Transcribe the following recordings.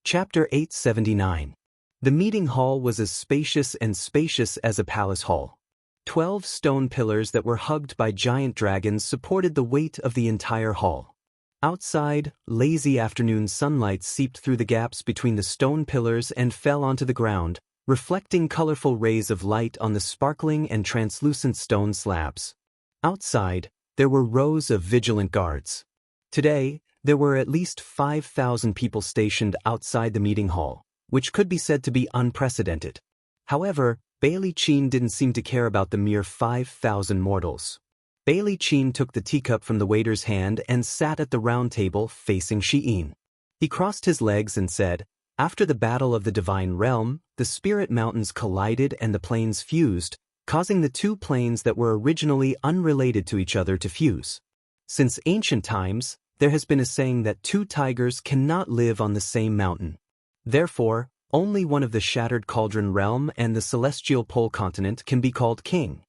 Chapter 879. The meeting hall was as spacious as a palace hall. 12 stone pillars that were hugged by giant dragons supported the weight of the entire hall. Outside, lazy afternoon sunlight seeped through the gaps between the stone pillars and fell onto the ground, reflecting colorful rays of light on the sparkling and translucent stone slabs. Outside, there were rows of vigilant guards. Today, there were at least 5,000 people stationed outside the meeting hall, which could be said to be unprecedented. However, Bailey Cheen didn't seem to care about the mere 5,000 mortals. Bailey Cheen took the teacup from the waiter's hand and sat at the round table facing Shein. He crossed his legs and said, "After the battle of the Divine Realm, the spirit mountains collided and the planes fused, causing the two planes that were originally unrelated to each other to fuse. Since ancient times, there has been a saying that two tigers cannot live on the same mountain. Therefore, only one of the Shattered Cauldron Realm and the Celestial Pole Continent can be called king."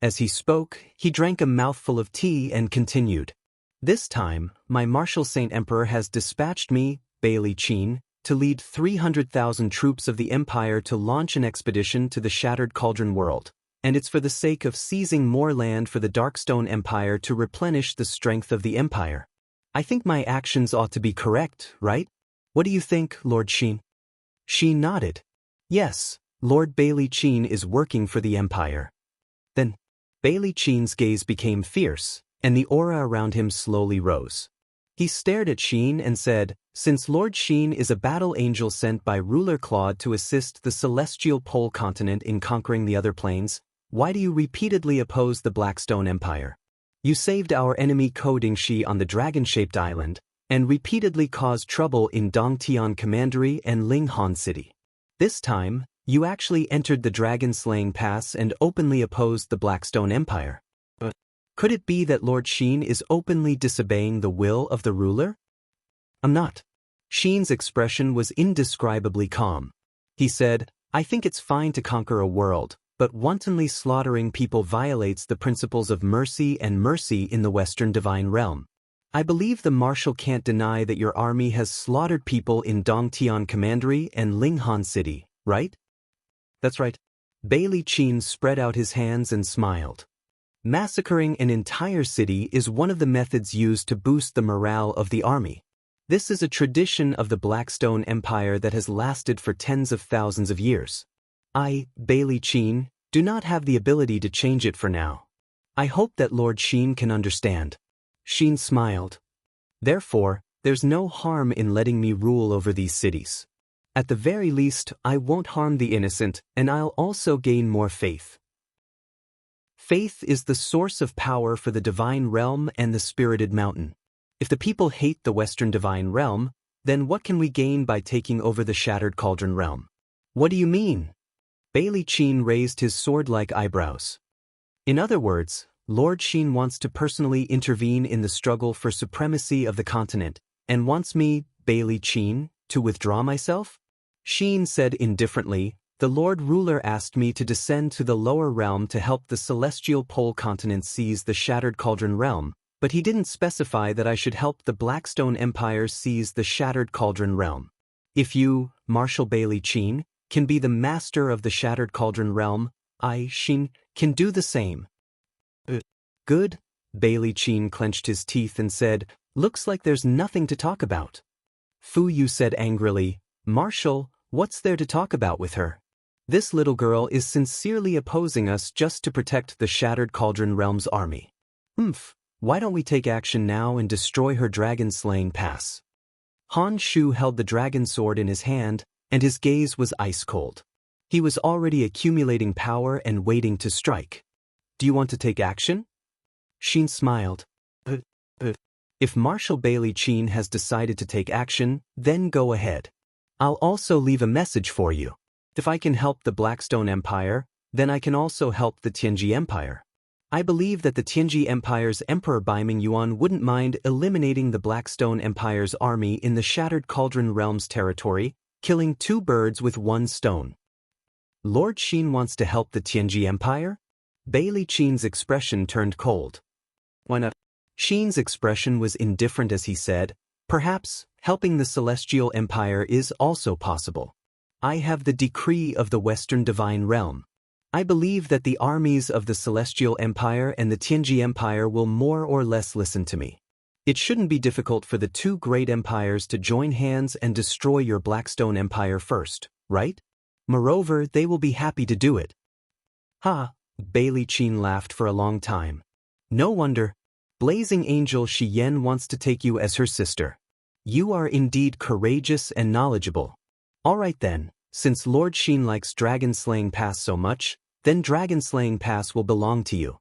As he spoke, he drank a mouthful of tea and continued, "This time, my Martial Saint Emperor has dispatched me, Bailey Cheen, to lead 300,000 troops of the Empire to launch an expedition to the Shattered Cauldron world, and it's for the sake of seizing more land for the Darkstone Empire to replenish the strength of the Empire. I think my actions ought to be correct, right? What do you think, Lord Cheen?" Sheen nodded. "Yes, Lord Bailey Cheen is working for the Empire." Then, Bailey Cheen's gaze became fierce, and the aura around him slowly rose. He stared at Sheen and said, "Since Lord Sheen is a battle angel sent by Ruler Claude to assist the Celestial Pole Continent in conquering the other planes, why do you repeatedly oppose the Blackstone Empire? You saved our enemy Ko Dingxi on the dragon-shaped island, and repeatedly caused trouble in Dongtian Commandery and Linghan City. This time, you actually entered the dragon-slaying pass and openly opposed the Blackstone Empire. But could it be that Lord Sheen is openly disobeying the will of the ruler?" "I'm not." Sheen's expression was indescribably calm. He said, "I think it's fine to conquer a world, but wantonly slaughtering people violates the principles of mercy in the Western Divine Realm. I believe the Marshal can't deny that your army has slaughtered people in Dongtian Commandery and Linghan City, right?" "That's right." Bailey Cheen spread out his hands and smiled. "Massacring an entire city is one of the methods used to boost the morale of the army. This is a tradition of the Blackstone Empire that has lasted for tens of thousands of years. I, Bailey Cheen, do not have the ability to change it for now. I hope that Lord Sheen can understand." Sheen smiled. "Therefore, there's no harm in letting me rule over these cities. At the very least, I won't harm the innocent, and I'll also gain more faith. Faith is the source of power for the Divine Realm and the Spirited Mountain. If the people hate the Western Divine Realm, then what can we gain by taking over the Shattered Cauldron Realm?" "What do you mean?" Bailey Cheen raised his sword-like eyebrows. "In other words, Lord Sheen wants to personally intervene in the struggle for supremacy of the continent, and wants me, Bailey Cheen, to withdraw myself?" Sheen said indifferently, "The Lord Ruler asked me to descend to the lower realm to help the Celestial Pole Continent seize the Shattered Cauldron Realm, but he didn't specify that I should help the Blackstone Empire seize the Shattered Cauldron Realm. If you, Marshal Bailey Cheen, can be the master of the Shattered Cauldron Realm, I, Sheen, can do the same." "Good." Bailey Cheen clenched his teeth and said, "Looks like there's nothing to talk about." Fu Yu said angrily, "Marshal, what's there to talk about with her? This little girl is sincerely opposing us just to protect the Shattered Cauldron Realm's army. Why don't we take action now and destroy her dragon-slaying pass?" Han Shu held the dragon sword in his hand, and his gaze was ice-cold. He was already accumulating power and waiting to strike. "Do you want to take action?" Sheen smiled. If Marshal Bailey Cheen has decided to take action, then go ahead. I'll also leave a message for you. If I can help the Blackstone Empire, then I can also help the Tianji Empire. I believe that the Tianji Empire's Emperor Baiming Yuan wouldn't mind eliminating the Blackstone Empire's army in the Shattered Cauldron Realm's territory, killing two birds with one stone." "Lord Sheen wants to help the Tianji Empire?" Bailey Cheen's expression turned cold. "Why not?" Sheen's expression was indifferent as he said, Perhaps, helping the Celestial Empire is also possible. I have the decree of the Western Divine Realm. I believe that the armies of the Celestial Empire and the Tianji Empire will more or less listen to me. It shouldn't be difficult for the two great empires to join hands and destroy your Blackstone Empire first, right? Moreover, they will be happy to do it. Ha! Bailey Qin laughed for a long time. No wonder. Blazing Angel Shi Yen wants to take you as her sister. You are indeed courageous and knowledgeable. All right then, since Lord Xin likes Dragon Slaying Pass so much, then Dragon Slaying Pass will belong to you.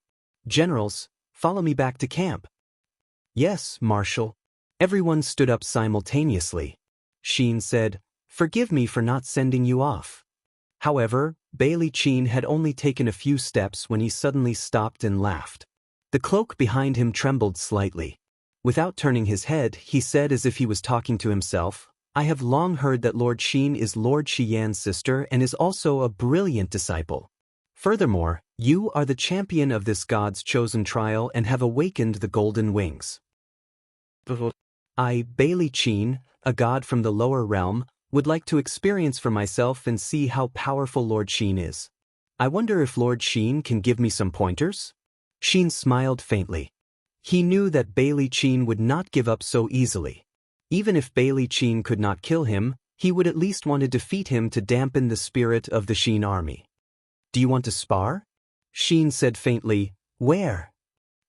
Generals, follow me back to camp. Yes, Marshal. Everyone stood up simultaneously. Xin said, "Forgive me for not sending you off." However, Bailey Qin had only taken a few steps when he suddenly stopped and laughed. The cloak behind him trembled slightly. Without turning his head, he said as if he was talking to himself, "I have long heard that Lord Xin is Lord Shiyan's sister and is also a brilliant disciple. Furthermore, you are the champion of this god's chosen trial and have awakened the golden wings. I, Bailey Qin, a god from the lower realm, would like to experience for myself and see how powerful Lord Xin is. I wonder if Lord Xin can give me some pointers?" Xin smiled faintly. He knew that Bailey Qin would not give up so easily. Even if Bailey Qin could not kill him, he would at least want to defeat him to dampen the spirit of the Xin army. "Do you want to spar?" Xin said faintly, "Where?"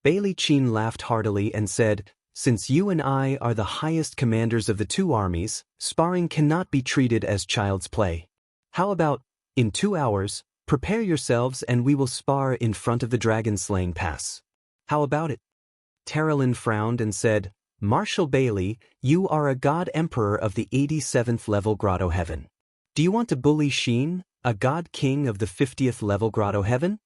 Bailey Qin laughed heartily and said, "Since you and I are the highest commanders of the two armies, sparring cannot be treated as child's play. How about, in 2 hours, prepare yourselves and we will spar in front of the Dragon Slaying Pass. How about it?" Terralyn frowned and said, "Marshal Bailey, you are a god emperor of the 87th level Grotto Heaven. Do you want to bully Xin, a god king of the 50th level Grotto Heaven?"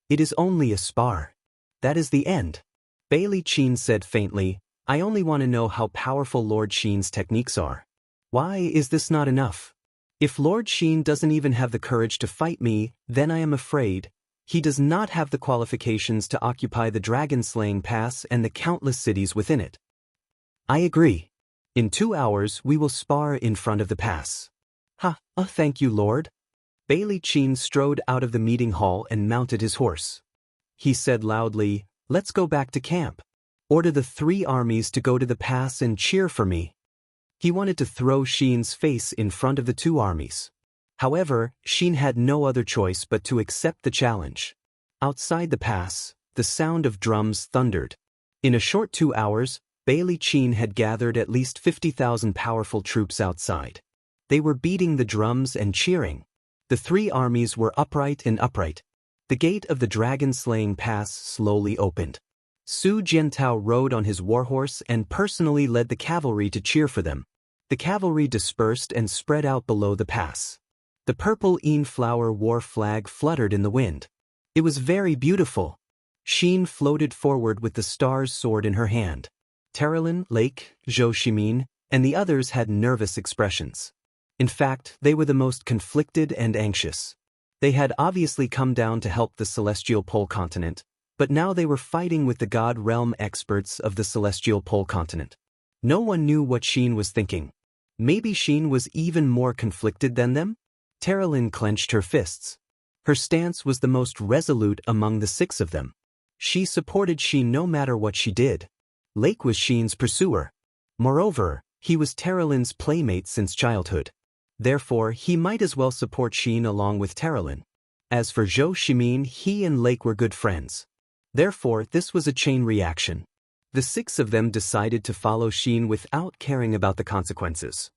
"It is only a spar. That is the end." Bailey Qin said faintly, "I only want to know how powerful Lord Xin's techniques are. Why is this not enough? If Lord Xin doesn't even have the courage to fight me, then I am afraid he does not have the qualifications to occupy the Dragon Slaying Pass and the countless cities within it." "I agree. In 2 hours we will spar in front of the pass." Thank you, Lord." Bailey Qin strode out of the meeting hall and mounted his horse. He said loudly, "Let's go back to camp. Order the 3 armies to go to the pass and cheer for me." He wanted to throw Xin's face in front of the 2 armies. However, Xin had no other choice but to accept the challenge. Outside the pass, the sound of drums thundered. In a short 2 hours, Bailey Qin had gathered at least 50,000 powerful troops outside. They were beating the drums and cheering. The 3 armies were upright and upright. The gate of the Dragon Slaying Pass slowly opened. Su Jiantao rode on his warhorse and personally led the cavalry to cheer for them. The cavalry dispersed and spread out below the pass. The purple flower war flag fluttered in the wind. It was very beautiful. Xin floated forward with the star's sword in her hand. Terralyn, Lake, Zhou Shimin, and the others had nervous expressions. In fact, they were the most conflicted and anxious. They had obviously come down to help the Celestial Pole Continent, but now they were fighting with the God Realm experts of the Celestial Pole Continent. No one knew what Xin was thinking. Maybe Xin was even more conflicted than them? Terralyn clenched her fists. Her stance was the most resolute among the 6 of them. She supported Xin no matter what she did. Lake was Xin's pursuer. Moreover, he was Terralyn's playmate since childhood. Therefore, he might as well support Xin along with Terralyn. As for Zhou Shimin, he and Lake were good friends. Therefore, this was a chain reaction. The 6 of them decided to follow Xin without caring about the consequences.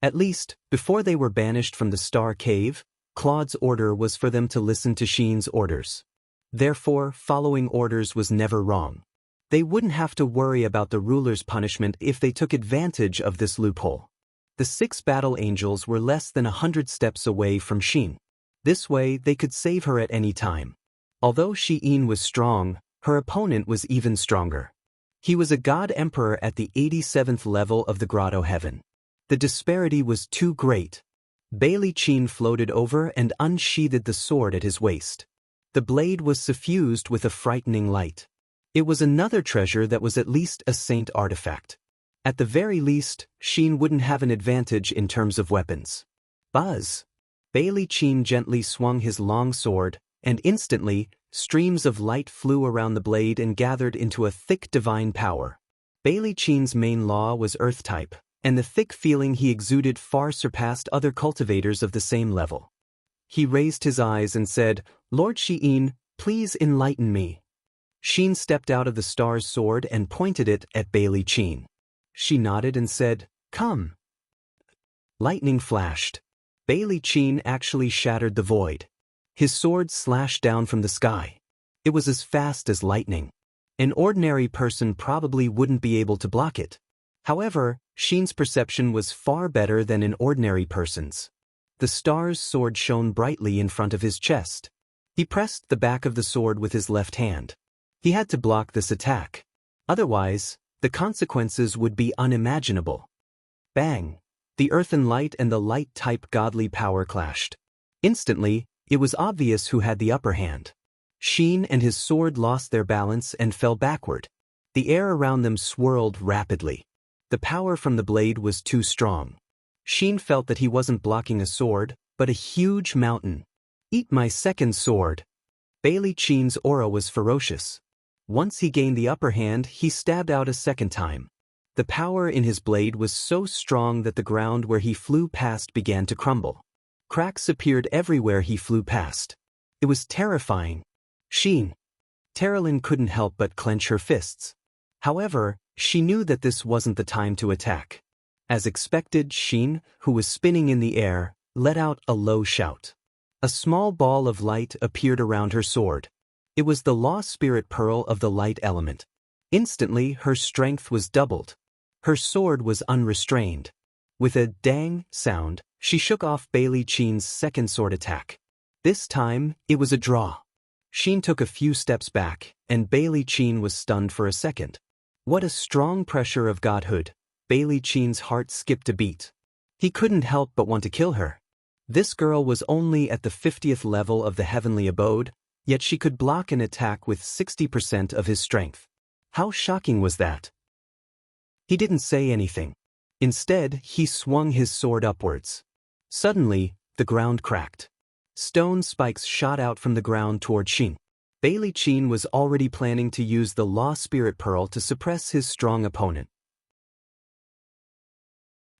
At least, before they were banished from the Star Cave, Claude's order was for them to listen to Xin's orders. Therefore, following orders was never wrong. They wouldn't have to worry about the ruler's punishment if they took advantage of this loophole. The 6 battle angels were less than 100 steps away from Xin. This way, they could save her at any time. Although Xiyin was strong, her opponent was even stronger. He was a god emperor at the 87th level of the Grotto Heaven. The disparity was too great. Bailey Qin floated over and unsheathed the sword at his waist. The blade was suffused with a frightening light. It was another treasure that was at least a saint artifact. At the very least, Sheen wouldn't have an advantage in terms of weapons. Buzz! Bailey Sheen gently swung his long sword, and instantly, streams of light flew around the blade and gathered into a thick divine power. Bailey Sheen's main law was Earth-type, and the thick feeling he exuded far surpassed other cultivators of the same level. He raised his eyes and said, "Lord Sheen, please enlighten me." Sheen stepped out of the star's sword and pointed it at Bailey Sheen. She nodded and said, "Come." Lightning flashed. Bailey Sheen actually shattered the void. His sword slashed down from the sky. It was as fast as lightning. An ordinary person probably wouldn't be able to block it. However, Sheen's perception was far better than an ordinary person's. The star's sword shone brightly in front of his chest. He pressed the back of the sword with his left hand. He had to block this attack. Otherwise, the consequences would be unimaginable. Bang! The earthen light and the light-type godly power clashed. Instantly, it was obvious who had the upper hand. Sheen and his sword lost their balance and fell backward. The air around them swirled rapidly. The power from the blade was too strong. Sheen felt that he wasn't blocking a sword, but a huge mountain. "Eat my second sword." Bailey Sheen's aura was ferocious. Once he gained the upper hand, he stabbed out a second time. The power in his blade was so strong that the ground where he flew past began to crumble. Cracks appeared everywhere he flew past. It was terrifying. "Sheen." Terilyn couldn't help but clench her fists. However, she knew that this wasn't the time to attack. As expected, Sheen, who was spinning in the air, let out a low shout. A small ball of light appeared around her sword. It was the Law Spirit Pearl of the light element. Instantly, her strength was doubled. Her sword was unrestrained. With a dang sound, she shook off Bailey Sheen's second sword attack. This time, it was a draw. Sheen took a few steps back, and Bailey Sheen was stunned for a second. What a strong pressure of godhood. Bailey Sheen's heart skipped a beat. He couldn't help but want to kill her. This girl was only at the 50th level of the heavenly abode, yet she could block an attack with 60% of his strength. How shocking was that? He didn't say anything. Instead, he swung his sword upwards. Suddenly, the ground cracked. Stone spikes shot out from the ground toward Sheen. Bailey Sheen was already planning to use the Law Spirit Pearl to suppress his strong opponent.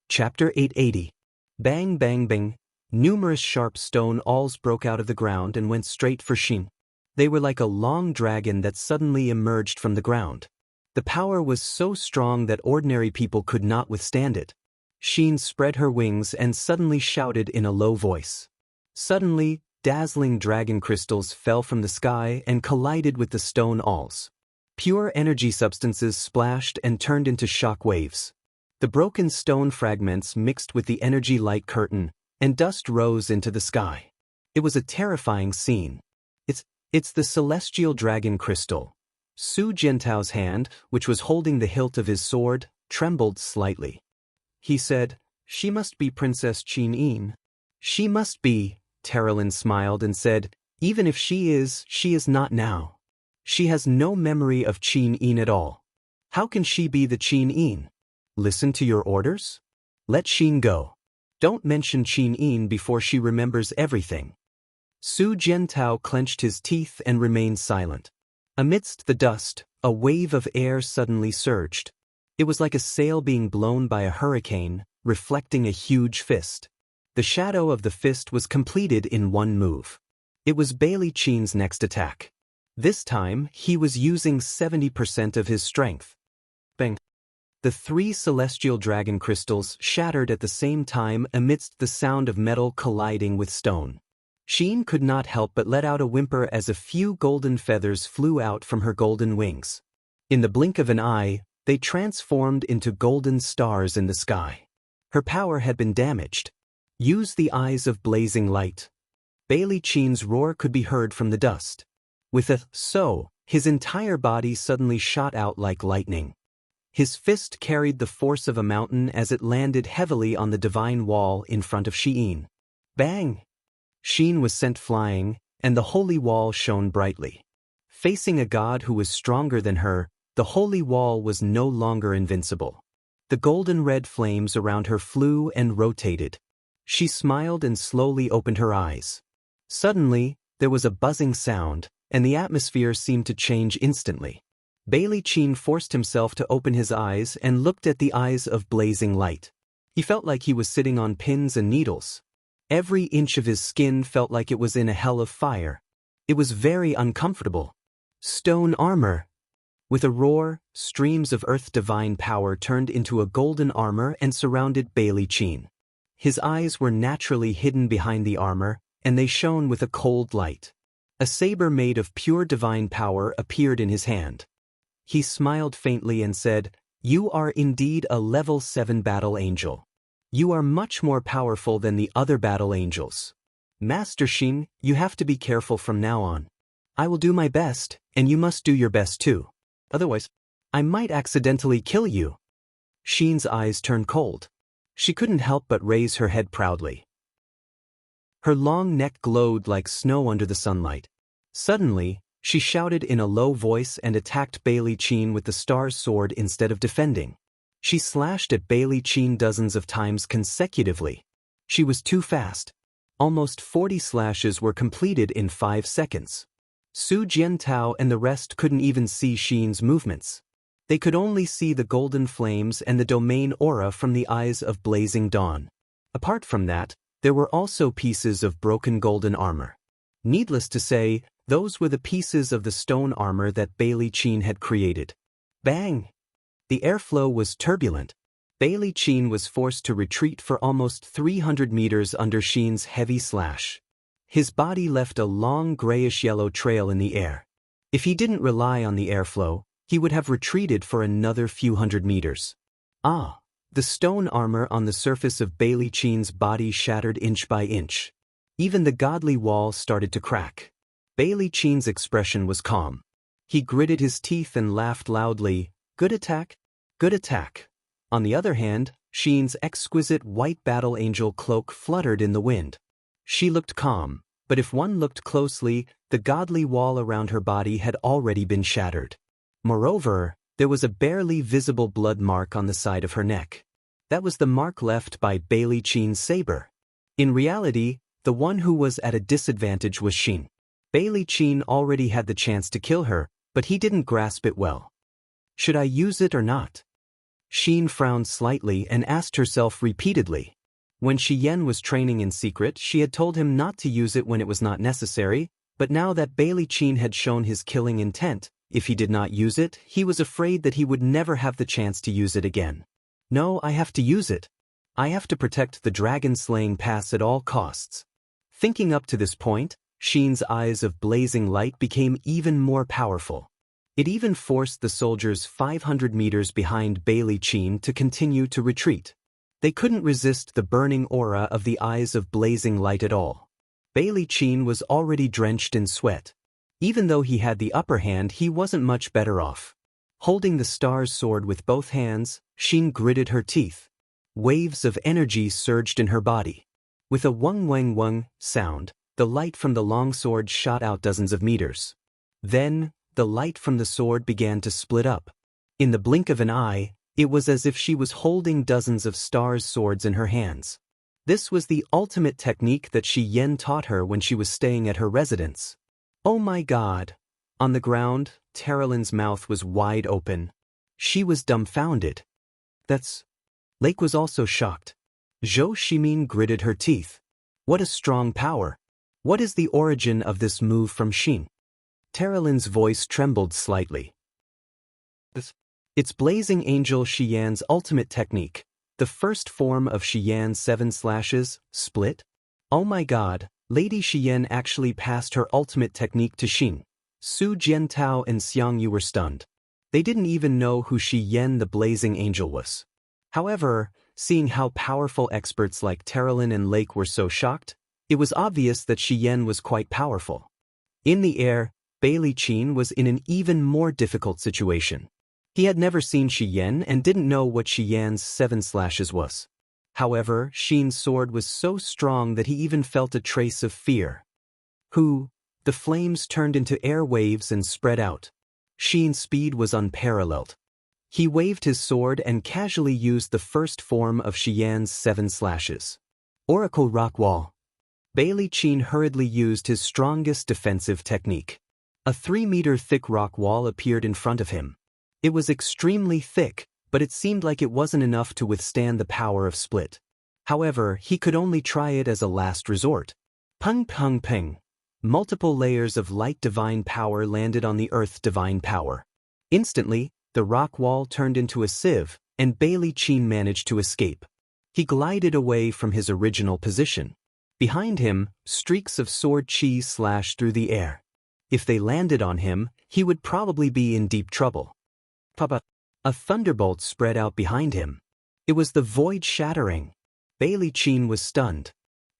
Chapter 880. Bang bang bang. Numerous sharp stone awls broke out of the ground and went straight for Sheen. They were like a long dragon that suddenly emerged from the ground. The power was so strong that ordinary people could not withstand it. Sheen spread her wings and suddenly shouted in a low voice. Suddenly, dazzling dragon crystals fell from the sky and collided with the stone awls. Pure energy substances splashed and turned into shock waves. The broken stone fragments mixed with the energy light curtain, and dust rose into the sky. It was a terrifying scene. It's the celestial dragon crystal. Su Jintao's hand, which was holding the hilt of his sword, trembled slightly. He said, "She must be Princess Qin-Yin." "She must be," Terilyn smiled and said, "even if she is not now. She has no memory of Qin-Yin at all. How can she be the Qin-Yin? Listen to your orders? Let Sheen go. Don't mention Qin-Yin before she remembers everything." Su Jintao clenched his teeth and remained silent. Amidst the dust, a wave of air suddenly surged. It was like a sail being blown by a hurricane, reflecting a huge fist. The shadow of the fist was completed in one move. It was Bailey Sheen's next attack. This time, he was using 70% of his strength. Bang! The three celestial dragon crystals shattered at the same time amidst the sound of metal colliding with stone. Sheen could not help but let out a whimper as a few golden feathers flew out from her golden wings. In the blink of an eye, they transformed into golden stars in the sky. Her power had been damaged. Use the eyes of blazing light. Bailey Sheen's roar could be heard from the dust. With a "so," his entire body suddenly shot out like lightning. His fist carried the force of a mountain as it landed heavily on the divine wall in front of Sheen. Bang! Sheen was sent flying, and the holy wall shone brightly. Facing a god who was stronger than her, the holy wall was no longer invincible. The golden red flames around her flew and rotated. She smiled and slowly opened her eyes. Suddenly, there was a buzzing sound, and the atmosphere seemed to change instantly. Bailey Chin forced himself to open his eyes and looked at the eyes of blazing light. He felt like he was sitting on pins and needles. Every inch of his skin felt like it was in a hell of fire. It was very uncomfortable. Stone armor. With a roar, streams of earth divine power turned into a golden armor and surrounded Bailey Chin. His eyes were naturally hidden behind the armor, and they shone with a cold light. A saber made of pure divine power appeared in his hand. He smiled faintly and said, "You are indeed a level 7 battle angel. You are much more powerful than the other battle angels. Master Shin, you have to be careful from now on. I will do my best, and you must do your best too. Otherwise, I might accidentally kill you." Shin's eyes turned cold. She couldn't help but raise her head proudly. Her long neck glowed like snow under the sunlight. Suddenly, she shouted in a low voice and attacked Bailey Chin with the star's sword instead of defending. She slashed at Bailey Chin dozens of times consecutively. She was too fast. Almost 40 slashes were completed in 5 seconds. Su Jiantao and the rest couldn't even see Shin's movements. They could only see the golden flames and the domain aura from the eyes of blazing dawn. Apart from that, there were also pieces of broken golden armor. Needless to say, those were the pieces of the stone armor that Bailey Chin had created. Bang! The airflow was turbulent. Bailey Chin was forced to retreat for almost 300 meters under Shin's heavy slash. His body left a long grayish-yellow trail in the air. If he didn't rely on the airflow, he would have retreated for another few hundred meters. The stone armor on the surface of Bailey Chin's body shattered inch by inch. Even the godly wall started to crack. Bailey Chin's expression was calm. He gritted his teeth and laughed loudly. Good attack, good attack. On the other hand, Shin's exquisite white battle angel cloak fluttered in the wind. She looked calm, but if one looked closely, the godly wall around her body had already been shattered. Moreover, there was a barely visible blood mark on the side of her neck. That was the mark left by Bailey Chin's saber. In reality, the one who was at a disadvantage was Shin. Bailey Chin already had the chance to kill her, but he didn't grasp it well. Should I use it or not? Shin frowned slightly and asked herself repeatedly. When Shi Yan was training in secret, she had told him not to use it when it was not necessary, but now that Bailey Chin had shown his killing intent, if he did not use it, he was afraid that he would never have the chance to use it again. No, I have to use it. I have to protect the dragon-slaying pass at all costs. Thinking up to this point, Shin's eyes of blazing light became even more powerful. It even forced the soldiers 500 meters behind Bailey Chin to continue to retreat. They couldn't resist the burning aura of the eyes of blazing light at all. Bailey Chin was already drenched in sweat. Even though he had the upper hand, he wasn't much better off. Holding the star's sword with both hands, Shin gritted her teeth. Waves of energy surged in her body. With a wung wang wung sound, the light from the long sword shot out dozens of meters. Then, the light from the sword began to split up. In the blink of an eye, it was as if she was holding dozens of stars' swords in her hands. This was the ultimate technique that Shi Yan taught her when she was staying at her residence. Oh my God! On the ground, Terralyn's mouth was wide open. She was dumbfounded. Lake was also shocked. Zhou Shimin gritted her teeth. What a strong power! What is the origin of this move from Shin? Terralyn's voice trembled slightly. It's Blazing Angel Shi Yan's ultimate technique, the first form of Shi Yan's 7 slashes, split. Oh my God, Lady Shi Yan actually passed her ultimate technique to Shin. Su Jiantao and Xiang Yu were stunned. They didn't even know who Shi Yan the Blazing Angel was. However, seeing how powerful experts like Terralyn and Lake were so shocked, it was obvious that Shi Yan was quite powerful. In the air, Bailey Chin was in an even more difficult situation. He had never seen Shi Yan and didn't know what Shi Yan's 7 slashes was. However, Shin's sword was so strong that he even felt a trace of fear. The flames turned into air waves and spread out. Shin's speed was unparalleled. He waved his sword and casually used the first form of Xian's 7 slashes. Oracle Rock Wall. Bailey Qin hurriedly used his strongest defensive technique. A 3-meter thick rock wall appeared in front of him. It was extremely thick, but it seemed like it wasn't enough to withstand the power of Split. However, he could only try it as a last resort. Pung pung ping. Multiple layers of light divine power landed on the earth divine power. Instantly, the rock wall turned into a sieve, and Bailey Qin managed to escape. He glided away from his original position. Behind him, streaks of sword chi slashed through the air. If they landed on him, he would probably be in deep trouble. Papa. A thunderbolt spread out behind him. It was the void shattering. Bailey Qin was stunned.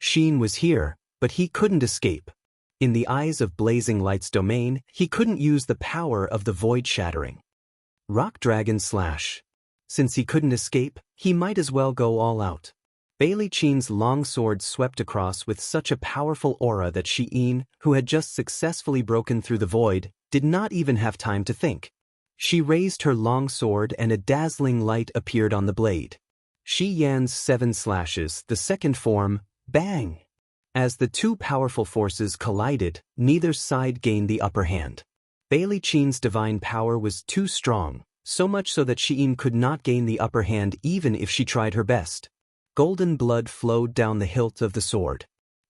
Xin was here, but he couldn't escape. In the eyes of Blazing Light's domain, he couldn't use the power of the void shattering. Rock Dragon Slash. Since he couldn't escape, he might as well go all out. Bailey Qin's long sword swept across with such a powerful aura that Xiyin, who had just successfully broken through the void, did not even have time to think. She raised her long sword and a dazzling light appeared on the blade. Shi Yan's 7 slashes, the second form, bang! As the two powerful forces collided, neither side gained the upper hand. Bailey Qin's divine power was too strong, so much so that Xiyin could not gain the upper hand even if she tried her best. Golden blood flowed down the hilt of the sword.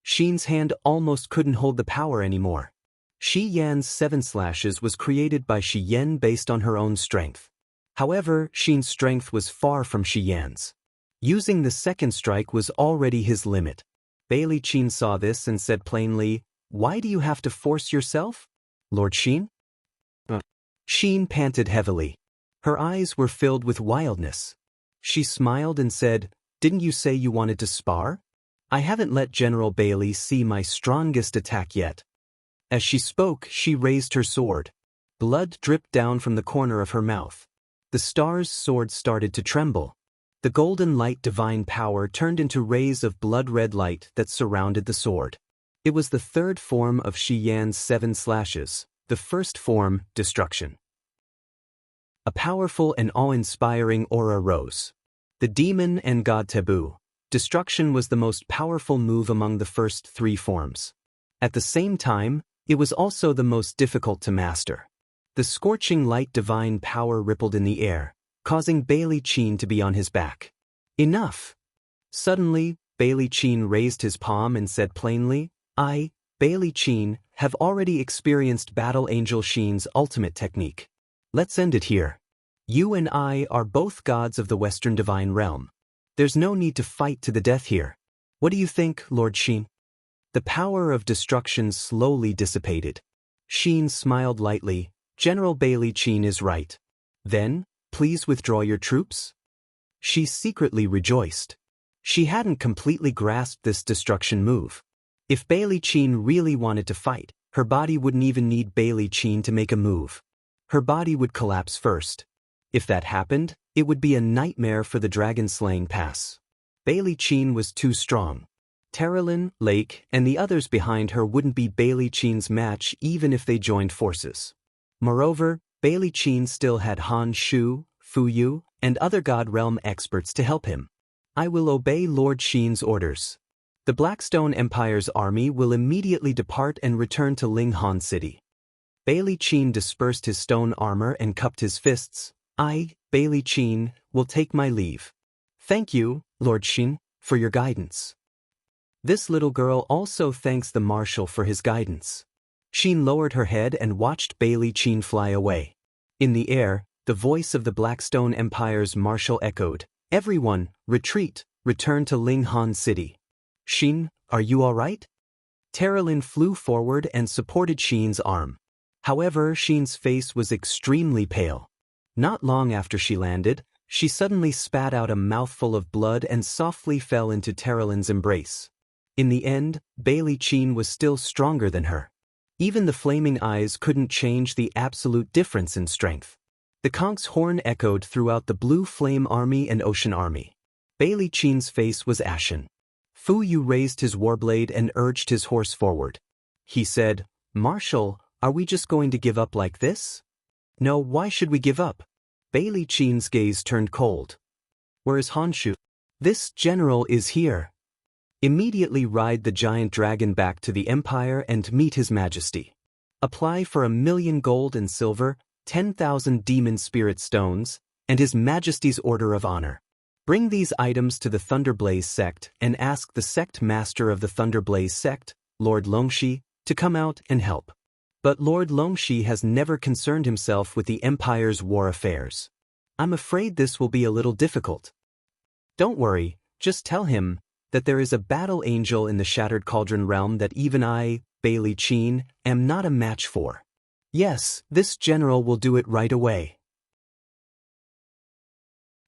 Xin's hand almost couldn't hold the power anymore. Shi Yan's 7 slashes was created by Shi Yan based on her own strength. However, Xin's strength was far from Shi Yan's. Using the second strike was already his limit. Bailey Qin saw this and said plainly, "Why do you have to force yourself, Lord Xin?" Xin panted heavily. Her eyes were filled with wildness. She smiled and said, "Didn't you say you wanted to spar? I haven't let General Bailey see my strongest attack yet." As she spoke, she raised her sword. Blood dripped down from the corner of her mouth. The star's sword started to tremble. The golden light divine power turned into rays of blood-red light that surrounded the sword. It was the third form of Shi Yan's 7 slashes, the first form, destruction. A powerful and awe-inspiring aura rose. The demon and god taboo. Destruction was the most powerful move among the first 3 forms. At the same time, it was also the most difficult to master. The scorching light divine power rippled in the air, causing Bailey Qin to be on his back. Enough! Suddenly, Bailey Qin raised his palm and said plainly, "I, Bailey Qin, have already experienced Battle Angel Xin's ultimate technique. Let's end it here. You and I are both gods of the Western Divine Realm. There's no need to fight to the death here. What do you think, Lord Xin?" The power of destruction slowly dissipated. Xin smiled lightly. "General Bailey Qin is right. Then, please withdraw your troops?" She secretly rejoiced. She hadn't completely grasped this destruction move. If Bailey Qin really wanted to fight, her body wouldn't even need Bailey Qin to make a move. Her body would collapse first. If that happened, it would be a nightmare for the dragon-slaying pass. Bailey Qin was too strong. Terralyn, Lake, and the others behind her wouldn't be Bailey Qin's match even if they joined forces. Moreover, Bailey Qin still had Han Shu, Fu Yu, and other God Realm experts to help him. "I will obey Lord Xin's orders. The Blackstone Empire's army will immediately depart and return to Linghan City." Bailey Qin dispersed his stone armor and cupped his fists. "I, Bailey Qin, will take my leave. Thank you, Lord Xin, for your guidance." This little girl also thanks the Marshal for his guidance. Xin lowered her head and watched Bailey Qin fly away. In the air, the voice of the Blackstone Empire's Marshal echoed, "Everyone, retreat, return to Linghan City." "Xin, are you all right?" Terralyn flew forward and supported Xin's arm. However, Xin's face was extremely pale. Not long after she landed, she suddenly spat out a mouthful of blood and softly fell into Terralyn's embrace. In the end, Bailey Qin was still stronger than her. Even the flaming eyes couldn't change the absolute difference in strength. The conch's horn echoed throughout the Blue Flame Army and Ocean Army. Bailey Qin's face was ashen. Fu Yu raised his warblade and urged his horse forward. He said, "Marshal, are we just going to give up like this?" "No, why should we give up? Bailey Qin's gaze turned cold. Where is Honshu? This general is here. Immediately ride the giant dragon back to the Empire and meet His Majesty. Apply for 1,000,000 gold and silver, 10,000 demon spirit stones, and His Majesty's Order of Honor. Bring these items to the Thunderblaze sect and ask the sect master of the Thunderblaze sect, Lord Longxi, to come out and help. But Lord Longxi has never concerned himself with the Empire's war affairs. I'm afraid this will be a little difficult. Don't worry, just tell him that there is a battle angel in the Shattered Cauldron realm that even I, Bailey Qin, am not a match for. Yes, this general will do it right away.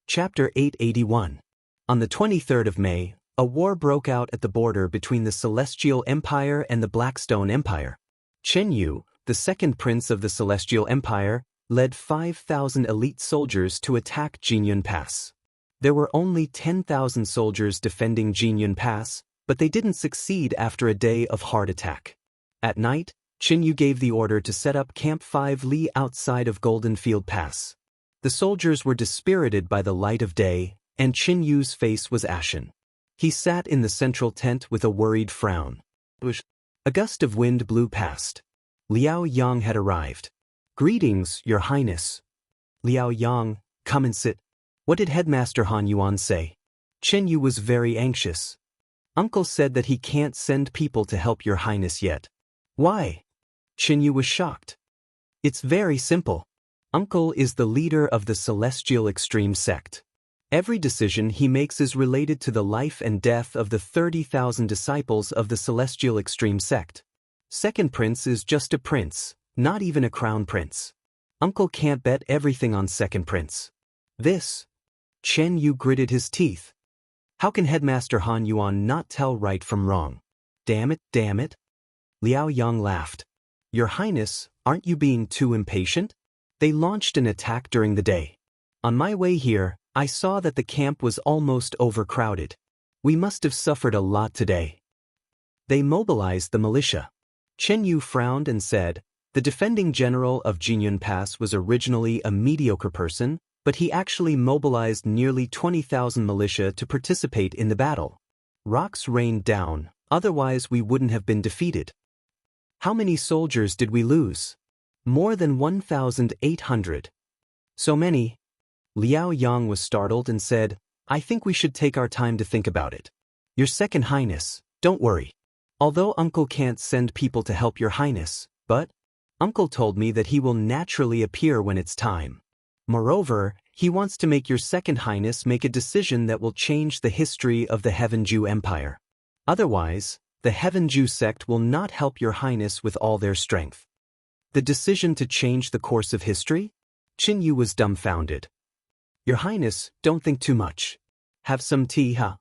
Chapter 881. On the 23rd of May, a war broke out at the border between the Celestial Empire and the Blackstone Empire. Chen Yu, the second prince of the Celestial Empire, led 5,000 elite soldiers to attack Jinyun Pass. There were only 10,000 soldiers defending Jinyun Pass, but they didn't succeed after a day of hard attack. At night, Chen Yu gave the order to set up Camp 5 Li outside of Golden Field Pass. The soldiers were dispirited by the light of day, and Chen Yu's face was ashen. He sat in the central tent with a worried frown. A gust of wind blew past. Liao Yang had arrived. Greetings, Your Highness. Liao Yang, come and sit. What did Headmaster Han Yuan say? Chen Yu was very anxious. Uncle said that he can't send people to help Your Highness yet. Why? Chen Yu was shocked. It's very simple. Uncle is the leader of the Celestial Extreme Sect. Every decision he makes is related to the life and death of the 30,000 disciples of the Celestial Extreme Sect. Second prince is just a prince, not even a crown prince. Uncle can't bet everything on second prince. This. Chen Yu gritted his teeth. How can Headmaster Han Yuan not tell right from wrong? Damn it, damn it. Liao Yang laughed. Your Highness, aren't you being too impatient? They launched an attack during the day. On my way here, I saw that the camp was almost overcrowded. We must have suffered a lot today. They mobilized the militia. Chen Yu frowned and said, the defending general of Jinyun Pass was originally a mediocre person, but he actually mobilized nearly 20,000 militia to participate in the battle. Rocks rained down, otherwise we wouldn't have been defeated. How many soldiers did we lose? More than 1,800. So many. Liao Yang was startled and said, I think we should take our time to think about it. Your Second Highness, don't worry. Although Uncle can't send people to help Your Highness, but Uncle told me that he will naturally appear when it's time. Moreover, he wants to make Your Second Highness make a decision that will change the history of the Heaven Jew Empire. Otherwise, the Heaven Jew sect will not help Your Highness with all their strength. The decision to change the course of history? Chen Yu was dumbfounded. Your Highness, don't think too much. Have some tea, huh?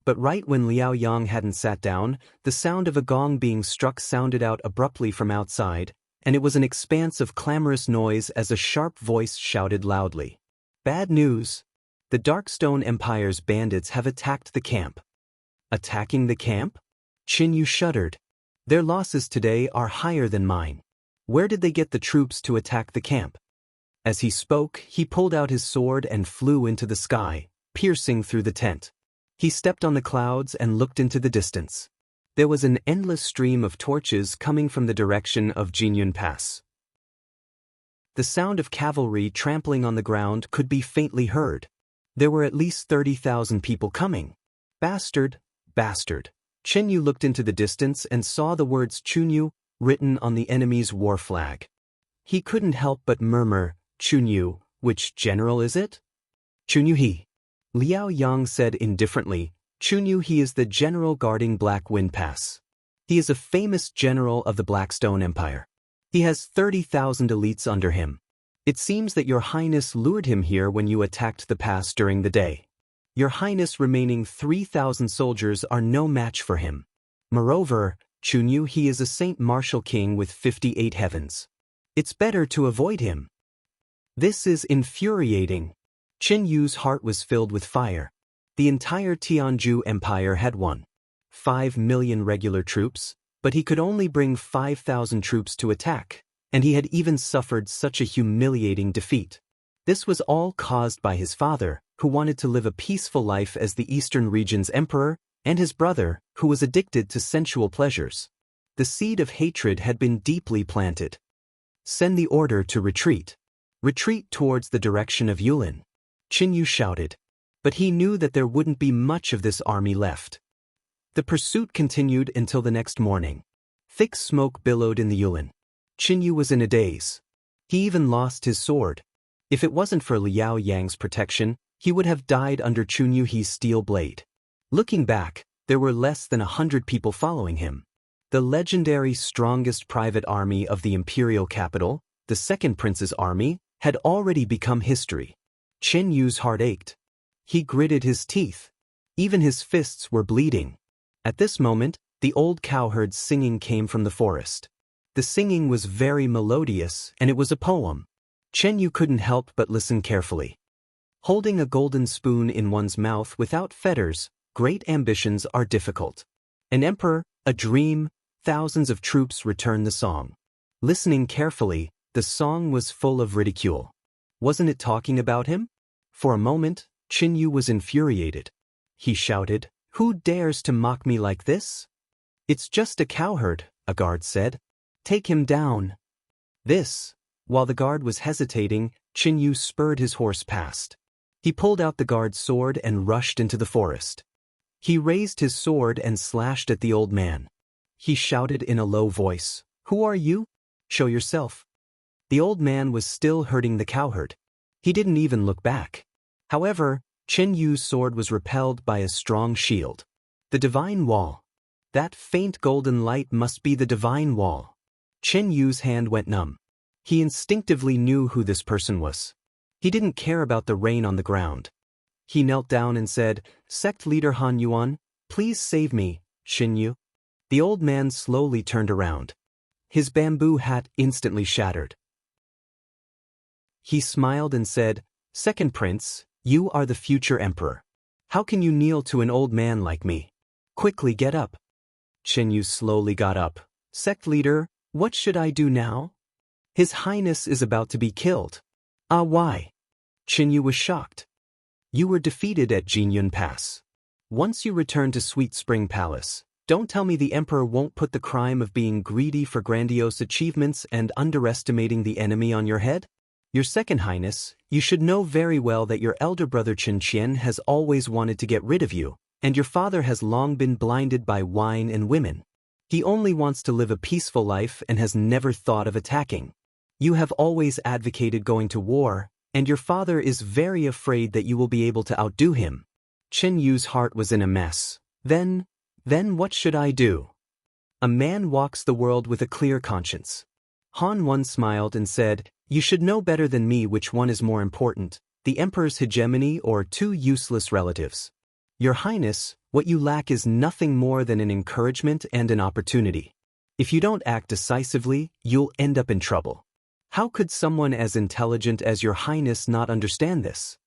But right when Liao Yang hadn't sat down, the sound of a gong being struck sounded out abruptly from outside, and it was an expanse of clamorous noise as a sharp voice shouted loudly. Bad news. The Darkstone Empire's bandits have attacked the camp. Attacking the camp? Chen Yu shuddered. Their losses today are higher than mine. Where did they get the troops to attack the camp? As he spoke, he pulled out his sword and flew into the sky, piercing through the tent. He stepped on the clouds and looked into the distance. There was an endless stream of torches coming from the direction of Jinyun Pass. The sound of cavalry trampling on the ground could be faintly heard. There were at least 30,000 people coming. Bastard, bastard. Chen Yu looked into the distance and saw the words Chunyu written on the enemy's war flag. He couldn't help but murmur, Chunyu, which general is it? Chunyu he. Liao Yang said indifferently, Chunyu he is the general guarding Black Wind Pass. He is a famous general of the Blackstone Empire. He has 30,000 elites under him. It seems that Your Highness lured him here when you attacked the pass during the day. Your Highness' remaining 3,000 soldiers are no match for him. Moreover, Chunyu he is a Saint Martial King with 58 heavens. It's better to avoid him. This is infuriating. Chen Yu's heart was filled with fire. The entire Tianzhu Empire had won 5 million regular troops, but he could only bring 5,000 troops to attack, and he had even suffered such a humiliating defeat. This was all caused by his father, who wanted to live a peaceful life as the Eastern region's emperor, and his brother, who was addicted to sensual pleasures. The seed of hatred had been deeply planted. Send the order to retreat. Retreat towards the direction of Yulin. Qin shouted. But he knew that there wouldn't be much of this army left. The pursuit continued until the next morning. Thick smoke billowed in the Yulin. Qin was in a daze. He even lost his sword. If it wasn't for Liao Yang's protection, he would have died under Chun Yuhi's steel blade. Looking back, there were less than 100 people following him. The legendary strongest private army of the imperial capital, the Second Prince's army, had already become history. Qin Yu's heart ached. He gritted his teeth. Even his fists were bleeding. At this moment, the old cowherd's singing came from the forest. The singing was very melodious, and it was a poem. Qin Yu couldn't help but listen carefully. Holding a golden spoon in one's mouth without fetters, great ambitions are difficult. An emperor, a dream, thousands of troops returned the song. Listening carefully, the song was full of ridicule. Wasn't it talking about him? For a moment, Qin Yu was infuriated. He shouted, "Who dares to mock me like this?" "It's just a cowherd," a guard said. "Take him down." While the guard was hesitating, Qin Yu spurred his horse past. He pulled out the guard's sword and rushed into the forest. He raised his sword and slashed at the old man. He shouted in a low voice, "Who are you? Show yourself." The old man was still hurting the cowherd. He didn't even look back. However, Qin Yu's sword was repelled by a strong shield. The divine wall. That faint golden light must be the divine wall. Qin Yu's hand went numb. He instinctively knew who this person was. He didn't care about the rain on the ground. He knelt down and said, "Sect leader Han Yuan, please save me, Qin Yu." The old man slowly turned around. His bamboo hat instantly shattered. He smiled and said, "Second Prince, you are the future emperor. How can you kneel to an old man like me? Quickly get up." Qin Yu slowly got up. "Sect leader, what should I do now? His Highness is about to be killed." "Ah, why?" Qin Yu was shocked. "You were defeated at Jinyun Pass. Once you return to Sweet Spring Palace, don't tell me the Emperor won't put the crime of being greedy for grandiose achievements and underestimating the enemy on your head? Your Second Highness, you should know very well that your elder brother Qin Qian has always wanted to get rid of you, and your father has long been blinded by wine and women. He only wants to live a peaceful life and has never thought of attacking. You have always advocated going to war, and your father is very afraid that you will be able to outdo him." Qin Yu's heart was in a mess. Then what should I do? A man walks the world with a clear conscience. Han Yuan smiled and said, "You should know better than me which one is more important, the Emperor's hegemony or two useless relatives. Your Highness, what you lack is nothing more than an encouragement and an opportunity. If you don't act decisively, you'll end up in trouble. How could someone as intelligent as your Highness not understand this?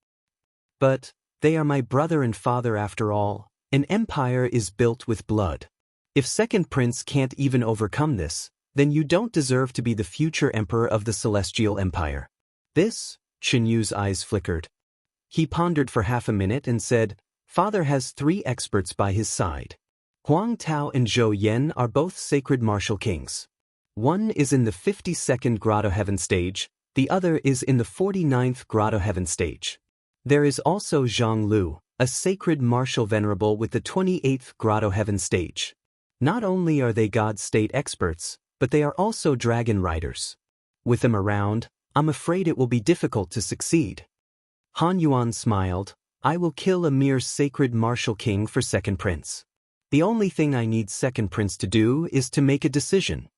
But they are my brother and father after all. An empire is built with blood. If Second Prince can't even overcome this, then you don't deserve to be the future emperor of the Celestial Empire." Qin Yu's eyes flickered. He pondered for half a minute and said, "Father has 3 experts by his side. Huang Tao and Zhou Yan are both sacred martial kings. One is in the 52nd Grotto Heaven stage, the other is in the 49th Grotto Heaven stage. There is also Zhang Lu, a sacred martial venerable with the 28th Grotto Heaven stage. Not only are they God State experts, but they are also dragon riders. With them around, I'm afraid it will be difficult to succeed." Han Yuan smiled, "I will kill a mere sacred martial king for Second Prince. The only thing I need Second Prince to do is to make a decision."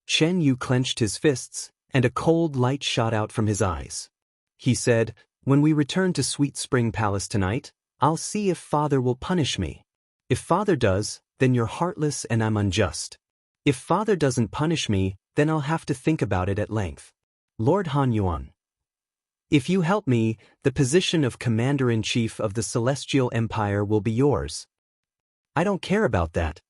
Qin Yu clenched his fists, and a cold light shot out from his eyes. He said, "When we return to Sweet Spring Palace tonight, I'll see if Father will punish me. If Father does, then you're heartless and I'm unjust. If Father doesn't punish me, then I'll have to think about it at length. Lord Han Yuan, if you help me, the position of Commander-in-Chief of the Celestial Empire will be yours." "I don't care about that."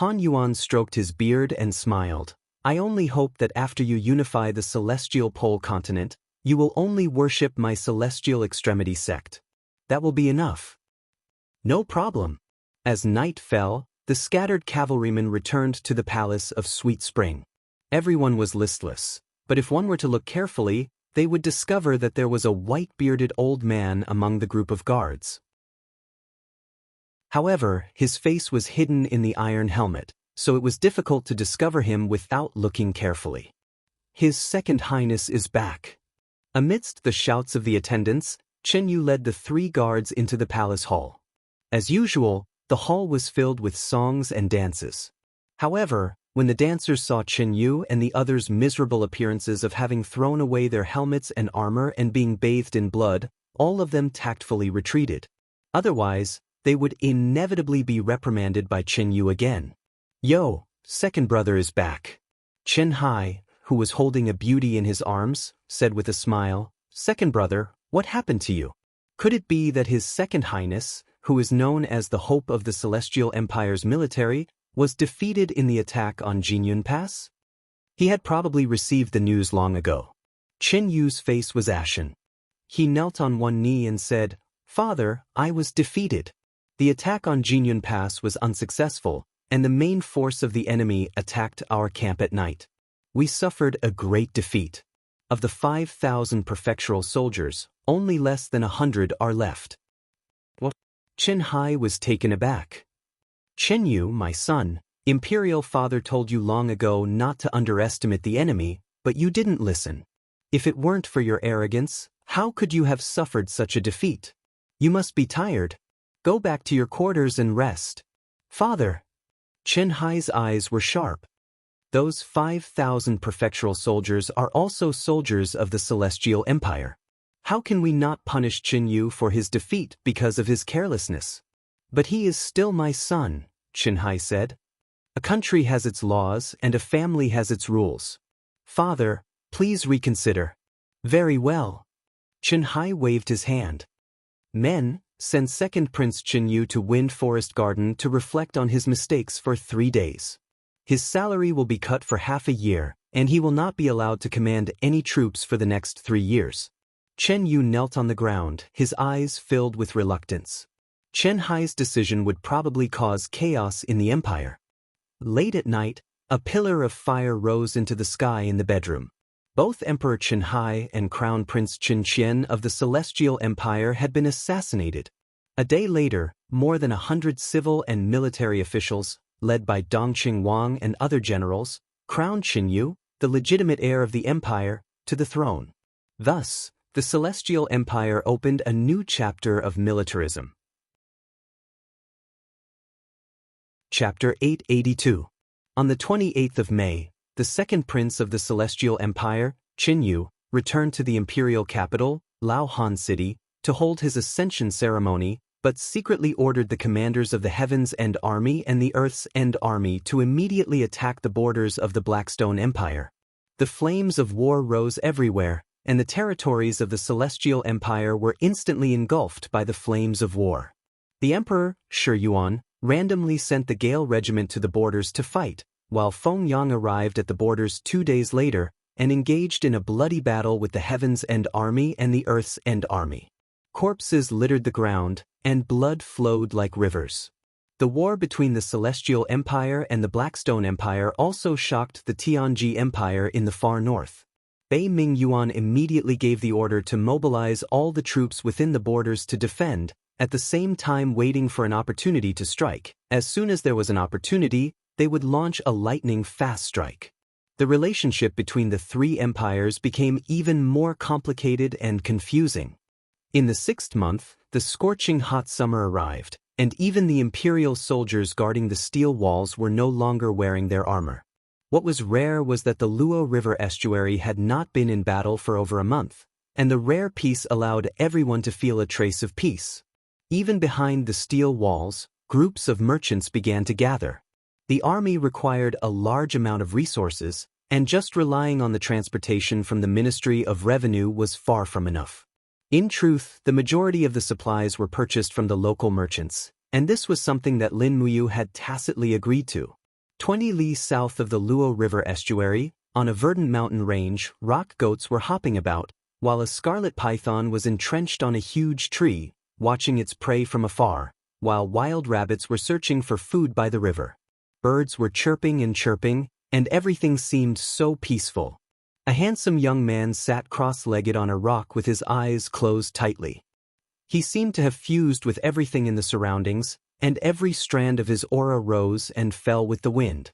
Han Yuan stroked his beard and smiled. "I only hope that after you unify the Celestial Pole continent, You will only worship my celestial extremity sect. That will be enough. No problem. As night fell, the scattered cavalrymen returned to the palace of Sweet Spring. Everyone was listless, but if one were to look carefully, they would discover that there was a white-bearded old man among the group of guards. However, his face was hidden in the iron helmet, so it was difficult to discover him without looking carefully. His Second Highness is back. Amidst the shouts of the attendants, Chen Yu led the 3 guards into the palace hall. As usual, the hall was filled with songs and dances. However, when the dancers saw Chen Yu and the others' miserable appearances of having thrown away their helmets and armor and being bathed in blood, all of them tactfully retreated. Otherwise, they would inevitably be reprimanded by Chen Yu again. Yo, second brother is back. Chen Hai, who was holding a beauty in his arms, said with a smile, Second brother, what happened to you? Could it be that his Second Highness, who is known as the hope of the Celestial Empire's military, was defeated in the attack on Jinyun Pass? He had probably received the news long ago. Chen Yu's face was ashen. He knelt on one knee and said, Father, I was defeated. The attack on Jinyun Pass was unsuccessful, and the main force of the enemy attacked our camp at night. We suffered a great defeat. Of the 5,000 prefectural soldiers, only less than 100 are left. What? Chen Hai was taken aback. Chen Yu, my son, Imperial Father told you long ago not to underestimate the enemy, but you didn't listen. If it weren't for your arrogance, how could you have suffered such a defeat? You must be tired. Go back to your quarters and rest. Father. Chen Hai's eyes were sharp. Those 5,000 prefectural soldiers are also soldiers of the Celestial Empire. How can we not punish Chen Yu for his defeat because of his carelessness? But he is still my son, Chen Hai said. A country has its laws and a family has its rules. Father, please reconsider. Very well. Chen Hai waved his hand. Men, send second Prince Chen Yu to Wind Forest Garden to reflect on his mistakes for 3 days. His salary will be cut for half a year, and he will not be allowed to command any troops for the next 3 years. Chen Yu knelt on the ground, his eyes filled with reluctance. Chen Hai's decision would probably cause chaos in the empire. Late at night, a pillar of fire rose into the sky in the bedroom. Both Emperor Chen Hai and Crown Prince Chen Qian of the Celestial Empire had been assassinated. A day later, more than 100 civil and military officials, led by Dongqing Wang and other generals, crowned Chen Yu, the legitimate heir of the empire, to the throne. Thus, the Celestial Empire opened a new chapter of militarism. Chapter 882. On the 28th of May, the second prince of the Celestial Empire, Chen Yu, returned to the imperial capital, Laohan City, to hold his Ascension ceremony, but secretly ordered the commanders of the Heaven's End Army and the Earth's End Army to immediately attack the borders of the Blackstone Empire. The flames of war rose everywhere, and the territories of the Celestial Empire were instantly engulfed by the flames of war. The Emperor, Shi Yuan, randomly sent the Gale Regiment to the borders to fight, while Feng Yang arrived at the borders 2 days later and engaged in a bloody battle with the Heaven's End Army and the Earth's End Army. Corpses littered the ground, and blood flowed like rivers. The war between the Celestial Empire and the Blackstone Empire also shocked the Tianji Empire in the far north. Bei Ming Yuan immediately gave the order to mobilize all the troops within the borders to defend, at the same time waiting for an opportunity to strike. As soon as there was an opportunity, they would launch a lightning-fast strike. The relationship between the 3 empires became even more complicated and confusing. In the 6th month, the scorching hot summer arrived, and even the imperial soldiers guarding the steel walls were no longer wearing their armor. What was rare was that the Luo River estuary had not been in battle for over a month, and the rare peace allowed everyone to feel a trace of peace. Even behind the steel walls, groups of merchants began to gather. The army required a large amount of resources, and just relying on the transportation from the Ministry of Revenue was far from enough. In truth, the majority of the supplies were purchased from the local merchants, and this was something that Lin Muyu had tacitly agreed to. 20 li south of the Luo River estuary, on a verdant mountain range, rock goats were hopping about, while a scarlet python was entrenched on a huge tree, watching its prey from afar, while wild rabbits were searching for food by the river. Birds were chirping, and everything seemed so peaceful. A handsome young man sat cross-legged on a rock with his eyes closed tightly. He seemed to have fused with everything in the surroundings, and every strand of his aura rose and fell with the wind.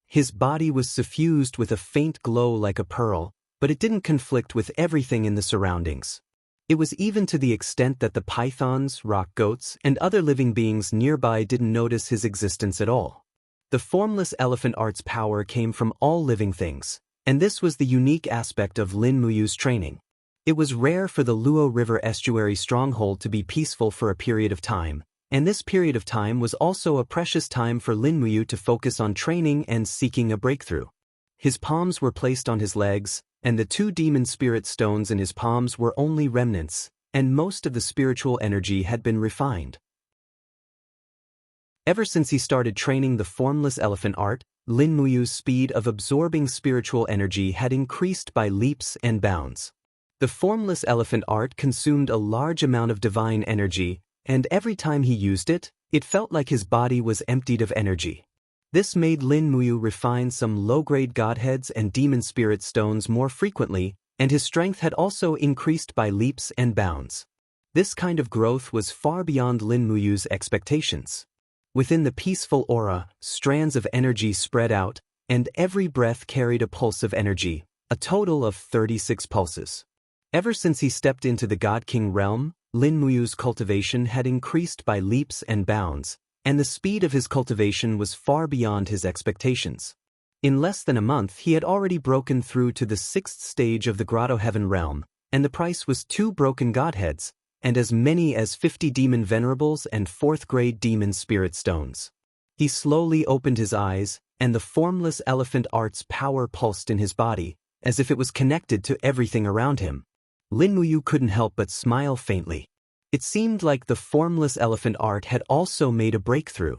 His body was suffused with a faint glow like a pearl, but it didn't conflict with everything in the surroundings. It was even to the extent that the pythons, rock goats, and other living beings nearby didn't notice his existence at all. The formless elephant art's power came from all living things, and this was the unique aspect of Lin Muyu's training. It was rare for the Luo River estuary stronghold to be peaceful for a period of time, and this period of time was also a precious time for Lin Muyu to focus on training and seeking a breakthrough. His palms were placed on his legs, and the 2 demon spirit stones in his palms were only remnants, and most of the spiritual energy had been refined. Ever since he started training the formless elephant art, Lin Muyu's speed of absorbing spiritual energy had increased by leaps and bounds. The formless elephant art consumed a large amount of divine energy, and every time he used it, it felt like his body was emptied of energy. This made Lin Muyu refine some low-grade godheads and demon spirit stones more frequently, and his strength had also increased by leaps and bounds. This kind of growth was far beyond Lin Muyu's expectations. Within the peaceful aura, strands of energy spread out, and every breath carried a pulse of energy, a total of 36 pulses. Ever since he stepped into the God King realm, Lin Muyu's cultivation had increased by leaps and bounds, and the speed of his cultivation was far beyond his expectations. In less than a month he had already broken through to the 6th stage of the Grotto Heaven realm, and the price was 2 broken godheads, and as many as 50 demon venerables and 4th-grade demon spirit stones. He slowly opened his eyes, and the formless elephant art's power pulsed in his body, as if it was connected to everything around him. Lin Muyu couldn't help but smile faintly. It seemed like the formless elephant art had also made a breakthrough.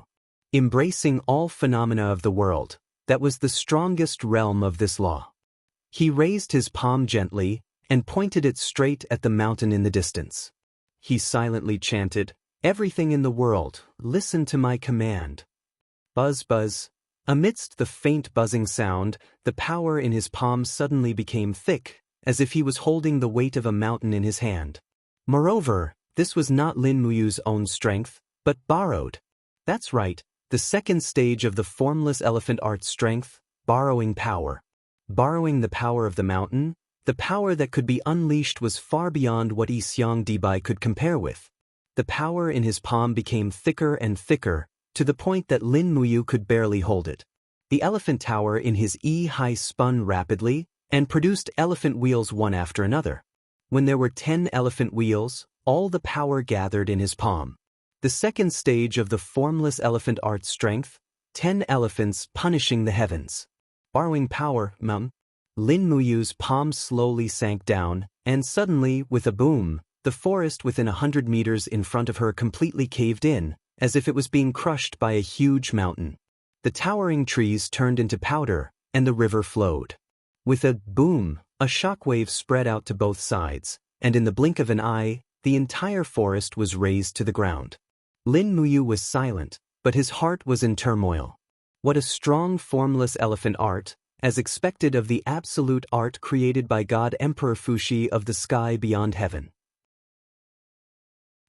Embracing all phenomena of the world, that was the strongest realm of this law. He raised his palm gently, and pointed it straight at the mountain in the distance. He silently chanted, "Everything in the world, listen to my command." Buzz, buzz. Amidst the faint buzzing sound, the power in his palm suddenly became thick, as if he was holding the weight of a mountain in his hand. Moreover, this was not Lin Muyu's own strength, but borrowed. That's right, the 2nd stage of the formless elephant art's strength, borrowing power. Borrowing the power of the mountain, the power that could be unleashed was far beyond what Yi Xiang Dibai could compare with. The power in his palm became thicker and thicker, to the point that Lin Muyu could barely hold it. The elephant tower in his Yi-Hai spun rapidly, and produced elephant wheels one after another. When there were 10 elephant wheels, all the power gathered in his palm. The 2nd stage of the formless elephant art's strength, 10 elephants punishing the heavens. Borrowing power, Lin Muyu's palm slowly sank down, and suddenly, with a boom, the forest within 100 meters in front of her completely caved in, as if it was being crushed by a huge mountain. The towering trees turned into powder, and the river flowed. With a boom, a shockwave spread out to both sides, and in the blink of an eye, the entire forest was razed to the ground. Lin Muyu was silent, but his heart was in turmoil. What a strong formless elephant art, as expected of the absolute art created by God Emperor Fuxi of the sky beyond heaven.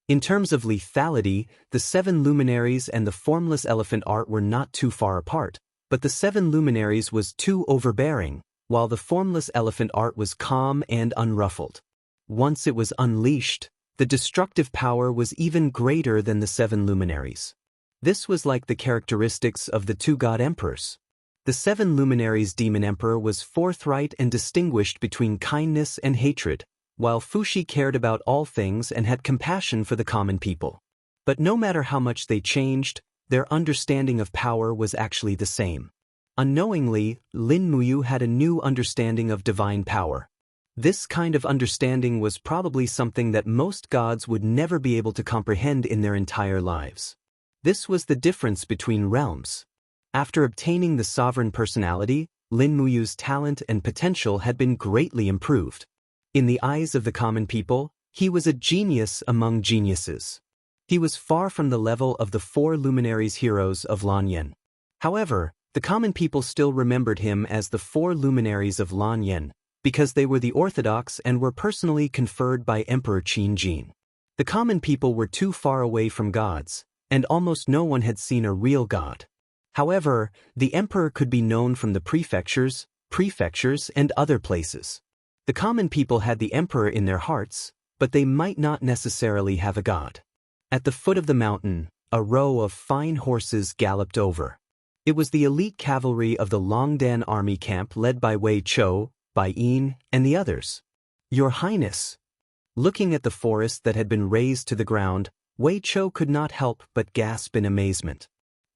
In terms of lethality, the 7 luminaries and the formless elephant art were not too far apart, but the 7 luminaries was too overbearing, while the formless elephant art was calm and unruffled. Once it was unleashed, the destructive power was even greater than the 7 luminaries. This was like the characteristics of the 2 god emperors. The 7 luminaries' demon emperor was forthright and distinguished between kindness and hatred, while Fuxi cared about all things and had compassion for the common people. But no matter how much they changed, their understanding of power was actually the same. Unknowingly, Lin Muyu had a new understanding of divine power. This kind of understanding was probably something that most gods would never be able to comprehend in their entire lives. This was the difference between realms. After obtaining the sovereign personality, Lin Muyu's talent and potential had been greatly improved. In the eyes of the common people, he was a genius among geniuses. He was far from the level of the four luminaries heroes of Lanyan. However, the common people still remembered him as the four luminaries of Lanyan, because they were the orthodox and were personally conferred by Emperor Qin Jin. The common people were too far away from gods, and almost no one had seen a real god. However, the emperor could be known from the prefectures, and other places. The common people had the emperor in their hearts, but they might not necessarily have a god. At the foot of the mountain, a row of fine horses galloped over. It was the elite cavalry of the Longdan army camp led by Wei Chou, Bai Yin, and the others. Your Highness. Looking at the forest that had been razed to the ground, Wei Chou could not help but gasp in amazement.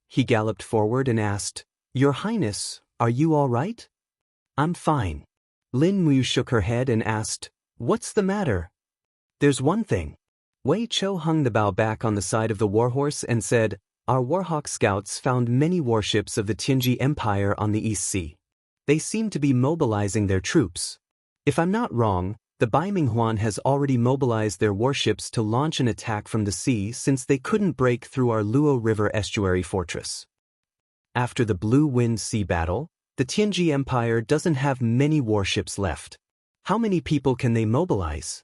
He galloped forward and asked, Your Highness, are you all right? I'm fine. Lin Mu shook her head and asked, What's the matter? There's one thing. Wei Chou hung the bow back on the side of the warhorse and said, Our Warhawk scouts found many warships of the Tianji Empire on the East Sea. They seem to be mobilizing their troops. If I'm not wrong, the Baiminghuan has already mobilized their warships to launch an attack from the sea since they couldn't break through our Luo River estuary fortress. After the Blue Wind Sea battle, the Tianji Empire doesn't have many warships left. How many people can they mobilize?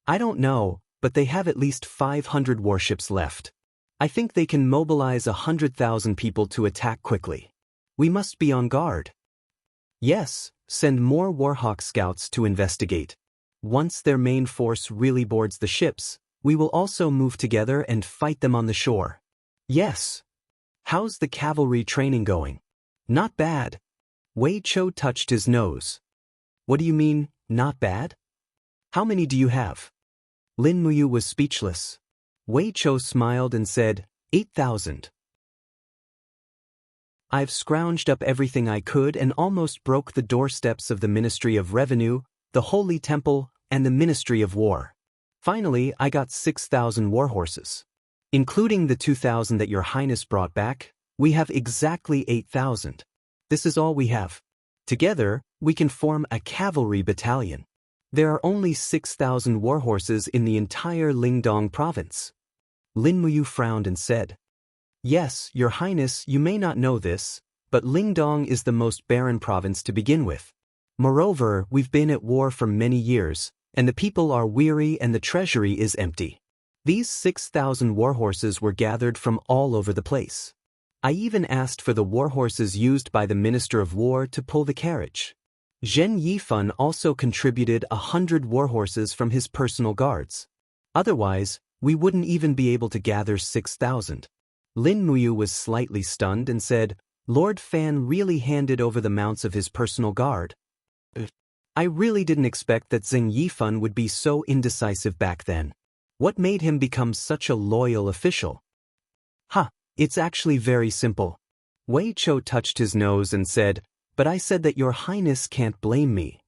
I don't know, but they have at least 500 warships left. I think they can mobilize 100,000 people to attack quickly. We must be on guard. Yes, send more Warhawk scouts to investigate. Once their main force really boards the ships, we will also move together and fight them on the shore. Yes. How's the cavalry training going? Not bad. Wei Chou touched his nose. What do you mean, not bad? How many do you have? Lin Muyu was speechless. Wei Chou smiled and said, 8,000. I've scrounged up everything I could and almost broke the doorsteps of the Ministry of Revenue, the Holy Temple, and the Ministry of War. Finally, I got 6,000 warhorses. Including the 2,000 that Your Highness brought back, we have exactly 8,000. This is all we have. Together, we can form a cavalry battalion. There are only 6,000 warhorses in the entire Lingdong province. Lin Muyu frowned and said, Yes, Your Highness, you may not know this, but Lingdong is the most barren province to begin with. Moreover, we've been at war for many years, and the people are weary and the treasury is empty. These 6,000 warhorses were gathered from all over the place. I even asked for the warhorses used by the Minister of War to pull the carriage. Zhen Yifan also contributed 100 warhorses from his personal guards. Otherwise, we wouldn't even be able to gather 6,000. Lin Muyu was slightly stunned and said, Lord Fan really handed over the mounts of his personal guard. I really didn't expect that Zheng Yifan would be so indecisive back then. What made him become such a loyal official? It's actually very simple. Wei Chou touched his nose and said, But I said that Your Highness can't blame me.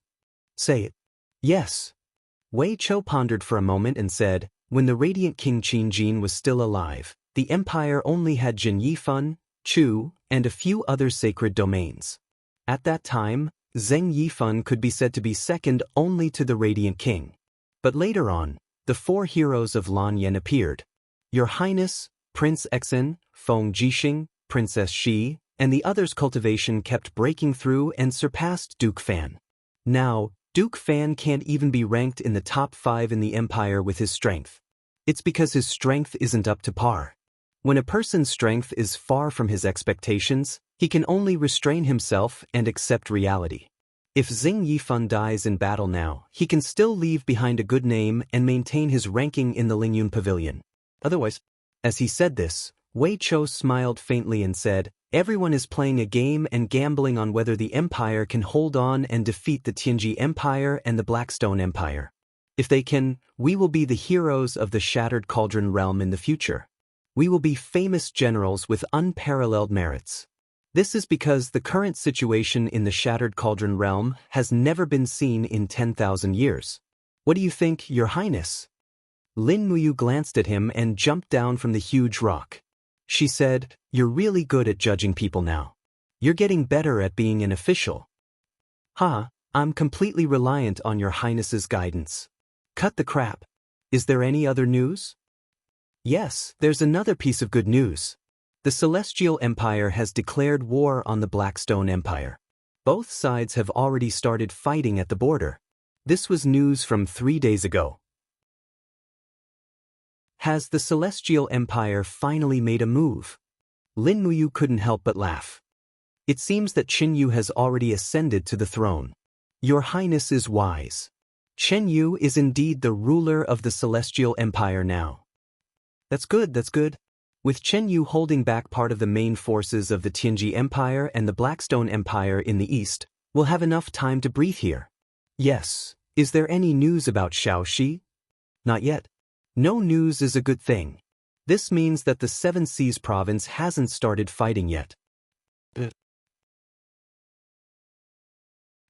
Say it. Yes. Wei Chou pondered for a moment and said, When the Radiant King Qin Jin was still alive, the empire only had Jin Yifan, Chu, and a few other sacred domains. At that time, Zheng Yifan could be said to be second only to the Radiant King. But later on, the four heroes of Lanyan appeared. Your Highness, Prince Exin, Feng Jixing, Princess Shi, and the others' cultivation kept breaking through and surpassed Duke Fan. Now, Duke Fan can't even be ranked in the top 5 in the empire with his strength. It's because his strength isn't up to par. When a person's strength is far from his expectations, he can only restrain himself and accept reality. If Zheng Yifan dies in battle now, he can still leave behind a good name and maintain his ranking in the Lingyun Pavilion. Otherwise, as he said this, Wei Chou smiled faintly and said, Everyone is playing a game and gambling on whether the empire can hold on and defeat the Tianji Empire and the Blackstone Empire. If they can, we will be the heroes of the Shattered Cauldron realm in the future. We will be famous generals with unparalleled merits. This is because the current situation in the Shattered Cauldron realm has never been seen in 10,000 years. What do you think, Your Highness? Lin Muyu glanced at him and jumped down from the huge rock. She said, You're really good at judging people now. You're getting better at being an official. I'm completely reliant on your highness's guidance. Cut the crap. Is there any other news? Yes, there's another piece of good news. The Celestial Empire has declared war on the Blackstone Empire. Both sides have already started fighting at the border. This was news from 3 days ago. Has the Celestial Empire finally made a move? Lin Muyu couldn't help but laugh. It seems that Qin Yu has already ascended to the throne. Your Highness is wise. Qin Yu is indeed the ruler of the Celestial Empire now. That's good, that's good. With Qin Yu holding back part of the main forces of the Tianji Empire and the Blackstone Empire in the east, we'll have enough time to breathe here. Yes. Is there any news about Shaoxi? Not yet. No news is a good thing. This means that the Seven Seas province hasn't started fighting yet.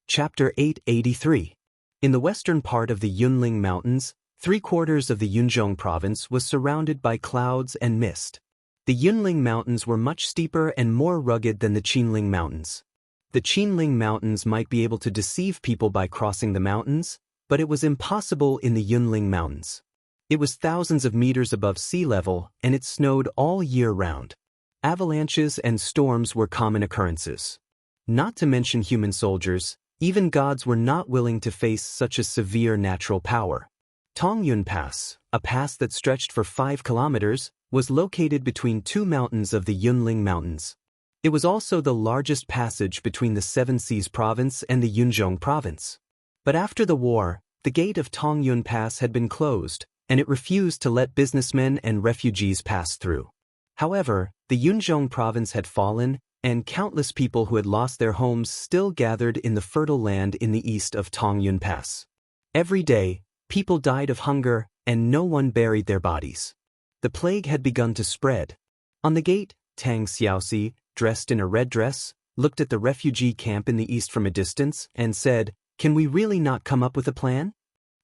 Chapter 883. In the western part of the Yunling Mountains, 3/4 of the Yunzhong province was surrounded by clouds and mist. The Yunling Mountains were much steeper and more rugged than the Qinling Mountains. The Qinling Mountains might be able to deceive people by crossing the mountains, but it was impossible in the Yunling Mountains. It was thousands of meters above sea level, and it snowed all year round. Avalanches and storms were common occurrences. Not to mention human soldiers, even gods were not willing to face such a severe natural power. Tongyun Pass, a pass that stretched for 5 kilometers, was located between 2 mountains of the Yunling Mountains. It was also the largest passage between the Seven Seas province and the Yunzhong province. But after the war, the gate of Tongyun Pass had been closed, and it refused to let businessmen and refugees pass through. However, the Yunzhong province had fallen, and countless people who had lost their homes still gathered in the fertile land in the east of Tongyun Pass. Every day, people died of hunger, and no one buried their bodies. The plague had begun to spread. On the gate, Tang Xiaoxi, dressed in a red dress, looked at the refugee camp in the east from a distance and said, "Can we really not come up with a plan?"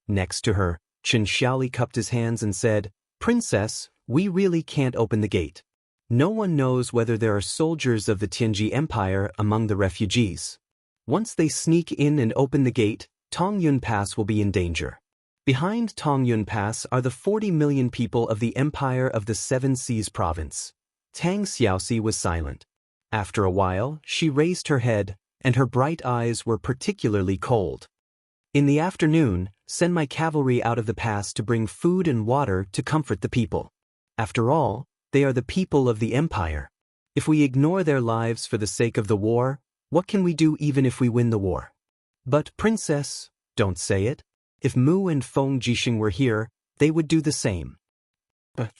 Next to her, Qin Xiaoli cupped his hands and said, "Princess, we really can't open the gate. No one knows whether there are soldiers of the Tianji Empire among the refugees. Once they sneak in and open the gate, Tongyun Pass will be in danger. Behind Tongyun Pass are the 40 million people of the Empire of the Seven Seas province." Tang Xiaoxi was silent. After a while, she raised her head, and her bright eyes were particularly cold. "In the afternoon, send my cavalry out of the pass to bring food and water to comfort the people. After all, they are the people of the empire. If we ignore their lives for the sake of the war, what can we do even if we win the war?" "But princess, don't say it. If Mu and Feng Jixing were here, they would do the same." But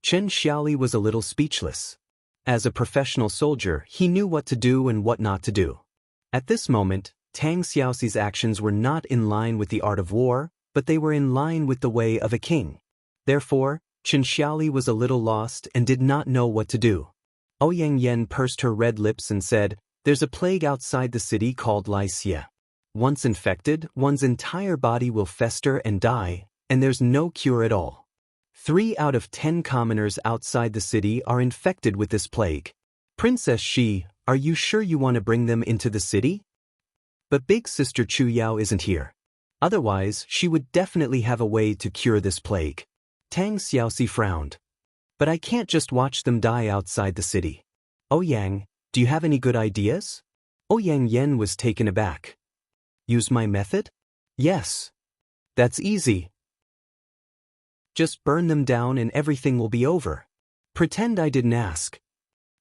Chen Xiaoli was a little speechless. As a professional soldier, he knew what to do and what not to do. At this moment, Tang Xiaoxi's actions were not in line with the art of war, but they were in line with the way of a king. Therefore, Chen Xiaoli was a little lost and did not know what to do. Ouyang Yen pursed her red lips and said, "There's a plague outside the city called Lai Xie. Once infected, one's entire body will fester and die, and there's no cure at all. 3 out of 10 commoners outside the city are infected with this plague. Princess Shi, are you sure you want to bring them into the city? But big sister Chu Yao isn't here. Otherwise, she would definitely have a way to cure this plague." Tang Xiaoxi frowned. "But I can't just watch them die outside the city. Ouyang, do you have any good ideas?" Ouyang Yen was taken aback. "Use my method?" "Yes. That's easy. Just burn them down and everything will be over. Pretend I didn't ask."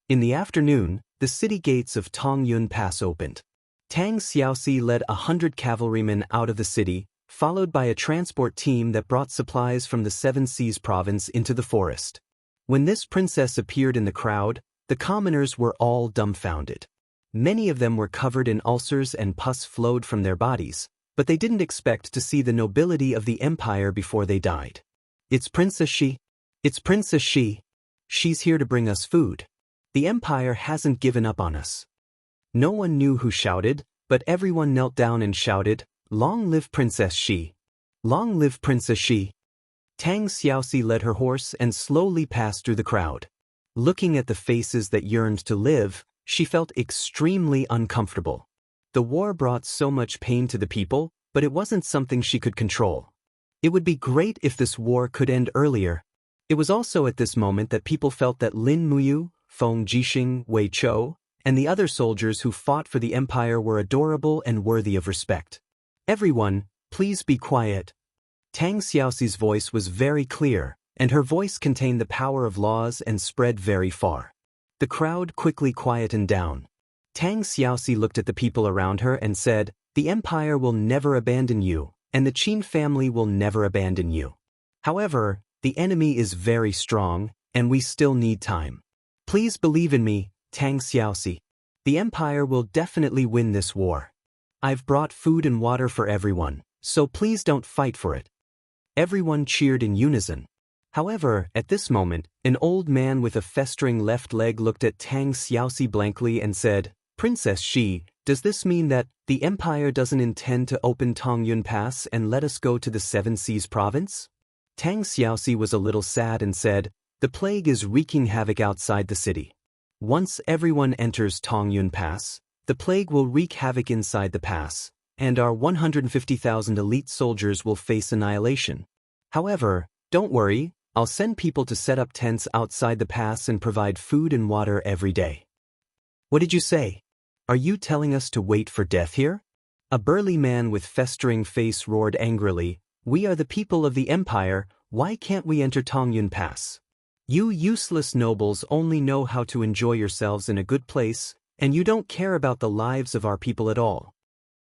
In the afternoon, the city gates of Tongyun Pass opened. Tang Xiaoxi led 100 cavalrymen out of the city, followed by a transport team that brought supplies from the Seven Seas province into the forest. When this princess appeared in the crowd, the commoners were all dumbfounded. Many of them were covered in ulcers and pus flowed from their bodies, but they didn't expect to see the nobility of the empire before they died. "It's Princess Shi. It's Princess Shi. She's here to bring us food. The empire hasn't given up on us." No one knew who shouted, but everyone knelt down and shouted, "Long live Princess Shi! Long live Princess Shi!" Tang Xiaoxi led her horse and slowly passed through the crowd. Looking at the faces that yearned to live, she felt extremely uncomfortable. The war brought so much pain to the people, but it wasn't something she could control. It would be great if this war could end earlier. It was also at this moment that people felt that Lin Muyu, Feng Jixing, Wei Chou, and the other soldiers who fought for the empire were adorable and worthy of respect. Everyone, please be quiet. Tang Xiaoxi's voice was very clear, and her voice contained the power of laws and spread very far. The crowd quickly quietened down. Tang Xiaoxi looked at the people around her and said, "The empire will never abandon you, and the Qin family will never abandon you. However, the enemy is very strong, and we still need time. Please believe in me, Tang Xiaoxi. The empire will definitely win this war. I've brought food and water for everyone, so please don't fight for it." Everyone cheered in unison. However, at this moment, an old man with a festering left leg looked at Tang Xiaoxi blankly and said, "Princess Shi, does this mean that the empire doesn't intend to open Tongyun Pass and let us go to the Seven Seas province?" Tang Xiaoxi was a little sad and said, "The plague is wreaking havoc outside the city. Once everyone enters Tongyun Pass, the plague will wreak havoc inside the pass, and our 150,000 elite soldiers will face annihilation. However, don't worry, I'll send people to set up tents outside the pass and provide food and water every day." "What did you say? Are you telling us to wait for death here?" A burly man with festering face roared angrily, "We are the people of the empire, why can't we enter Tongyun Pass? You useless nobles only know how to enjoy yourselves in a good place, and you don't care about the lives of our people at all."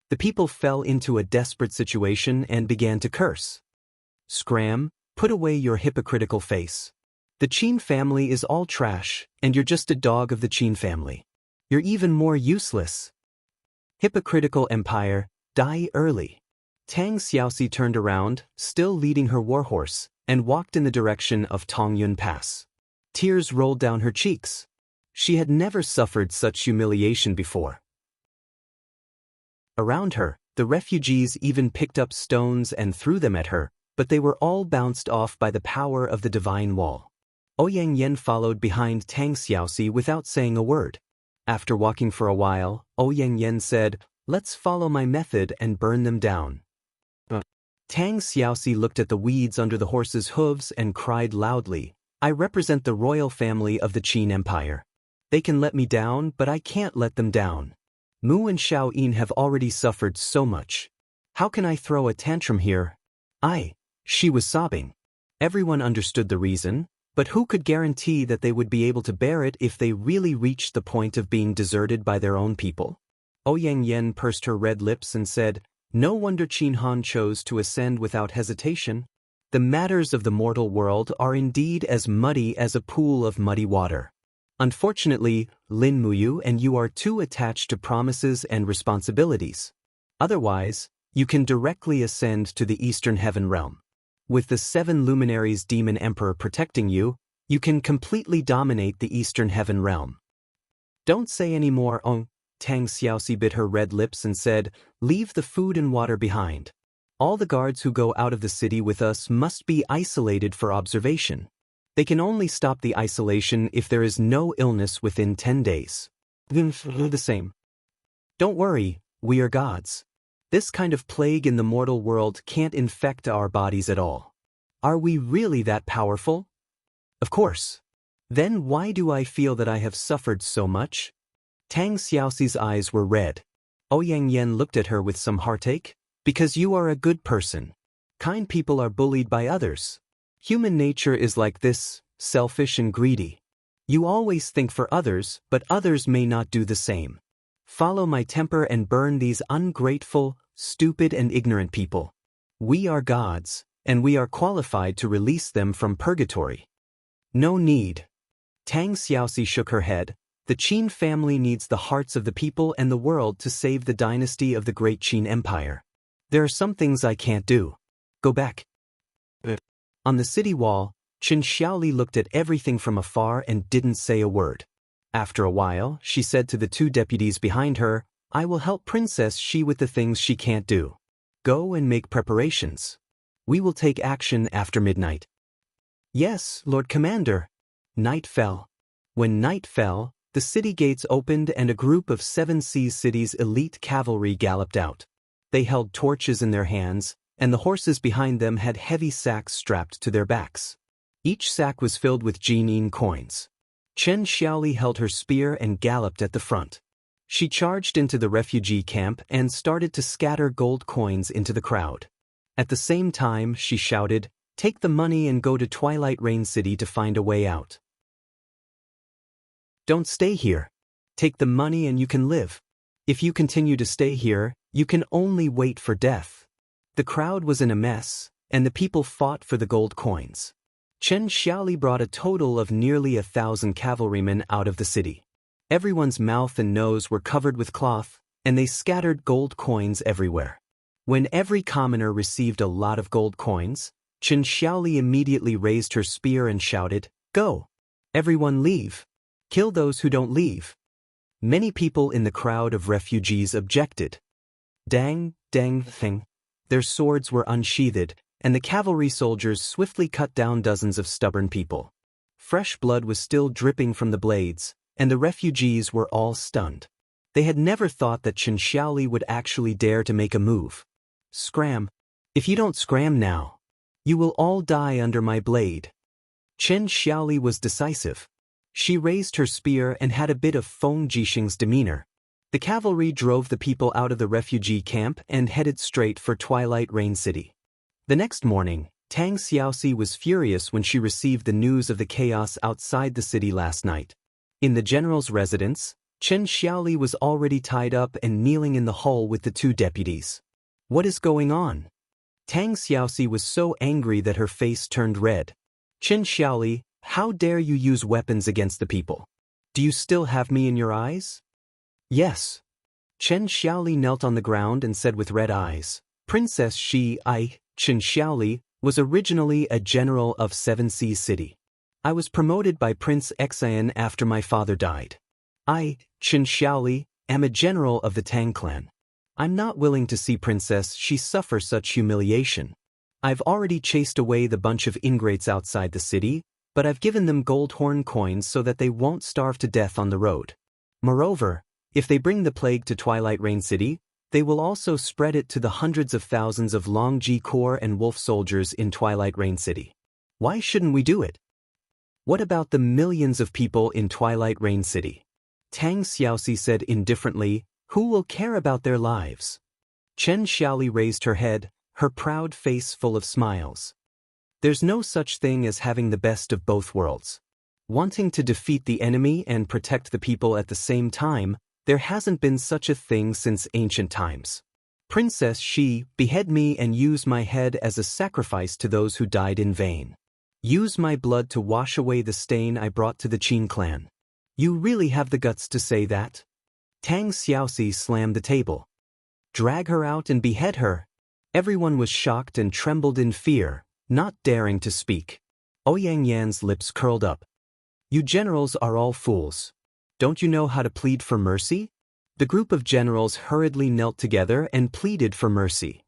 The people fell into a desperate situation and began to curse. "Scram, put away your hypocritical face. The Qin family is all trash, and you're just a dog of the Qin family. You're even more useless. Hypocritical empire, die early." Tang Xiaoxi turned around, still leading her warhorse, and walked in the direction of Tongyun Pass. Tears rolled down her cheeks. She had never suffered such humiliation before. Around her, the refugees even picked up stones and threw them at her, but they were all bounced off by the power of the divine wall. Ouyang Yen followed behind Tang Xiaoxi without saying a word. After walking for a while, Ouyang Yen said, "Let's follow my method and burn them down." Tang Xiaoxi looked at the weeds under the horse's hooves and cried loudly, "I represent the royal family of the Qin Empire. They can let me down, but I can't let them down. Mu and Xiao Yin have already suffered so much. How can I throw a tantrum here?" She was sobbing. Everyone understood the reason, but who could guarantee that they would be able to bear it if they really reached the point of being deserted by their own people? Ouyang Yen pursed her red lips and said, "No wonder Qin Han chose to ascend without hesitation. The matters of the mortal world are indeed as muddy as a pool of muddy water. Unfortunately, Lin Muyu and you are too attached to promises and responsibilities. Otherwise, you can directly ascend to the Eastern Heaven Realm. With the 7 luminaries Demon Emperor protecting you, you can completely dominate the Eastern Heaven Realm." "Don't say any more, Tang Xiaoxi bit her red lips and said, "Leave the food and water behind. All the guards who go out of the city with us must be isolated for observation. They can only stop the isolation if there is no illness within 10 days. The same. Don't worry, we are gods. This kind of plague in the mortal world can't infect our bodies at all. Are we really that powerful? Of course. Then why do I feel that I have suffered so much?" Tang Xiaoxi's eyes were red. Ouyang Yen looked at her with some heartache. "Because you are a good person. Kind people are bullied by others. Human nature is like this, selfish and greedy. You always think for others, but others may not do the same. Follow my temper and burn these ungrateful, stupid and ignorant people. We are gods, and we are qualified to release them from purgatory." "No need." Tang Xiaoxi shook her head. "The Qin family needs the hearts of the people and the world to save the dynasty of the great Qin Empire. There are some things I can't do. Go back." On the city wall, Qin Xiaoli looked at everything from afar and didn't say a word. After a while, she said to the 2 deputies behind her, "I will help Princess Shi with the things she can't do. Go and make preparations. We will take action after midnight." "Yes, Lord Commander." Night fell. When night fell, The city gates opened and a group of Seven Seas City's elite cavalry galloped out. They held torches in their hands, and the horses behind them had heavy sacks strapped to their backs. Each sack was filled with Jinyin coins. Chen Xiaoli held her spear and galloped at the front. She charged into the refugee camp and started to scatter gold coins into the crowd. At the same time, she shouted, "Take the money and go to Twilight Rain City to find a way out. Don't stay here. Take the money and you can live. If you continue to stay here, you can only wait for death." The crowd was in a mess, and the people fought for the gold coins. Chen Xiaoli brought a total of nearly 1,000 cavalrymen out of the city. Everyone's mouth and nose were covered with cloth, and they scattered gold coins everywhere. When every commoner received a lot of gold coins, Chen Xiaoli immediately raised her spear and shouted, "Go! Everyone leave! Kill those who don't leave!" Many people in the crowd of refugees objected. Dang, thing. Their swords were unsheathed, and the cavalry soldiers swiftly cut down dozens of stubborn people. Fresh blood was still dripping from the blades, and the refugees were all stunned. They had never thought that Chen Xiaoli would actually dare to make a move. "Scram! If you don't scram now, you will all die under my blade." Chen Xiaoli was decisive. She raised her spear and had a bit of Feng Jixing's demeanor. The cavalry drove the people out of the refugee camp and headed straight for Twilight Rain City. The next morning, Tang Xiaoxi was furious when she received the news of the chaos outside the city last night. In the general's residence, Chen Xiaoli was already tied up and kneeling in the hall with the two deputies. "What is going on?" Tang Xiaoxi was so angry that her face turned red. "Chen Xiaoli, how dare you use weapons against the people? Do you still have me in your eyes?" "Yes." Chen Xiaoli knelt on the ground and said with red eyes, "Princess Chen Xiaoli, was originally a general of Seven Seas City. I was promoted by Prince Xian after my father died. Chen Xiaoli, am a general of the Tang clan. I'm not willing to see Princess Xi suffer such humiliation. I've already chased away the bunch of ingrates outside the city, but I've given them gold horn coins so that they won't starve to death on the road. Moreover, if they bring the plague to Twilight Rain City, they will also spread it to the hundreds of thousands of Long Ji Corps and Wolf soldiers in Twilight Rain City. Why shouldn't we do it? What about the millions of people in Twilight Rain City?" Tang Xiaoxi said indifferently, "Who will care about their lives?" Chen Xiaoli raised her head, her proud face full of smiles. "There's no such thing as having the best of both worlds. Wanting to defeat the enemy and protect the people at the same time, there hasn't been such a thing since ancient times. Princess Xi, behead me and use my head as a sacrifice to those who died in vain. Use my blood to wash away the stain I brought to the Qin clan. You really have the guts to say that?" Tang Xiaoxi slammed the table. "Drag her out and behead her." Everyone was shocked and trembled in fear, not daring to speak. Ouyang Yan's lips curled up. "You generals are all fools. Don't you know how to plead for mercy?" The group of generals hurriedly knelt together and pleaded for mercy.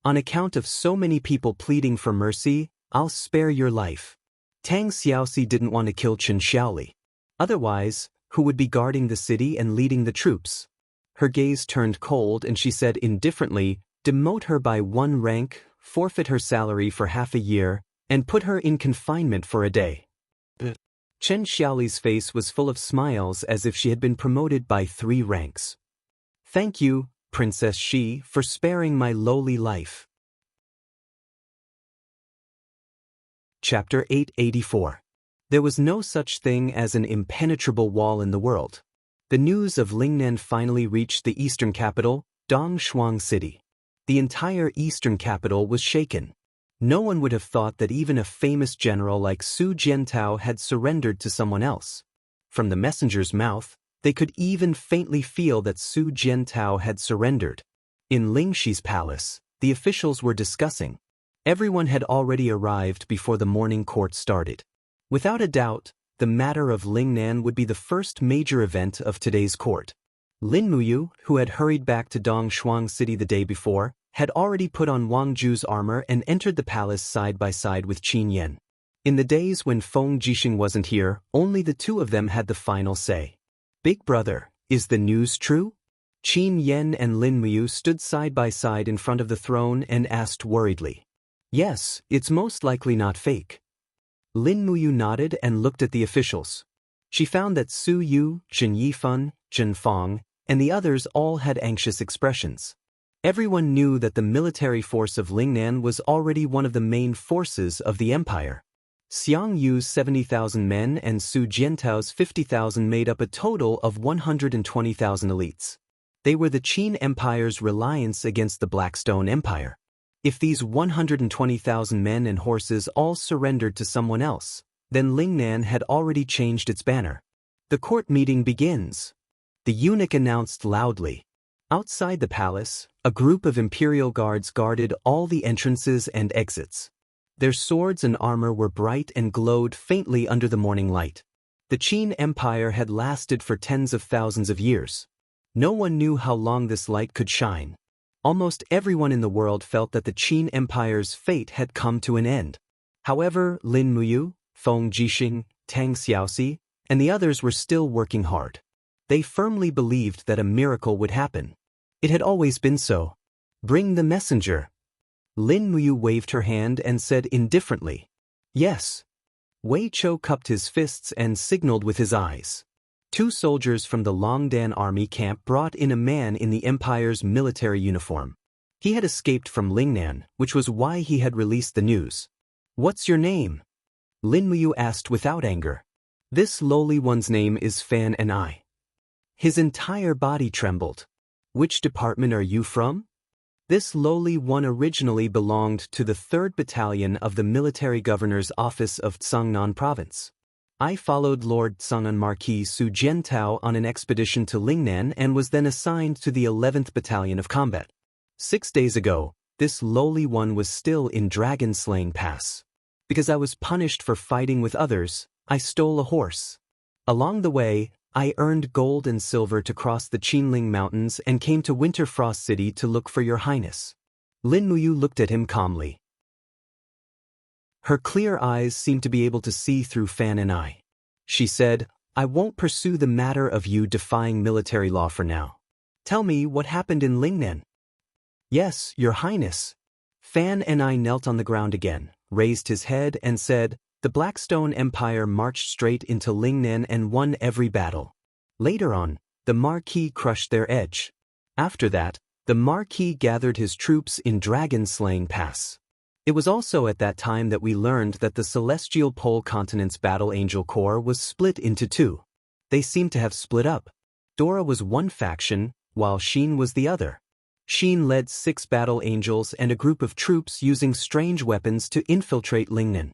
"On account of so many people pleading for mercy, I'll spare your life." Tang Xiaoxi didn't want to kill Chen Xiaoli. Otherwise, who would be guarding the city and leading the troops? Her gaze turned cold and she said indifferently, "Demote her by 1 rank, forfeit her salary for half a year, and put her in confinement for a day." Chen Xiaoli's face was full of smiles as if she had been promoted by 3 ranks. "Thank you, Princess Xi, for sparing my lowly life." Chapter 884. There was no such thing as an impenetrable wall in the world. The news of Lingnan finally reached the eastern capital, Dongshuang City. The entire eastern capital was shaken. No one would have thought that even a famous general like Su Jiantao had surrendered to someone else. From the messenger's mouth, they could even faintly feel that Su Jiantao had surrendered. In Lingxi's palace, the officials were discussing. Everyone had already arrived before the morning court started. Without a doubt, the matter of Lingnan would be the first major event of today's court. Lin Muyu, who had hurried back to Dongshuang City the day before, had already put on Wang Ju's armor and entered the palace side by side with Qin Yan. In the days when Feng Jixing wasn't here, only the two of them had the final say. Big brother, is the news true? Qin Yen and Lin Muyu stood side by side in front of the throne and asked worriedly. Yes, it's most likely not fake. Lin Muyu nodded and looked at the officials. She found that Su Yu, Zhen Yifan, Zhen Fang, and the others all had anxious expressions. Everyone knew that the military force of Lingnan was already one of the main forces of the empire. Xiang Yu's 70,000 men and Su Jiantao's 50,000 made up a total of 120,000 elites. They were the Qin Empire's reliance against the Blackstone Empire. If these 120,000 men and horses all surrendered to someone else, then Lingnan had already changed its banner. The court meeting begins. The eunuch announced loudly. Outside the palace, a group of imperial guards guarded all the entrances and exits. Their swords and armor were bright and glowed faintly under the morning light. The Qin Empire had lasted for tens of thousands of years. No one knew how long this light could shine. Almost everyone in the world felt that the Qin Empire's fate had come to an end. However, Lin Muyu, Feng Jixing, Tang Xiaoxi, and the others were still working hard. They firmly believed that a miracle would happen. It had always been so. Bring the messenger. Lin Muyu waved her hand and said indifferently. Yes. Wei Chou cupped his fists and signaled with his eyes. Two soldiers from the Longdan army camp brought in a man in the Empire's military uniform. He had escaped from Lingnan, which was why he had released the news. What's your name? Lin Muyu asked without anger. This lowly one's name is Fan and I. His entire body trembled. Which department are you from? This lowly one originally belonged to the 3rd Battalion of the Military Governor's Office of Tsangnan Province. I followed Lord Tsang and Marquis Su Jiantao on an expedition to Lingnan and was then assigned to the 11th Battalion of Combat. 6 days ago, this lowly one was still in Dragon-Slaying Pass. Because I was punished for fighting with others, I stole a horse. Along the way, I earned gold and silver to cross the Qinling Mountains and came to Winterfrost City to look for your highness. Lin Muyu looked at him calmly. Her clear eyes seemed to be able to see through Fan and I. She said, I won't pursue the matter of you defying military law for now. Tell me what happened in Lingnan. Yes, your highness. Fan and I knelt on the ground again, raised his head and said, the Blackstone Empire marched straight into Lingnan and won every battle. Later on, the Marquis crushed their edge. After that, the Marquis gathered his troops in Dragon-Slaying Pass. It was also at that time that we learned that the Celestial Pole Continent's Battle Angel Corps was split into two. They seemed to have split up. Dora was one faction, while Xin was the other. Xin led 6 Battle Angels and a group of troops using strange weapons to infiltrate Lingnan.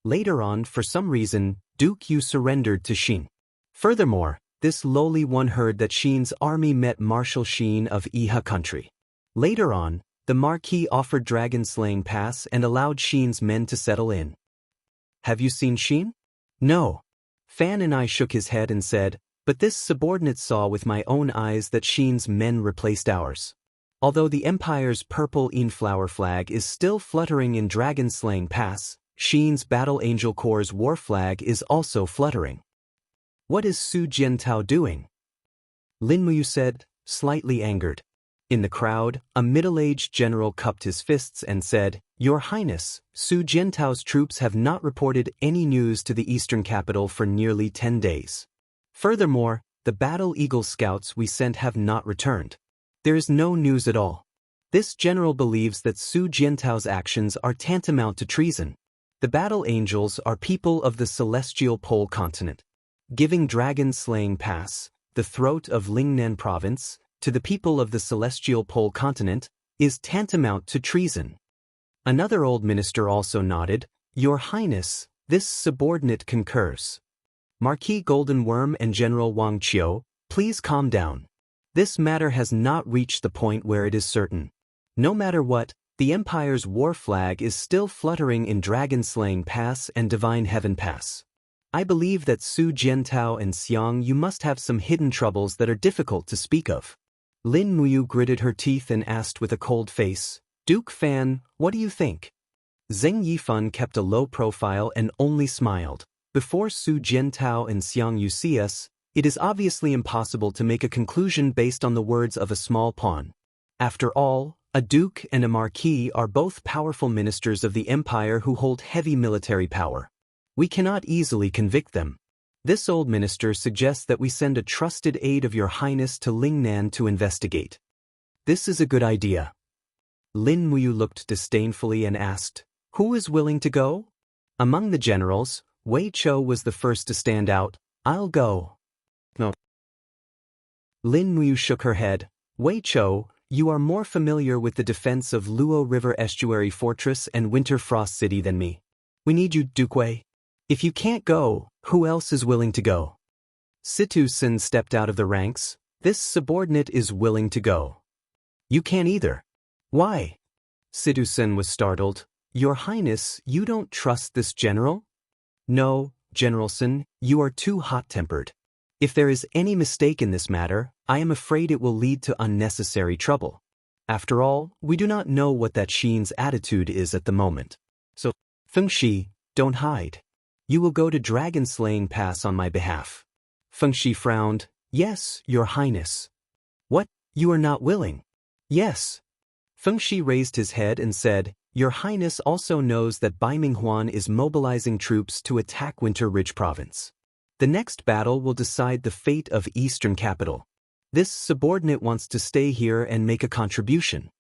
Later on, for some reason, Duke Yu surrendered to Xin. Furthermore, this lowly one heard that Xin's army met Marshal Xin of Iha country. Later on, the Marquis offered Dragon-Slaying Pass and allowed Xin's men to settle in. Have you seen Xin? No. Fan and I shook his head and said, but this subordinate saw with my own eyes that Xin's men replaced ours. Although the Empire's purple Inflower flag is still fluttering in Dragon-Slaying Pass, Xin's Battle Angel Corps' war flag is also fluttering. What is Su Jiantao doing? Lin Muyu said, slightly angered. In the crowd, a middle-aged general cupped his fists and said, Your Highness, Su Jiantao's troops have not reported any news to the eastern capital for nearly 10 days. Furthermore, the Battle Eagle scouts we sent have not returned. There is no news at all. This general believes that Su Jiantao's actions are tantamount to treason. The Battle Angels are people of the Celestial Pole Continent. Giving Dragon-Slaying Pass, the throat of Lingnan Province, to the people of the Celestial Pole Continent, is tantamount to treason. Another old minister also nodded, Your Highness, this subordinate concurs. Marquis Golden Worm and General Wang Qiu, please calm down. This matter has not reached the point where it is certain. No matter what, the Empire's war flag is still fluttering in Dragon-Slaying Pass and Divine Heaven Pass. I believe that Su Jiantao and Xiang Yu must have some hidden troubles that are difficult to speak of. Lin Muyu gritted her teeth and asked with a cold face, Duke Fan, what do you think? Zheng Yifan kept a low profile and only smiled. Before Su Jiantao and Xiang Yu see us, it is obviously impossible to make a conclusion based on the words of a small pawn. After all, a duke and a marquis are both powerful ministers of the empire who hold heavy military power. We cannot easily convict them. This old minister suggests that we send a trusted aide of your highness to Lingnan to investigate. This is a good idea. Lin Muyu looked disdainfully and asked, "Who is willing to go?" Among the generals, Wei Chou was the first to stand out. "I'll go." No. Lin Muyu shook her head. "Wei Chou, you are more familiar with the defense of Luo River Estuary Fortress and Winter Frost City than me. We need you, Duke Wei. If you can't go, who else is willing to go?" Situ Sin stepped out of the ranks. "This subordinate is willing to go." "You can't either." "Why?" Situ Sin was startled. "Your Highness, you don't trust this general?" "No, General Sin, you are too hot-tempered. If there is any mistake in this matter, I am afraid it will lead to unnecessary trouble. After all, we do not know what that Xin's attitude is at the moment. So, Feng Shi, don't hide. You will go to Dragon Slaying Pass on my behalf." Feng Shi frowned. "Yes, Your Highness." "What, you are not willing?" "Yes." Feng Shi raised his head and said, "Your Highness also knows that Bai Minghuan is mobilizing troops to attack Winter Ridge Province. The next battle will decide the fate of Eastern Capital. This subordinate wants to stay here and make a contribution."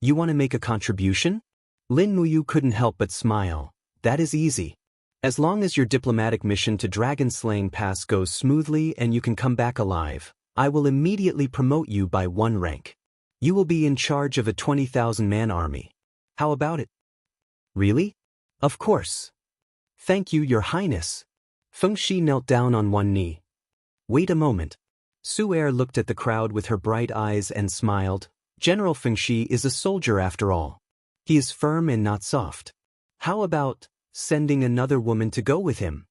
"You want to make a contribution?" Lin Muyu couldn't help but smile. "That is easy. As long as your diplomatic mission to Dragon Slaying Pass goes smoothly and you can come back alive, I will immediately promote you by 1 rank. You will be in charge of a 20,000-man army. How about it?" "Really?" "Of course." "Thank you, Your Highness." Feng Shi knelt down on one knee. "Wait a moment." Su Er looked at the crowd with her bright eyes and smiled. "General Feng Shi is a soldier after all. He is firm and not soft. How about sending another woman to go with him?"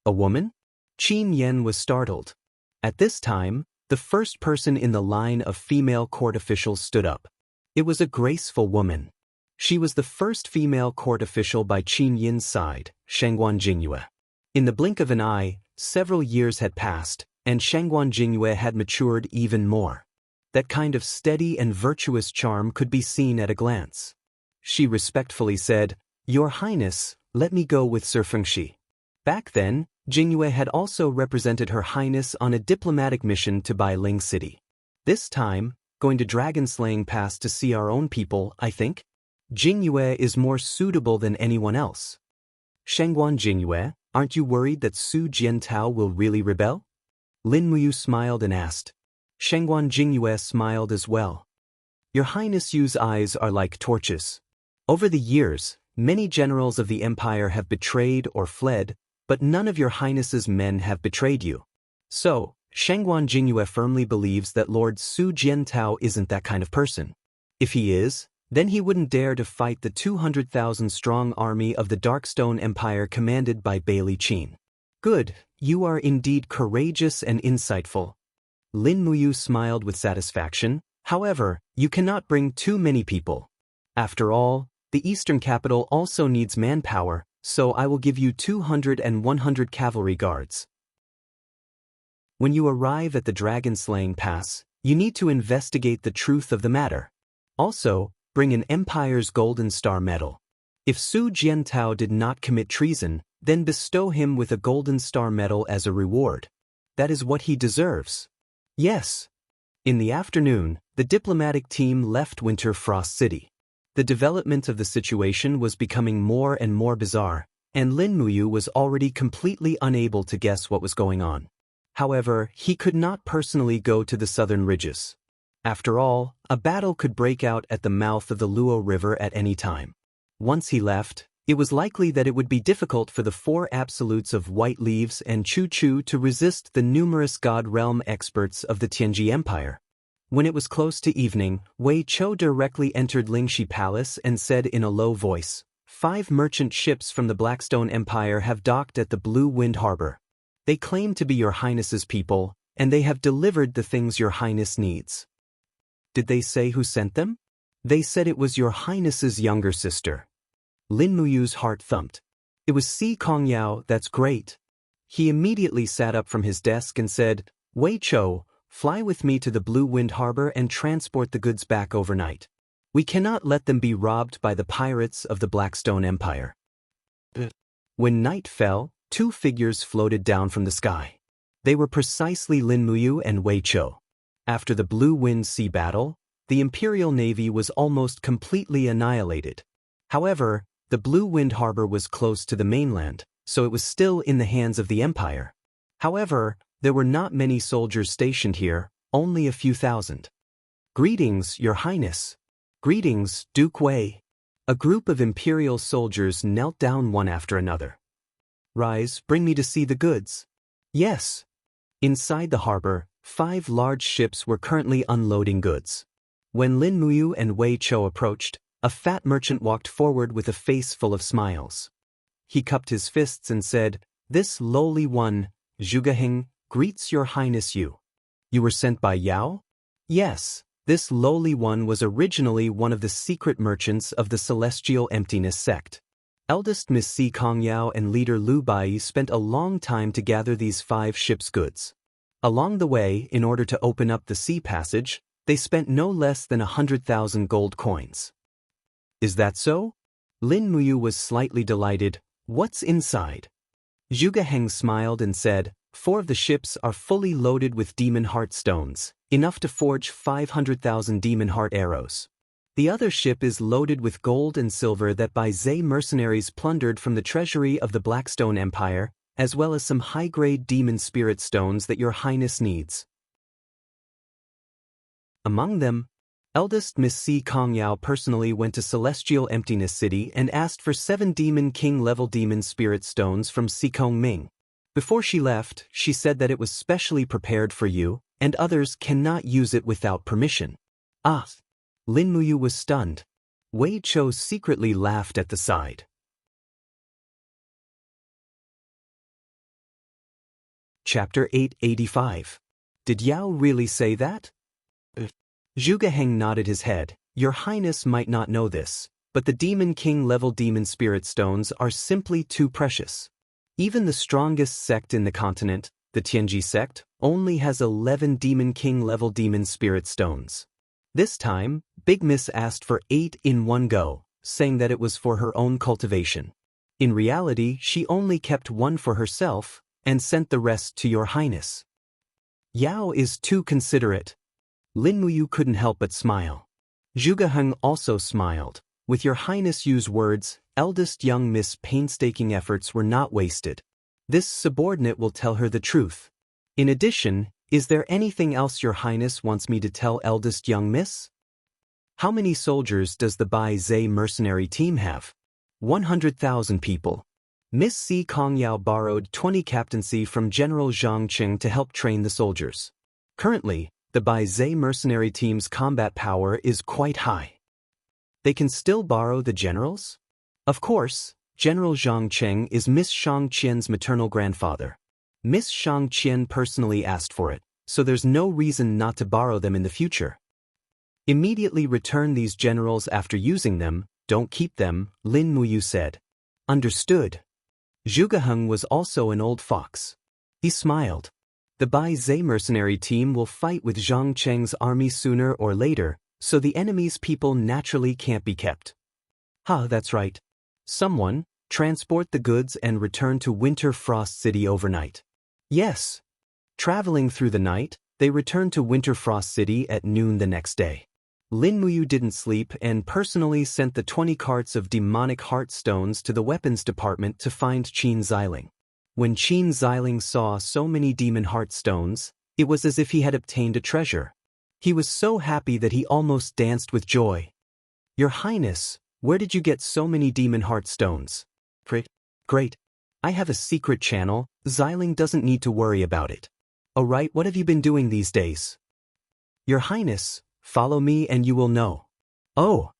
"A woman?" Qin Yen was startled. At this time, the first person in the line of female court officials stood up. It was a graceful woman. She was the first female court official by Qin Yin's side, Shangguan Jingyue. In the blink of an eye, several years had passed, and Shangguan Jingyue had matured even more. That kind of steady and virtuous charm could be seen at a glance. She respectfully said, "Your Highness, let me go with Sir Feng Shi." Back then, Jingyue had also represented Her Highness on a diplomatic mission to Bailing City. This time, going to Dragon Slaying Pass to see our own people, I think. Jingyue is more suitable than anyone else. Shangguan Jingyue, aren't you worried that Su Jiantao will really rebel? Lin Muyu smiled and asked. Shangguan Jingyue smiled as well. Your Highness Yu's eyes are like torches. Over the years, many generals of the empire have betrayed or fled, but none of your Highness's men have betrayed you. So, Shangguan Jingyue firmly believes that Lord Su Jiantao isn't that kind of person. If he is, then he wouldn't dare to fight the 200,000-strong army of the Darkstone Empire commanded by Bailey Qin. Good, you are indeed courageous and insightful. Lin Muyu smiled with satisfaction. However, you cannot bring too many people. After all, the eastern capital also needs manpower, so I will give you 200 and 100 cavalry guards. When you arrive at the Dragon Slaying Pass, you need to investigate the truth of the matter. Also, bring an Empire's Golden Star Medal. If Su Jiantao did not commit treason, then bestow him with a Golden Star Medal as a reward. That is what he deserves. Yes. In the afternoon, the diplomatic team left Winter Frost City. The development of the situation was becoming more and more bizarre, and Lin Muyu was already completely unable to guess what was going on. However, he could not personally go to the southern ridges. After all, a battle could break out at the mouth of the Luo River at any time. Once he left, it was likely that it would be difficult for the 4 absolutes of White Leaves and Chu Chu to resist the numerous God Realm experts of the Tianji Empire. When it was close to evening, Wei Chou directly entered Lingxi Palace and said in a low voice, 5 merchant ships from the Blackstone Empire have docked at the Blue Wind Harbor. They claim to be your Highness's people, and they have delivered the things your Highness needs. Did they say who sent them? They said it was your Highness's younger sister. Lin Muyu's heart thumped. It was Si Kongyao, that's great. He immediately sat up from his desk and said, Wei Chou, fly with me to the Blue Wind Harbor and transport the goods back overnight. We cannot let them be robbed by the pirates of the Blackstone Empire. When night fell, two figures floated down from the sky. They were precisely Lin Muyu and Wei Chou. After the Blue Wind Sea battle, the Imperial Navy was almost completely annihilated. However, the Blue Wind Harbor was close to the mainland, so it was still in the hands of the Empire. However, there were not many soldiers stationed here, only a few thousand. Greetings, Your Highness. Greetings, Duke Wei. A group of Imperial soldiers knelt down one after another. Rise, bring me to see the goods. Yes. Inside the harbor, 5 large ships were currently unloading goods. When Lin Muyu and Wei Chou approached, a fat merchant walked forward with a face full of smiles. He cupped his fists and said, This lowly one, Zhuge greets Your Highness you. You were sent by Yao? Yes, this lowly one was originally one of the secret merchants of the Celestial Emptiness sect. Eldest Miss Si Kongyao and leader Lu Bai spent a long time to gather these 5 ships' goods. Along the way, in order to open up the sea passage, they spent no less than 100,000 gold coins. Is that so? Lin Muyu was slightly delighted. What's inside? Zhuge smiled and said, 4 of the ships are fully loaded with demon heart stones, enough to forge 500,000 demon heart arrows. The other ship is loaded with gold and silver that Bai Zhe mercenaries plundered from the treasury of the Blackstone Empire, as well as some high-grade demon spirit stones that Your Highness needs. Among them, eldest Miss Si Kongyao personally went to Celestial Emptiness City and asked for 7 Demon King-level demon spirit stones from Si Kongming. Before she left, she said that it was specially prepared for you, and others cannot use it without permission. Ah! Lin Muyu was stunned. Wei Chou secretly laughed at the side. Chapter 885. Did Yao really say that? Zhuge nodded his head. Your Highness might not know this, but the Demon King-level demon spirit stones are simply too precious. Even the strongest sect in the continent, the Tianji sect, only has 11 Demon King-level demon spirit stones. This time, Big Miss asked for 8 in one go, saying that it was for her own cultivation. In reality, she only kept 1 for herself, and sent the rest to Your Highness. Yao is too considerate. Lin Muyu couldn't help but smile. Zhuge also smiled. With Your Highness use words, eldest young Miss' painstaking efforts were not wasted. This subordinate will tell her the truth. In addition, is there anything else Your Highness wants me to tell eldest young Miss? How many soldiers does the Bai Zhe mercenary team have? 100,000 people. Miss Si Kongyao borrowed 20 captaincy from General Zhang Qing to help train the soldiers. Currently, the Bai Zhe mercenary team's combat power is quite high. They can still borrow the generals? Of course, General Zhang Qing is Miss Shang Qian's maternal grandfather. Miss Shang Qian personally asked for it, so there's no reason not to borrow them in the future. Immediately return these generals after using them, don't keep them, Lin Muyu said. Understood. Zhuge was also an old fox. He smiled. The Bai Zhe mercenary team will fight with Zhang Cheng's army sooner or later, so the enemy's people naturally can't be kept. That's right. Someone, transport the goods and return to Winter Frost City overnight. Yes. Traveling through the night, they returned to Winter Frost City at noon the next day. Lin Muyu didn't sleep and personally sent the 20 carts of demonic heart stones to the weapons department to find Qin Xiling. When Qin Xiling saw so many demon heart stones, it was as if he had obtained a treasure. He was so happy that he almost danced with joy. Your Highness, where did you get so many demon heart stones? Great. I have a secret channel, Xiling doesn't need to worry about it. Alright, what have you been doing these days? Your Highness, follow me and you will know. Oh!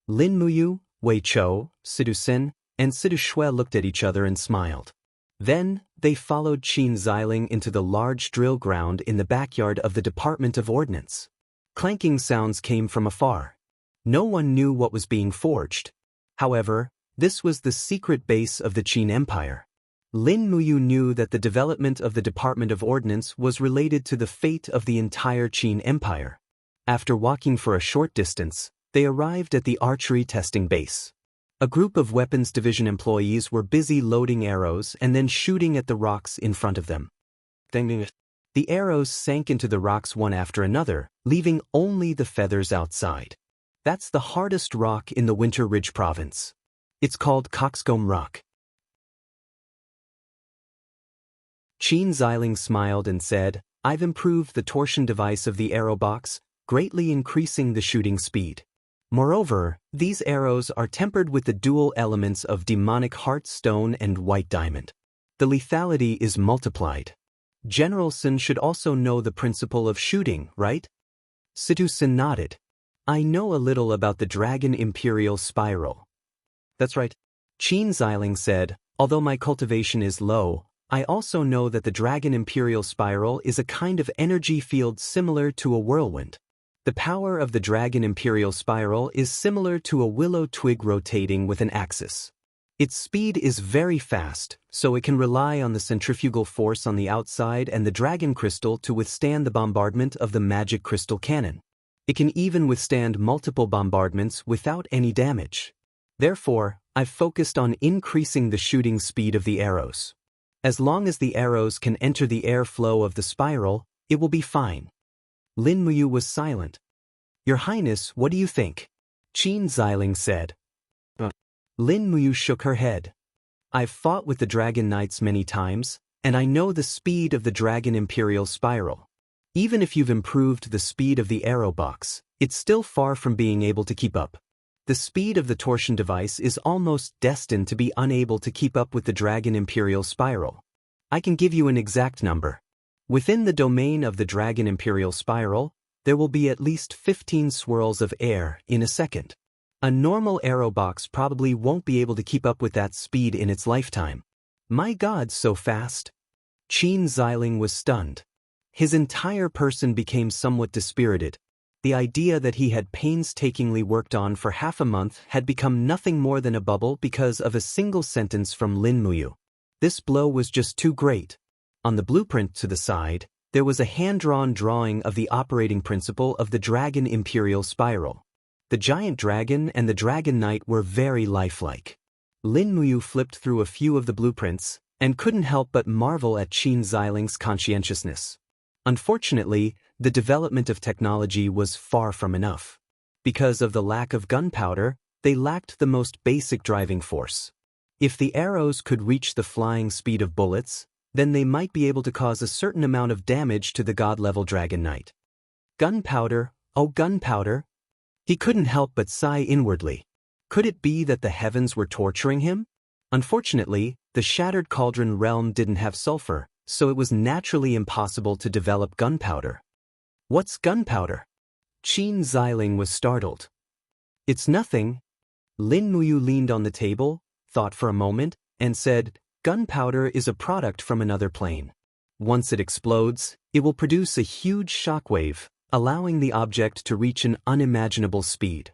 Lin Muyu, Wei Chou, Sidu Sin, and Sidu Shui looked at each other and smiled. Then, they followed Qin Xiling into the large drill ground in the backyard of the Department of Ordnance. Clanking sounds came from afar. No one knew what was being forged. However, This was the secret base of the Qin Empire. Lin Muyu knew that the development of the Department of Ordnance was related to the fate of the entire Qin Empire. After walking for a short distance, they arrived at the archery testing base. A group of Weapons Division employees were busy loading arrows and then shooting at the rocks in front of them. The arrows sank into the rocks one after another, leaving only the feathers outside. That's the hardest rock in the Winter Ridge province. It's called Coxcomb Rock. Qin Xiling smiled and said, "I've improved the torsion device of the arrow box, greatly increasing the shooting speed. Moreover, these arrows are tempered with the dual elements of demonic heart stone and white diamond. The lethality is multiplied. General Sun should also know the principle of shooting, right?" Situ Sin nodded. "I know a little about the Dragon Imperial Spiral." "That's right," Qin Xiling said, "although my cultivation is low, I also know that the Dragon Imperial Spiral is a kind of energy field similar to a whirlwind. The power of the Dragon Imperial Spiral is similar to a willow twig rotating with an axis. Its speed is very fast, so it can rely on the centrifugal force on the outside and the Dragon Crystal to withstand the bombardment of the Magic Crystal Cannon. It can even withstand multiple bombardments without any damage. Therefore, I've focused on increasing the shooting speed of the arrows. As long as the arrows can enter the airflow of the spiral, it will be fine." Lin Muyu was silent. "Your Highness, what do you think?" Qin Xiling said. Lin Muyu shook her head. "I've fought with the Dragon Knights many times, and I know the speed of the Dragon Imperial Spiral. Even if you've improved the speed of the arrow box, it's still far from being able to keep up. The speed of the torsion device is almost destined to be unable to keep up with the Dragon Imperial Spiral. I can give you an exact number. Within the domain of the Dragon Imperial Spiral, there will be at least 15 swirls of air in a second. A normal arrow box probably won't be able to keep up with that speed in its lifetime." "My God, so fast?" Qin Xiling was stunned. His entire person became somewhat dispirited. The idea that he had painstakingly worked on for half a month had become nothing more than a bubble because of a single sentence from Lin Muyu. This blow was just too great. On the blueprint to the side, there was a hand-drawn drawing of the operating principle of the Dragon Imperial Spiral. The giant dragon and the Dragon Knight were very lifelike. Lin Muyu flipped through a few of the blueprints and couldn't help but marvel at Qin Xiling's conscientiousness. Unfortunately, the development of technology was far from enough. Because of the lack of gunpowder, they lacked the most basic driving force. If the arrows could reach the flying speed of bullets, then they might be able to cause a certain amount of damage to the god-level Dragon Knight. Gunpowder, oh gunpowder! He couldn't help but sigh inwardly. Could it be that the heavens were torturing him? Unfortunately, the Shattered Cauldron realm didn't have sulfur, so it was naturally impossible to develop gunpowder. "What's gunpowder?" Qin Xiling was startled. "It's nothing." Lin Muyu leaned on the table, thought for a moment, and said, "Gunpowder is a product from another plane. Once it explodes, it will produce a huge shockwave, allowing the object to reach an unimaginable speed.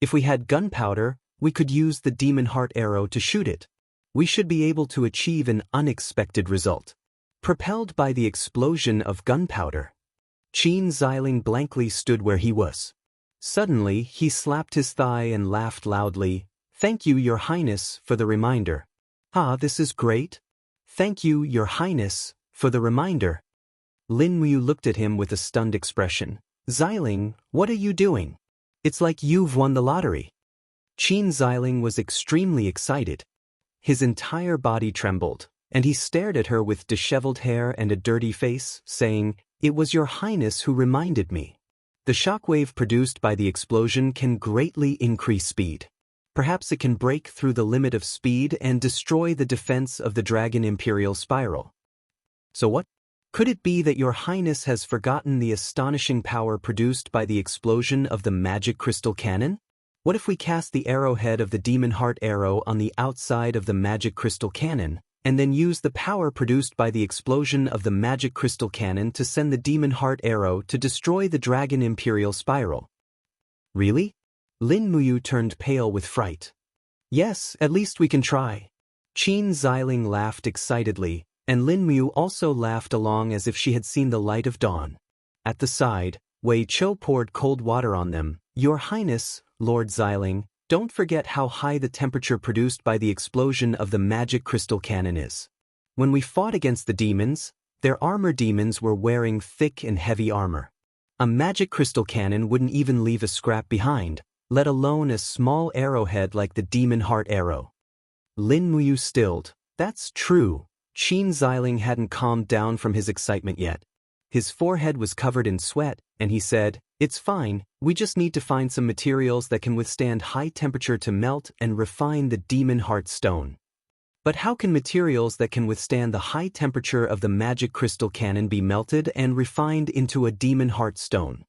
If we had gunpowder, we could use the Demon Heart arrow to shoot it. We should be able to achieve an unexpected result." Propelled by the explosion of gunpowder, Qin Xiling blankly stood where he was. Suddenly, he slapped his thigh and laughed loudly. "Thank you, Your Highness, for the reminder." "Ah, this is great. Thank you, Your Highness, for the reminder." Lin Muyu looked at him with a stunned expression. "Xiling, what are you doing? It's like you've won the lottery." Qin Xiling was extremely excited. His entire body trembled, and he stared at her with disheveled hair and a dirty face, saying, "It was Your Highness who reminded me. The shockwave produced by the explosion can greatly increase speed. Perhaps it can break through the limit of speed and destroy the defense of the Dragon Imperial Spiral." "So what? Could it be that Your Highness has forgotten the astonishing power produced by the explosion of the Magic Crystal Cannon? What if we cast the arrowhead of the Demon Heart arrow on the outside of the Magic Crystal Cannon, and then use the power produced by the explosion of the Magic Crystal Cannon to send the Demon Heart arrow to destroy the Dragon Imperial Spiral?" "Really?" Lin Muyu turned pale with fright. Yes, at least we can try. Qin Xiling laughed excitedly, and Lin Muyu also laughed along as if she had seen the light of dawn. At the side, Wei Chou poured cold water on them. Your Highness, Lord Xiling, don't forget how high the temperature produced by the explosion of the magic crystal cannon is. When we fought against the demons, their armor demons were wearing thick and heavy armor. A magic crystal cannon wouldn't even leave a scrap behind, let alone a small arrowhead like the demon heart arrow. Lin Muyu stilled. That's true. Qin Xiling hadn't calmed down from his excitement yet. His forehead was covered in sweat, and he said, "It's fine, we just need to find some materials that can withstand high temperature to melt and refine the demon heart stone." But how can materials that can withstand the high temperature of the magic crystal cannon be melted and refined into a demon heart stone?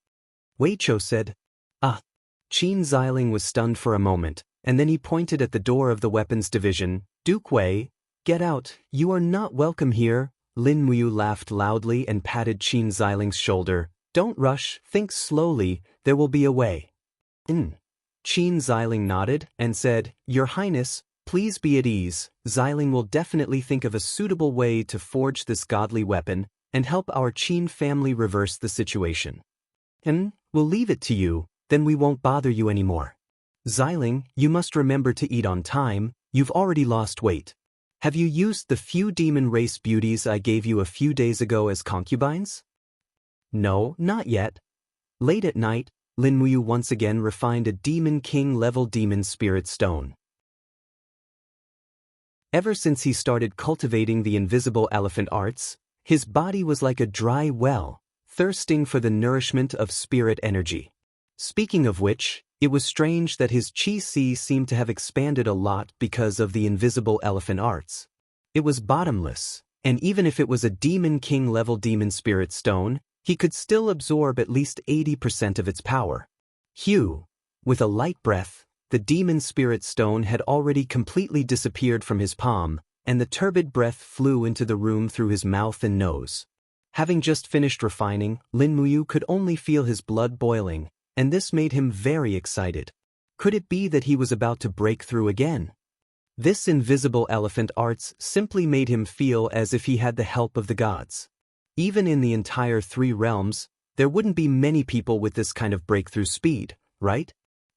Wei Chou said. Ah. Qin Xiling was stunned for a moment, and then he pointed at the door of the weapons division. Duke Wei, get out, you are not welcome here. Lin Muyu laughed loudly and patted Qin Xiling's shoulder. Don't rush, think slowly, there will be a way. Qin Xiling nodded and said, Your Highness, please be at ease. Xiling will definitely think of a suitable way to forge this godly weapon and help our Qin family reverse the situation. And we'll leave it to you, then we won't bother you anymore. Xiling, you must remember to eat on time, you've already lost weight. Have you used the few demon race beauties I gave you a few days ago as concubines? No, not yet. Late at night, Lin Muyu once again refined a Demon King level demon spirit stone. Ever since he started cultivating the invisible elephant arts, his body was like a dry well, thirsting for the nourishment of spirit energy. Speaking of which, it was strange that his Qi seemed to have expanded a lot because of the invisible elephant arts. It was bottomless, and even if it was a Demon King level demon spirit stone, he could still absorb at least 80% of its power. With a light breath, the demon spirit stone had already completely disappeared from his palm, and the turbid breath flew into the room through his mouth and nose. Having just finished refining, Lin Muyu could only feel his blood boiling, and this made him very excited. Could it be that he was about to break through again? This invisible elephant arts simply made him feel as if he had the help of the gods. Even in the entire 3 realms, there wouldn't be many people with this kind of breakthrough speed, right?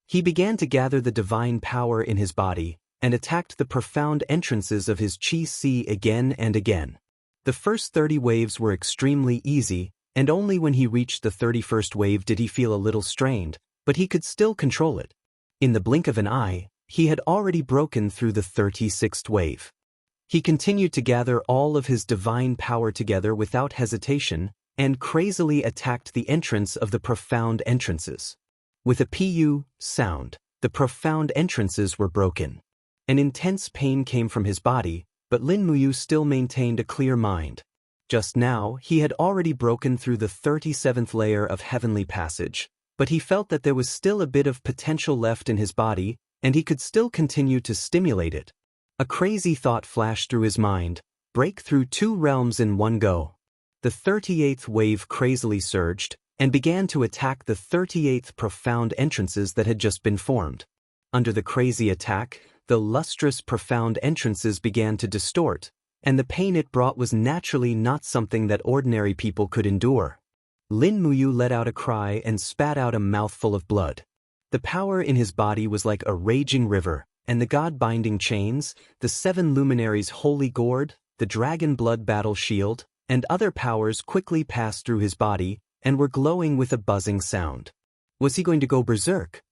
He began to gather the divine power in his body and attacked the profound entrances of his Qi again and again. The first 30 waves were extremely easy, and only when he reached the 31st wave did he feel a little strained, but he could still control it. In the blink of an eye, he had already broken through the 36th wave. He continued to gather all of his divine power together without hesitation, and crazily attacked the entrance of the profound entrances. With a pu sound, the profound entrances were broken. An intense pain came from his body, but Lin Muyu still maintained a clear mind. Just now, he had already broken through the 37th layer of heavenly passage, but he felt that there was still a bit of potential left in his body, and he could still continue to stimulate it. A crazy thought flashed through his mind: break through 2 realms in one go. The 38th wave crazily surged, and began to attack the 38th profound entrances that had just been formed. Under the crazy attack, the lustrous profound entrances began to distort, and the pain it brought was naturally not something that ordinary people could endure. Lin Muyu let out a cry and spat out a mouthful of blood. The power in his body was like a raging river, and the god-binding chains, the 7 luminaries' holy gourd, the dragon blood battle shield, and other powers quickly passed through his body and were glowing with a buzzing sound. Was he going to go berserk?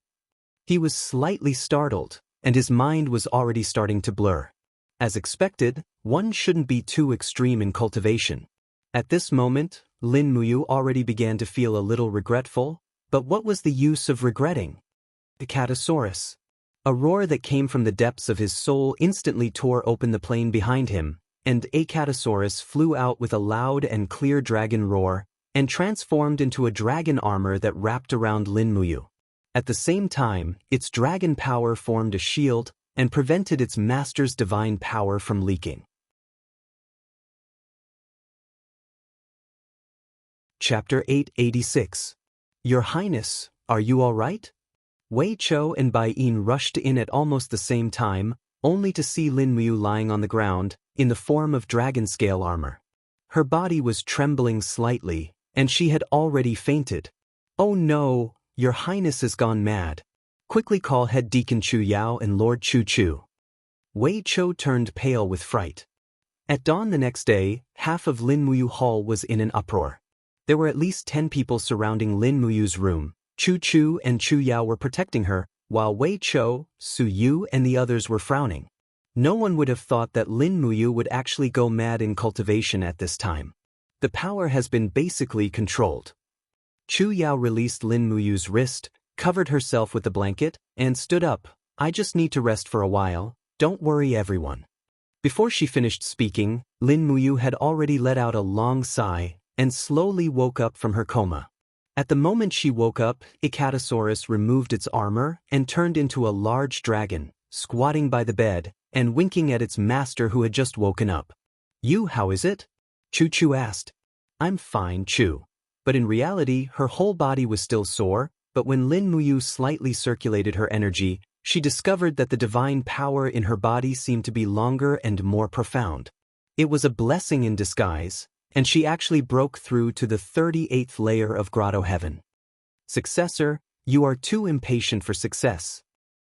He was slightly startled, and his mind was already starting to blur. As expected, one shouldn't be too extreme in cultivation. At this moment, Lin Muyu already began to feel a little regretful, but what was the use of regretting? The Catasaurus. A roar that came from the depths of his soul instantly tore open the plain behind him, and a Catasaurus flew out with a loud and clear dragon roar, and transformed into a dragon armor that wrapped around Lin Muyu. At the same time, its dragon power formed a shield and prevented its master's divine power from leaking. Chapter 886. Your Highness, are you all right? Wei Chou and Bai Yin rushed in at almost the same time, only to see Lin Muyu lying on the ground, in the form of dragon scale armor. Her body was trembling slightly, and she had already fainted. "Oh no, your highness has gone mad. Quickly call head deacon Chu Yao and Lord Chu Chu." Wei Chou turned pale with fright. At dawn the next day, half of Lin Muyu Hall was in an uproar. There were at least 10 people surrounding Lin Muyu's room. Chu Chu and Chu Yao were protecting her, while Wei Chou, Su Yu and the others were frowning. No one would have thought that Lin Muyu would actually go mad in cultivation at this time. The power has been basically controlled. Chu Yao released Lin Muyu's wrist, covered herself with the blanket, and stood up. "I just need to rest for a while, don't worry everyone." Before she finished speaking, Lin Muyu had already let out a long sigh, and slowly woke up from her coma. At the moment she woke up, Icatosaurus removed its armor and turned into a large dragon, squatting by the bed, and winking at its master who had just woken up. "You, how is it?" Chu Chu asked. "I'm fine, Chu." But in reality, her whole body was still sore, but when Lin Muyu slightly circulated her energy, she discovered that the divine power in her body seemed to be longer and more profound. It was a blessing in disguise, and she actually broke through to the 38th layer of Grotto Heaven. "Successor, you are too impatient for success."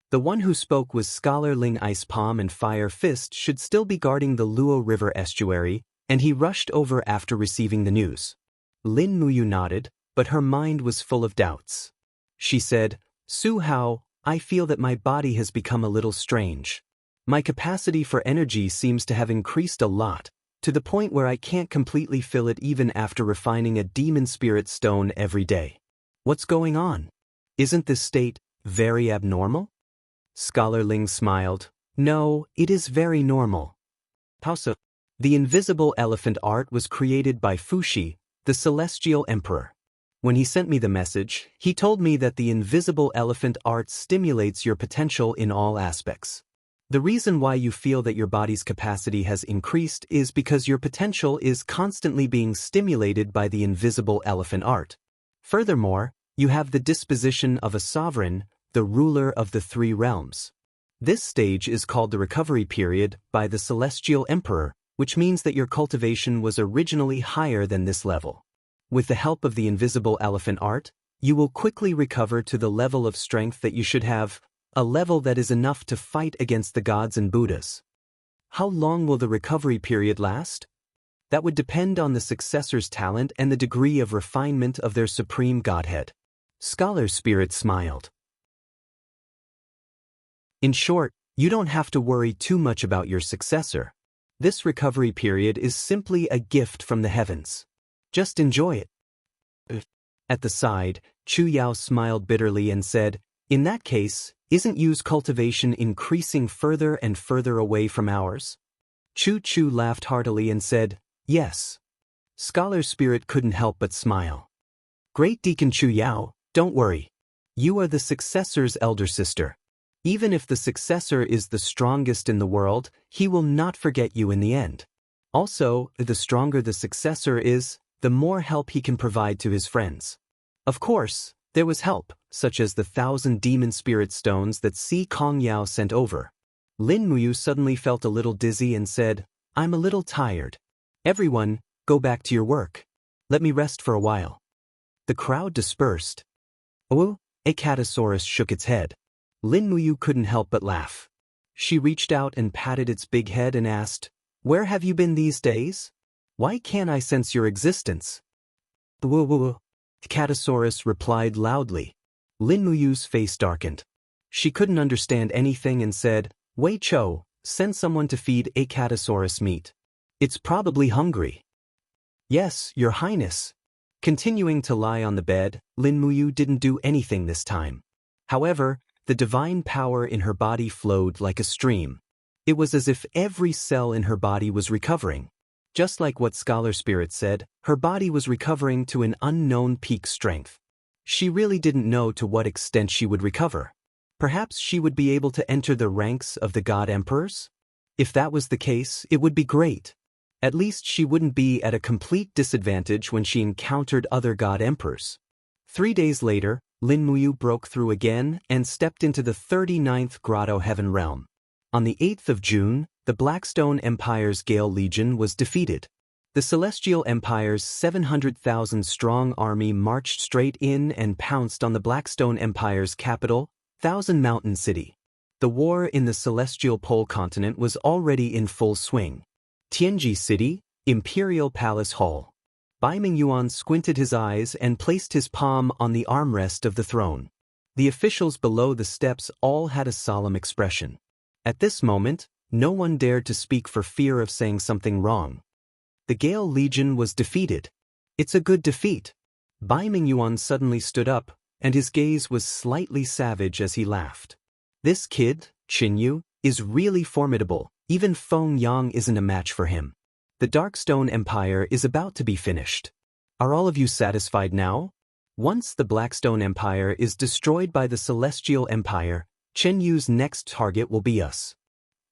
The one who spoke was Scholar Ling Ice Palm and Fire Fist should still be guarding the Luo River estuary, and he rushed over after receiving the news. Lin Muyu nodded, but her mind was full of doubts. She said, "Su Hao, I feel that my body has become a little strange. My capacity for energy seems to have increased a lot, to the point where I can't completely fill it even after refining a demon spirit stone every day. What's going on? Isn't this state very abnormal?" Scholar Ling smiled. "No, it is very normal." Pausa. The invisible elephant art was created by Fushi, the celestial emperor. When he sent me the message, he told me that the invisible elephant art stimulates your potential in all aspects. The reason why you feel that your body's capacity has increased is because your potential is constantly being stimulated by the invisible elephant art. Furthermore, you have the disposition of a sovereign, the ruler of the 3 realms. This stage is called the recovery period by the celestial emperor, which means that your cultivation was originally higher than this level. With the help of the invisible elephant art, you will quickly recover to the level of strength that you should have, a level that is enough to fight against the gods and Buddhas. How long will the recovery period last? That would depend on the successor's talent and the degree of refinement of their supreme godhead. Scholar Spirit smiled. In short, you don't have to worry too much about your successor. This recovery period is simply a gift from the heavens. Just enjoy it. At the side, Chu Yao smiled bitterly and said, "In that case, isn't Yu's cultivation increasing further and further away from ours?" Chu Chu laughed heartily and said, "Yes." Scholar Spirit couldn't help but smile. "Great Deacon Chu Yao, don't worry. You are the successor's elder sister. Even if the successor is the strongest in the world, he will not forget you in the end. Also, the stronger the successor is, the more help he can provide to his friends." Of course, there was help, such as the 1,000 demon spirit stones that Si Kong Yao sent over. Lin Muyu suddenly felt a little dizzy and said, "I'm a little tired. Everyone, go back to your work. Let me rest for a while." The crowd dispersed. "Oh?" Icatosaurus shook its head. Lin Muyu couldn't help but laugh. She reached out and patted its big head and asked, "Where have you been these days? Why can't I sense your existence?" Icatosaurus replied loudly. Lin Muyu's face darkened. She couldn't understand anything and said, "Wei Chou, send someone to feed Icatosaurus meat. It's probably hungry." "Yes, Your Highness." Continuing to lie on the bed, Lin Muyu didn't do anything this time. However, the divine power in her body flowed like a stream. It was as if every cell in her body was recovering. Just like what Scholar Spirit said, her body was recovering to an unknown peak strength. She really didn't know to what extent she would recover. Perhaps she would be able to enter the ranks of the God Emperors? If that was the case, it would be great. At least she wouldn't be at a complete disadvantage when she encountered other God Emperors. 3 days later, Lin Muyu broke through again and stepped into the 39th Grotto Heaven Realm. On the 8th of June, the Blackstone Empire's Gale Legion was defeated. The Celestial Empire's 700,000-strong army marched straight in and pounced on the Blackstone Empire's capital, Thousand Mountain City. The war in the Celestial Pole continent was already in full swing. Tianji City, Imperial Palace Hall. Bai Mingyuan squinted his eyes and placed his palm on the armrest of the throne. The officials below the steps all had a solemn expression. At this moment, no one dared to speak for fear of saying something wrong. The Gale Legion was defeated. It's a good defeat. Bai Mingyuan suddenly stood up, and his gaze was slightly savage as he laughed. This kid, Qinyu, is really formidable. Even Feng Yang isn't a match for him. The Darkstone Empire is about to be finished. Are all of you satisfied now? Once the Blackstone Empire is destroyed by the Celestial Empire, Qinyu's next target will be us.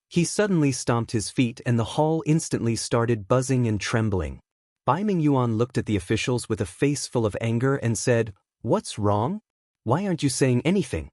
He suddenly stomped his feet and the hall instantly started buzzing and trembling. Bai Mingyuan looked at the officials with a face full of anger and said, "What's wrong? Why aren't you saying anything?"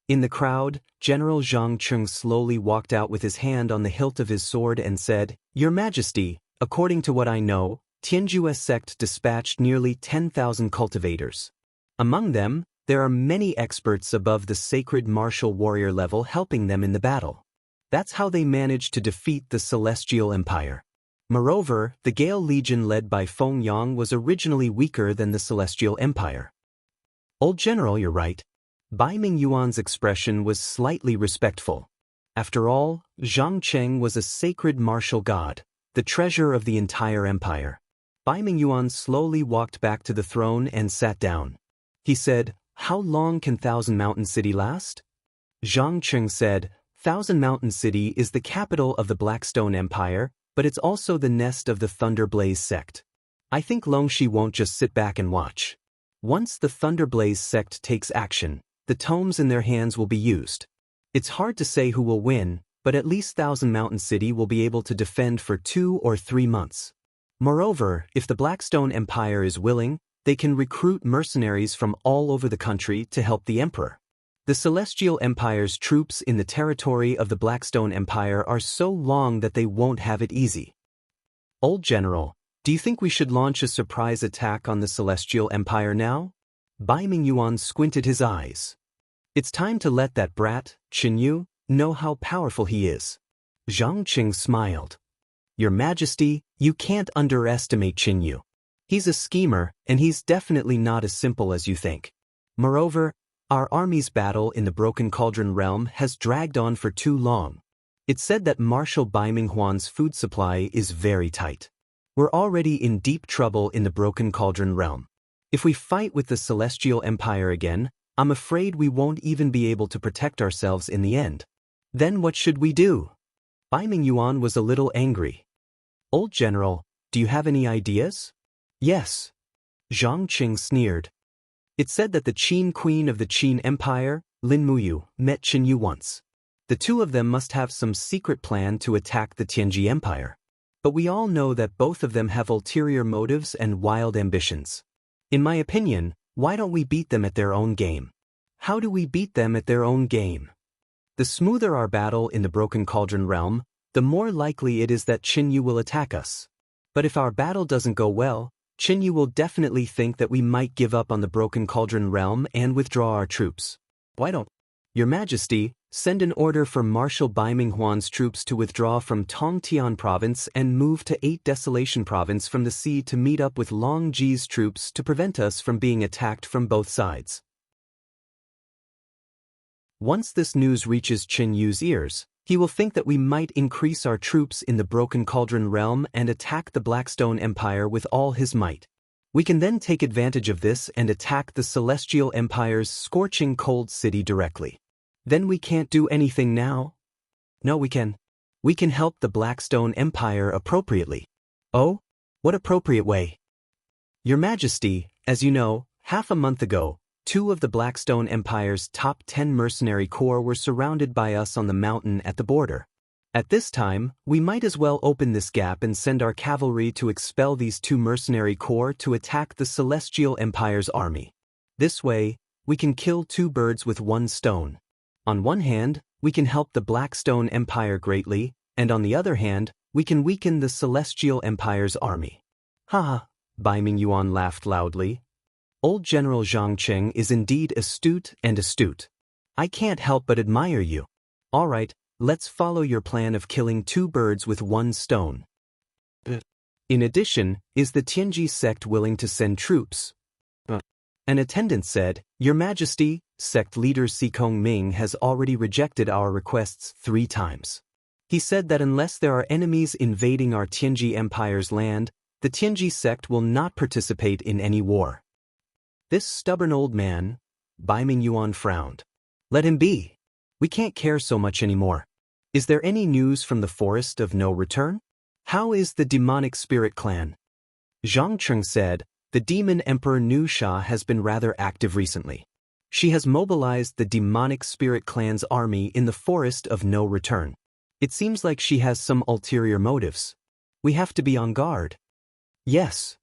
In the crowd, General Zhang Cheng slowly walked out with his hand on the hilt of his sword and said, "Your Majesty, according to what I know, Tianju's sect dispatched nearly 10,000 cultivators. Among them, there are many experts above the sacred martial warrior level helping them in the battle. That's how they managed to defeat the Celestial Empire. Moreover, the Gale Legion led by Feng Yang was originally weaker than the Celestial Empire." "Old General, you're right." Bai Mingyuan's expression was slightly respectful. After all, Zhang Cheng was a sacred martial god, the treasure of the entire empire. Bai Mingyuan slowly walked back to the throne and sat down. He said, "How long can Thousand Mountain City last?" Zhang Cheng said, "Thousand Mountain City is the capital of the Blackstone Empire, but it's also the nest of the Thunderblaze sect. I think Longxi won't just sit back and watch. Once the Thunderblaze sect takes action, the tomes in their hands will be used. It's hard to say who will win, but at least Thousand Mountain City will be able to defend for 2 or 3 months. Moreover, if the Blackstone Empire is willing, they can recruit mercenaries from all over the country to help the Emperor. The Celestial Empire's troops in the territory of the Blackstone Empire are so long that they won't have it easy. Old General, do you think we should launch a surprise attack on the Celestial Empire now?" Bai Mingyuan squinted his eyes. "It's time to let that brat, Qinyu, know how powerful he is." Zhang Qing smiled. "Your Majesty, you can't underestimate Qinyu. He's a schemer, and he's definitely not as simple as you think. Moreover, our army's battle in the Broken Cauldron realm has dragged on for too long. It's said that Marshal Bai Minghuan's food supply is very tight. We're already in deep trouble in the Broken Cauldron realm. If we fight with the Celestial Empire again, I'm afraid we won't even be able to protect ourselves in the end. Then what should we do?" Bai Mingyuan was a little angry. "Old General, do you have any ideas?" "Yes." Zhang Qing sneered. "It's said that the Qin Queen of the Qin Empire, Lin Muyu, met Qinyu once. The two of them must have some secret plan to attack the Tianji Empire. But we all know that both of them have ulterior motives and wild ambitions. In my opinion, why don't we beat them at their own game?" "How do we beat them at their own game?" "The smoother our battle in the Broken Cauldron realm, the more likely it is that Qinyu will attack us. But if our battle doesn't go well, Qinyu will definitely think that we might give up on the Broken Cauldron realm and withdraw our troops. Why don't Your Majesty send an order for Marshal Bai Minghuan's troops to withdraw from Tongtian Province and move to 8 Desolation Province from the sea to meet up with Long Ji's troops to prevent us from being attacked from both sides." Once this news reaches Qinyu's ears, he will think that we might increase our troops in the Broken Cauldron realm and attack the Blackstone Empire with all his might. We can then take advantage of this and attack the Celestial Empire's scorching cold city directly. Then we can't do anything now? No, we can. We can help the Blackstone Empire appropriately. Oh? What appropriate way? Your Majesty, as you know, half a month ago, 2 of the Blackstone Empire's top 10 mercenary corps were surrounded by us on the mountain at the border. At this time, we might as well open this gap and send our cavalry to expel these two mercenary corps to attack the Celestial Empire's army. This way, we can kill two birds with one stone. On one hand, we can help the Blackstone Empire greatly, and on the other hand, we can weaken the Celestial Empire's army. Haha, Bai Mingyuan laughed loudly. Old General Zhang Cheng is indeed astute and astute. I can't help but admire you. All right, let's follow your plan of killing two birds with one stone. In addition, is the Tianji sect willing to send troops? An attendant said, Your Majesty, sect leader Sikong Ming has already rejected our requests 3 times. He said that unless there are enemies invading our Tianji Empire's land, the Tianji sect will not participate in any war. This stubborn old man, Bai Mingyuan frowned. Let him be. We can't care so much anymore. Is there any news from the Forest of No Return? How is the demonic spirit clan? Zhang Cheng said, The demon emperor Nu Sha has been rather active recently. She has mobilized the demonic spirit clan's army in the Forest of No Return. It seems like she has some ulterior motives. We have to be on guard. Yes.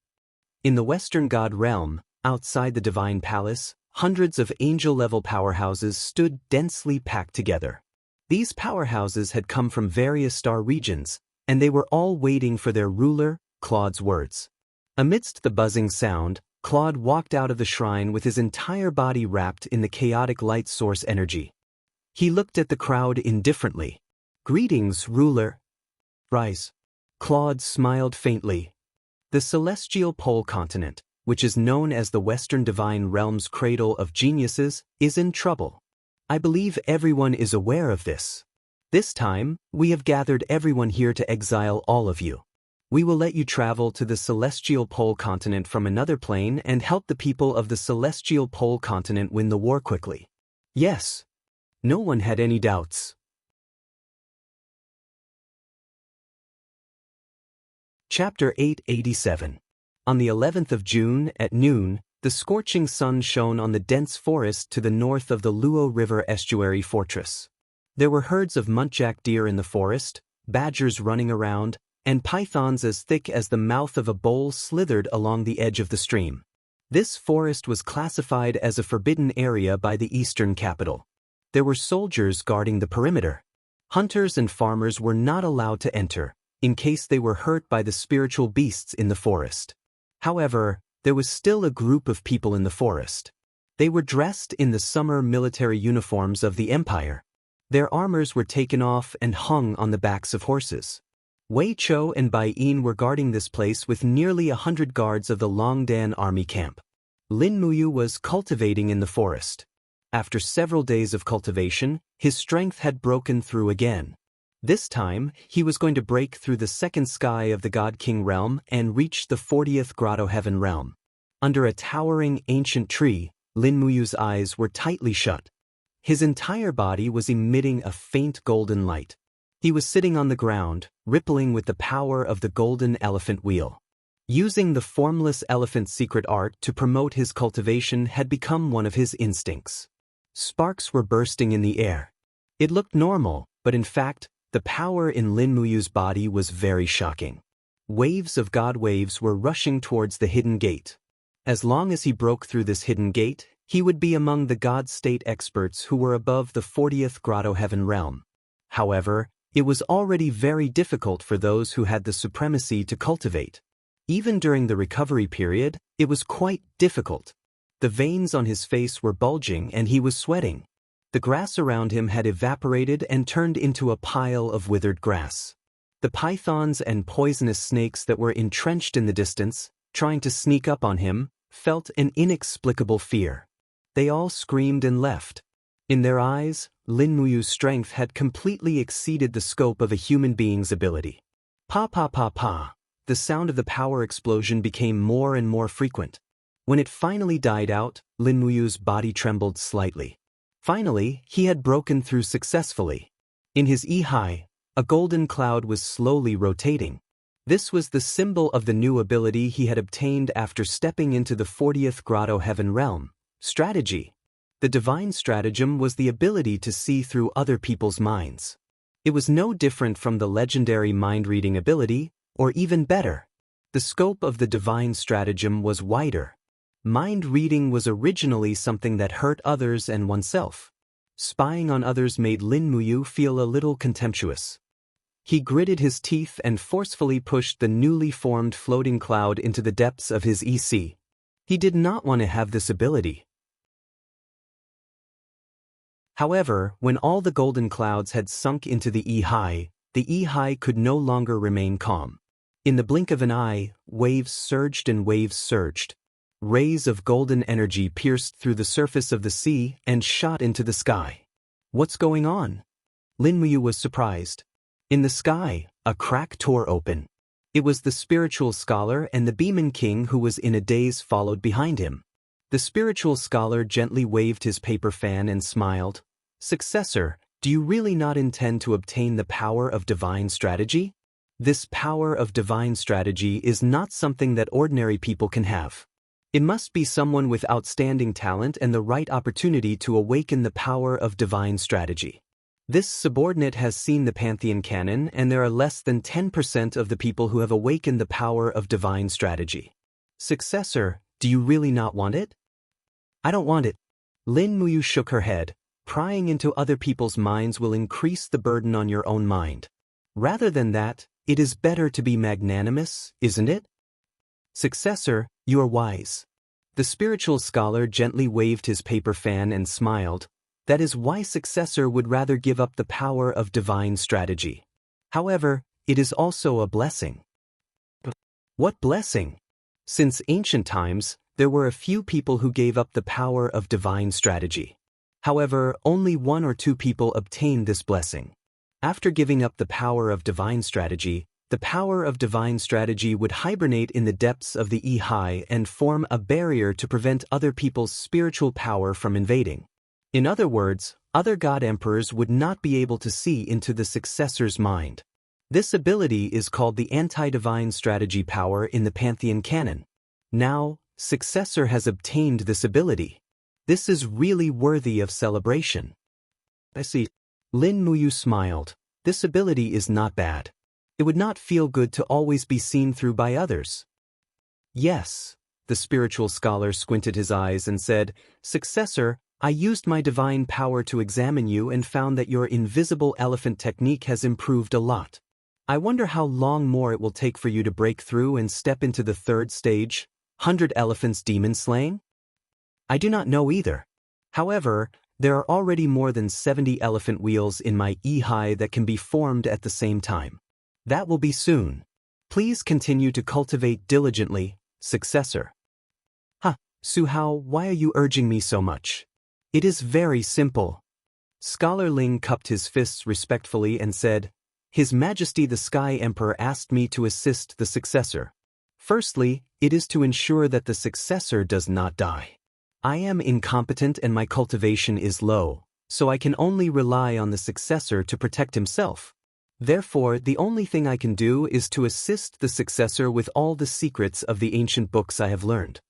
In the Western God realm, outside the Divine Palace, hundreds of angel-level powerhouses stood densely packed together. These powerhouses had come from various star regions, and they were all waiting for their ruler, Claude's words. Amidst the buzzing sound, Claude walked out of the shrine with his entire body wrapped in the chaotic light source energy. He looked at the crowd indifferently. Greetings, ruler. Rise. Claude smiled faintly. The celestial pole continent, which is known as the Western Divine Realm's cradle of geniuses, is in trouble. I believe everyone is aware of this. This time, we have gathered everyone here to exile all of you. We will let you travel to the Celestial Pole Continent from another plane and help the people of the Celestial Pole Continent win the war quickly. Yes. No one had any doubts. Chapter 887. On the 11th of June, at noon, the scorching sun shone on the dense forest to the north of the Luo River estuary fortress. There were herds of muntjac deer in the forest, badgers running around, and pythons as thick as the mouth of a bowl slithered along the edge of the stream. This forest was classified as a forbidden area by the eastern capital. There were soldiers guarding the perimeter. Hunters and farmers were not allowed to enter, in case they were hurt by the spiritual beasts in the forest. However, there was still a group of people in the forest. They were dressed in the summer military uniforms of the empire. Their armors were taken off and hung on the backs of horses. Wei Chou and Bai Yin were guarding this place with nearly 100 guards of the Longdan army camp. Lin Muyu was cultivating in the forest. After several days of cultivation, his strength had broken through again. This time, he was going to break through the second sky of the God King realm and reach the 40th Grotto Heaven realm. Under a towering ancient tree, Lin Muyu's eyes were tightly shut. His entire body was emitting a faint golden light. He was sitting on the ground, rippling with the power of the golden elephant wheel. Using the formless elephant's secret art to promote his cultivation had become one of his instincts. Sparks were bursting in the air. It looked normal, but in fact, the power in Lin Muyu's body was very shocking. Waves of God waves were rushing towards the hidden gate. As long as he broke through this hidden gate, he would be among the God state experts who were above the 40th Grotto Heaven realm. However, it was already very difficult for those who had the supremacy to cultivate. Even during the recovery period, it was quite difficult. The veins on his face were bulging and he was sweating. The grass around him had evaporated and turned into a pile of withered grass. The pythons and poisonous snakes that were entrenched in the distance, trying to sneak up on him, felt an inexplicable fear. They all screamed and left. In their eyes, Lin Muyu's strength had completely exceeded the scope of a human being's ability. Pa pa pa pa. The sound of the power explosion became more and more frequent. When it finally died out, Lin Muyu's body trembled slightly. Finally, he had broken through successfully. In his Ihai, a golden cloud was slowly rotating. This was the symbol of the new ability he had obtained after stepping into the 40th Grotto Heaven realm, strategy. The divine stratagem was the ability to see through other people's minds. It was no different from the legendary mind-reading ability, or even better. The scope of the divine stratagem was wider. Mind-reading was originally something that hurt others and oneself. Spying on others made Lin Muyu feel a little contemptuous. He gritted his teeth and forcefully pushed the newly formed floating cloud into the depths of his EC. He did not want to have this ability. However, when all the golden clouds had sunk into the the E-high could no longer remain calm. In the blink of an eye, waves surged and waves surged. Rays of golden energy pierced through the surface of the sea and shot into the sky. What's going on? Lin Muyu was surprised. In the sky, a crack tore open. It was the spiritual scholar and the Beeman King who was in a daze followed behind him. The spiritual scholar gently waved his paper fan and smiled. Successor, do you really not intend to obtain the power of divine strategy? This power of divine strategy is not something that ordinary people can have. It must be someone with outstanding talent and the right opportunity to awaken the power of divine strategy. This subordinate has seen the Pantheon canon, and there are less than 10% of the people who have awakened the power of divine strategy. Successor, do you really not want it? I don't want it. Lin Muyu shook her head. Prying into other people's minds will increase the burden on your own mind. Rather than that, it is better to be magnanimous, isn't it? Successor, you are wise. The spiritual scholar gently waved his paper fan and smiled. That is why Successor would rather give up the power of divine strategy. However, it is also a blessing. What blessing? Since ancient times, there were a few people who gave up the power of divine strategy. However, only 1 or 2 people obtained this blessing. After giving up the power of divine strategy, the power of divine strategy would hibernate in the depths of the E-high and form a barrier to prevent other people's spiritual power from invading. In other words, other god emperors would not be able to see into the successor's mind. This ability is called the anti-divine strategy power in the Pantheon canon. Now, Successor has obtained this ability. This is really worthy of celebration. I see. Lin Muyu smiled. This ability is not bad. It would not feel good to always be seen through by others. Yes, the spiritual scholar squinted his eyes and said, Successor, I used my divine power to examine you and found that your invisible elephant technique has improved a lot. I wonder how long more it will take for you to break through and step into the 3rd stage, 100 elephants demon slaying? I do not know either. However, there are already more than 70 elephant wheels in my E-high that can be formed at the same time. That will be soon. Please continue to cultivate diligently, Successor. Su Hao, why are you urging me so much? It is very simple. Scholar Ling cupped his fists respectfully and said, His Majesty the Sky Emperor asked me to assist the successor. Firstly, it is to ensure that the successor does not die. I am incompetent and my cultivation is low, so I can only rely on the successor to protect himself. Therefore, the only thing I can do is to assist the successor with all the secrets of the ancient books I have learned.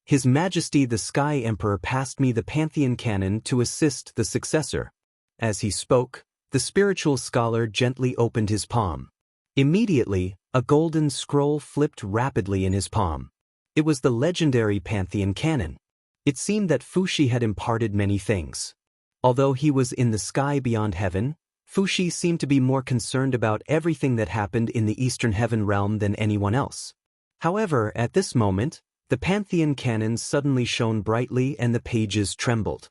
His Majesty the Sky Emperor passed me the Pantheon canon to assist the successor. As he spoke, the spiritual scholar gently opened his palm. Immediately, a golden scroll flipped rapidly in his palm. It was the legendary Pantheon canon. It seemed that Fuxi had imparted many things. Although he was in the sky beyond heaven, Fuxi seemed to be more concerned about everything that happened in the Eastern Heaven realm than anyone else. However, at this moment, the Pantheon canon suddenly shone brightly and the pages trembled.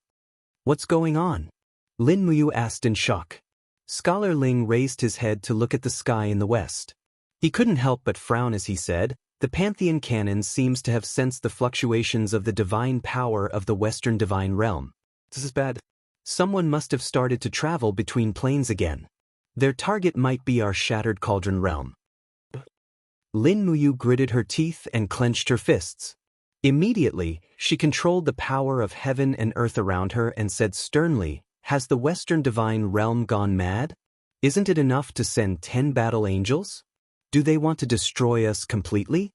What's going on? Lin Muyu asked in shock. Scholar Ling raised his head to look at the sky in the west. He couldn't help but frown as he said, The Pantheon canon seems to have sensed the fluctuations of the divine power of the Western divine realm. This is bad. Someone must have started to travel between planes again. Their target might be our shattered cauldron realm. Lin Muyu gritted her teeth and clenched her fists. Immediately, she controlled the power of heaven and earth around her and said sternly, Has the Western divine realm gone mad? Isn't it enough to send 10 battle angels? Do they want to destroy us completely?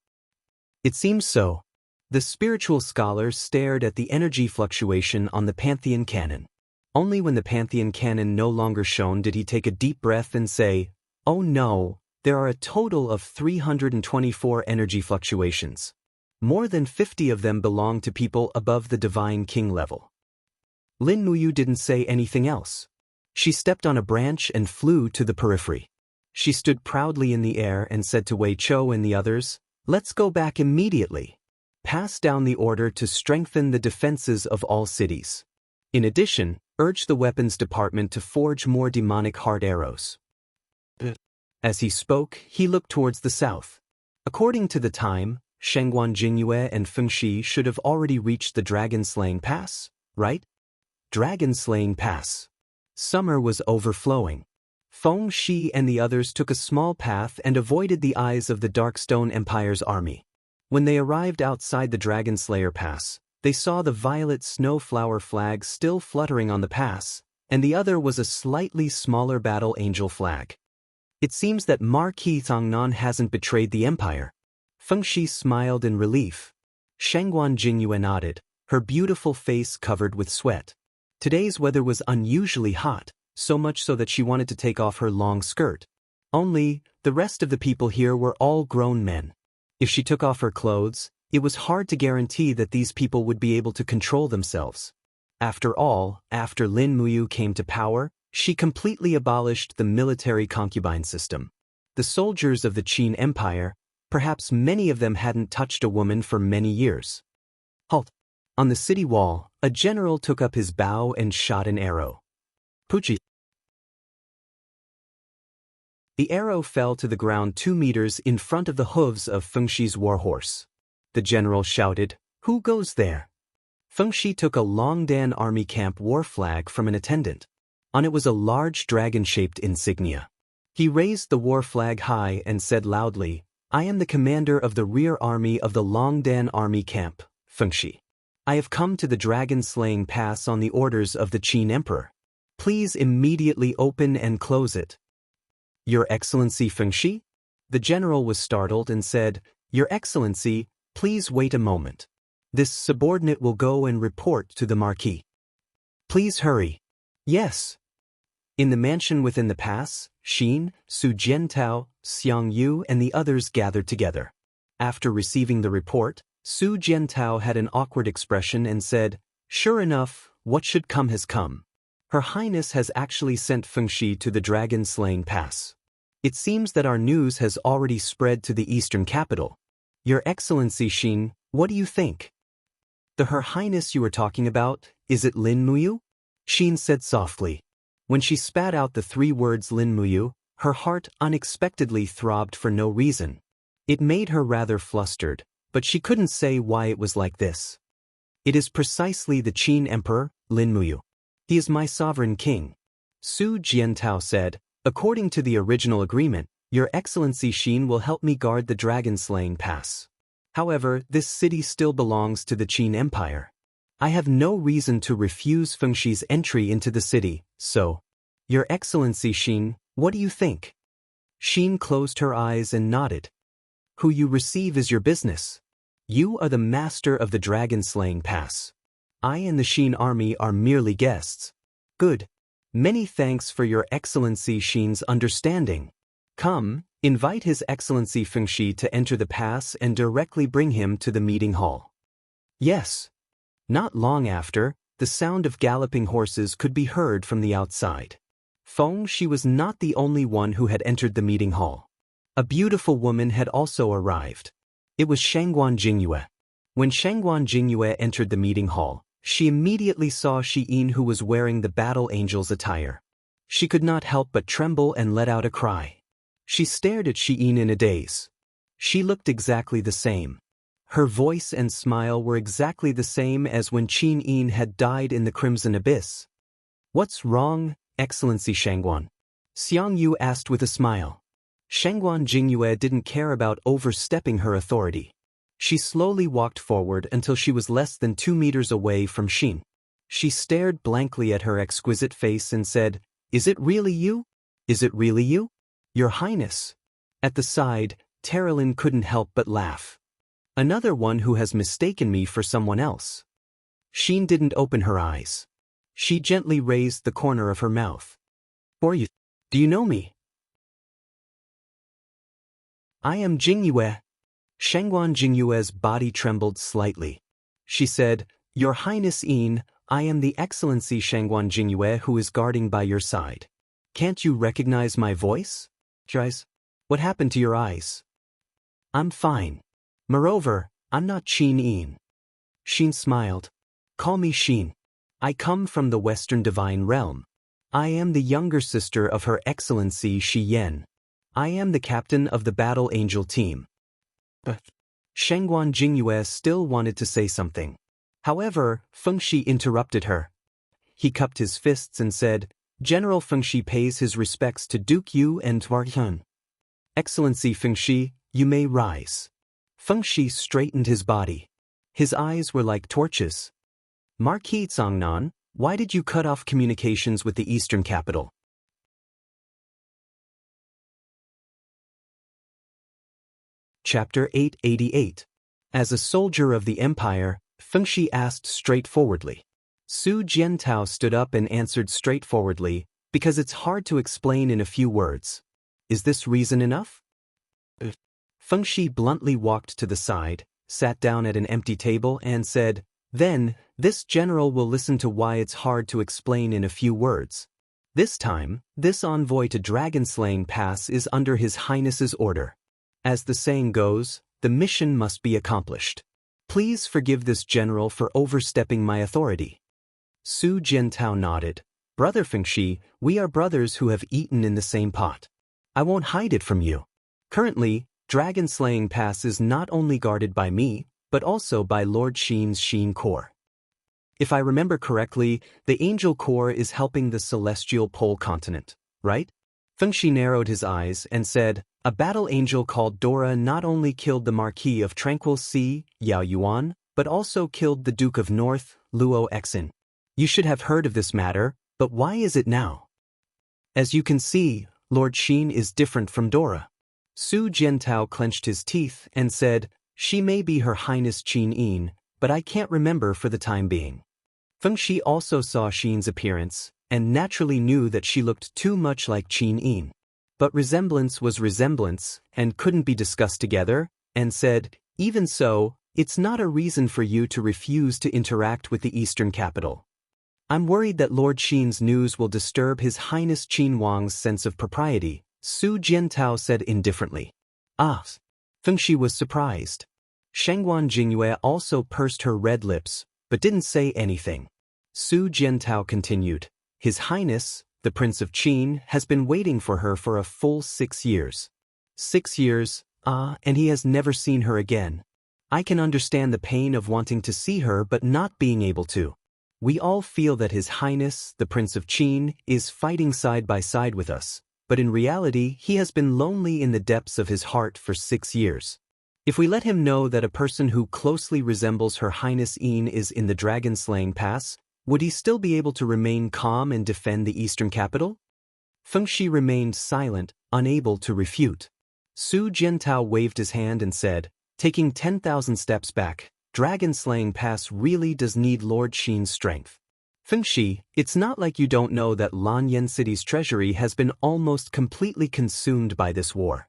It seems so. The spiritual scholar stared at the energy fluctuation on the Pantheon canon. Only when the Pantheon cannon no longer shone did he take a deep breath and say, "Oh no, there are a total of 324 energy fluctuations. More than 50 of them belong to people above the Divine King level." Lin Muyu didn't say anything else. She stepped on a branch and flew to the periphery. She stood proudly in the air and said to Wei Chou and the others, "Let's go back immediately. Pass down the order to strengthen the defenses of all cities. In addition, urge the weapons department to forge more demonic heart arrows." As he spoke, he looked towards the south. According to the time, Shengguan Jingyue and Feng Shi should have already reached the Dragon-Slaying Pass, right? Dragon-Slaying Pass. Summer was overflowing. Feng Shi and the others took a small path and avoided the eyes of the Darkstone Empire's army. When they arrived outside the Dragon Slayer Pass, they saw the violet snowflower flag still fluttering on the pass, and the other was a slightly smaller Battle Angel flag. It seems that Marquis Tongnan hasn't betrayed the Empire. Feng Shi smiled in relief. Shengguan Jingyue nodded, her beautiful face covered with sweat. Today's weather was unusually hot, so much so that she wanted to take off her long skirt. Only, the rest of the people here were all grown men. If she took off her clothes, it was hard to guarantee that these people would be able to control themselves. After all, after Lin Muyu came to power, she completely abolished the military concubine system. The soldiers of the Qin Empire, perhaps many of them hadn't touched a woman for many years. Halt! On the city wall, a general took up his bow and shot an arrow. Puchi! The arrow fell to the ground 2 meters in front of the hooves of Feng Shi's warhorse. The general shouted, "Who goes there?" Feng Shi took a Longdan army camp war flag from an attendant. On it was a large dragon-shaped insignia. He raised the war flag high and said loudly, "I am the commander of the rear army of the Longdan army camp, Feng Shi. I have come to the Dragon-Slaying Pass on the orders of the Qin Emperor. Please immediately open and close it." "Your Excellency Feng Shi?" The general was startled and said, "Your Excellency, please wait a moment. This subordinate will go and report to the Marquis. Please hurry." "Yes." In the mansion within the pass, Xin, Su Jiantao, Xiang Yu and the others gathered together. After receiving the report, Su Jiantao had an awkward expression and said, "Sure enough, what should come has come. Her Highness has actually sent Feng Shi to the Dragon-Slaying Pass. It seems that our news has already spread to the eastern capital. Your Excellency Xin, what do you think?" "The Her Highness you were talking about, is it Lin Muyu?" Xin said softly. When she spat out the 3 words Lin Muyu, her heart unexpectedly throbbed for no reason. It made her rather flustered, but she couldn't say why it was like this. "It is precisely the Qin Emperor, Lin Muyu. He is my sovereign king." Su Jiantao said, "According to the original agreement, Your Excellency Xin will help me guard the Dragon-Slaying Pass. However, this city still belongs to the Qin Empire. I have no reason to refuse Feng Shi's entry into the city, so, Your Excellency Xin, what do you think?" Xin closed her eyes and nodded. "Who you receive is your business. You are the master of the Dragon-Slaying Pass. I and the Xin army are merely guests." "Good. Many thanks for Your Excellency Xin's understanding. Come, invite His Excellency Feng Shi to enter the pass and directly bring him to the meeting hall." "Yes." Not long after, the sound of galloping horses could be heard from the outside. Feng Shi was not the only one who had entered the meeting hall. A beautiful woman had also arrived. It was Shengguan Jingyue. When Shengguan Jingyue entered the meeting hall, she immediately saw Shi'in, who was wearing the Battle Angel's attire. She could not help but tremble and let out a cry. She stared at Shi'in in a daze. She looked exactly the same. Her voice and smile were exactly the same as when Qin Yin had died in the Crimson Abyss. "What's wrong, Excellency Shengguan?" Xiang Yu asked with a smile. Shengguan Jingyue didn't care about overstepping her authority. She slowly walked forward until she was less than 2 meters away from Xin. She stared blankly at her exquisite face and said, "Is it really you? Is it really you? Your Highness." At the side, Terilyn couldn't help but laugh. "Another one who has mistaken me for someone else." Xin didn't open her eyes. She gently raised the corner of her mouth. "Or you? Do you know me?" "I am Jingyue." Shengguan Jingyue's body trembled slightly. She said, "Your Highness Yin, I am the Excellency Shengguan Jingyue who is guarding by your side. Can't you recognize my voice?" "Guys, what happened to your eyes?" "I'm fine. Moreover, I'm not Qin Yin." Xin smiled. "Call me Xin. I come from the Western Divine Realm. I am the younger sister of Her Excellency Shi Yan. I am the captain of the Battle Angel team." But Shengguan Jingyue still wanted to say something. However, Fengshi interrupted her. He cupped his fists and said, "General Fengshi pays his respects to Duke Yu and Tuarhyun. Excellency Fengshi, you may rise." Fengshi straightened his body. His eyes were like torches. "Marquis Zhongnan, why did you cut off communications with the eastern capital?" Chapter 888. As a soldier of the Empire, Fengshi asked straightforwardly. Su Jiantao stood up and answered straightforwardly, because it's hard to explain in a few words. "Is this reason enough?" Fengshi bluntly walked to the side, sat down at an empty table and said, "Then, this general will listen to why it's hard to explain in a few words. This time, this envoy to Dragon-Slaying Pass is under His Highness's order. As the saying goes, the mission must be accomplished. Please forgive this general for overstepping my authority." Su Jiantao nodded. "Brother Fengshi, we are brothers who have eaten in the same pot. I won't hide it from you. Currently, Dragon-Slaying Pass is not only guarded by me, but also by Lord Xin's Xin Corps. If I remember correctly, the Angel Corps is helping the Celestial Pole Continent, right?" Fengshi narrowed his eyes and said, "A battle angel called Dora not only killed the Marquis of Tranquil Sea, Yao Yuan, but also killed the Duke of North, Luo Exin. You should have heard of this matter, but why is it now?" "As you can see, Lord Xin is different from Dora." Su Jiantao clenched his teeth and said, "She may be Her Highness Qin Yin, but I can't remember for the time being." Fengshi also saw Xin's appearance, and naturally knew that she looked too much like Qin Yin. But resemblance was resemblance, and couldn't be discussed together, and said, "Even so, it's not a reason for you to refuse to interact with the Eastern capital. I'm worried that Lord Xin's news will disturb His Highness Qin Wang's sense of propriety," Su Jiantao said indifferently. "Ah." Fengshi was surprised. Shengguan Jingyue also pursed her red lips, but didn't say anything. Su Jiantao continued, "His Highness, the Prince of Qin, has been waiting for her for a full 6 years. 6 years, and he has never seen her again. I can understand the pain of wanting to see her but not being able to. We all feel that His Highness, the Prince of Qin, is fighting side by side with us, but in reality he has been lonely in the depths of his heart for 6 years. If we let him know that a person who closely resembles Her Highness Yin is in the Dragon-Slaying Pass, would he still be able to remain calm and defend the Eastern capital?" Fengshi remained silent, unable to refute. Su Jiantao waved his hand and said, taking 10,000 steps back, "Dragon-Slaying Pass really does need Lord Xin's strength. Fengshi, it's not like you don't know that Lanyan City's treasury has been almost completely consumed by this war.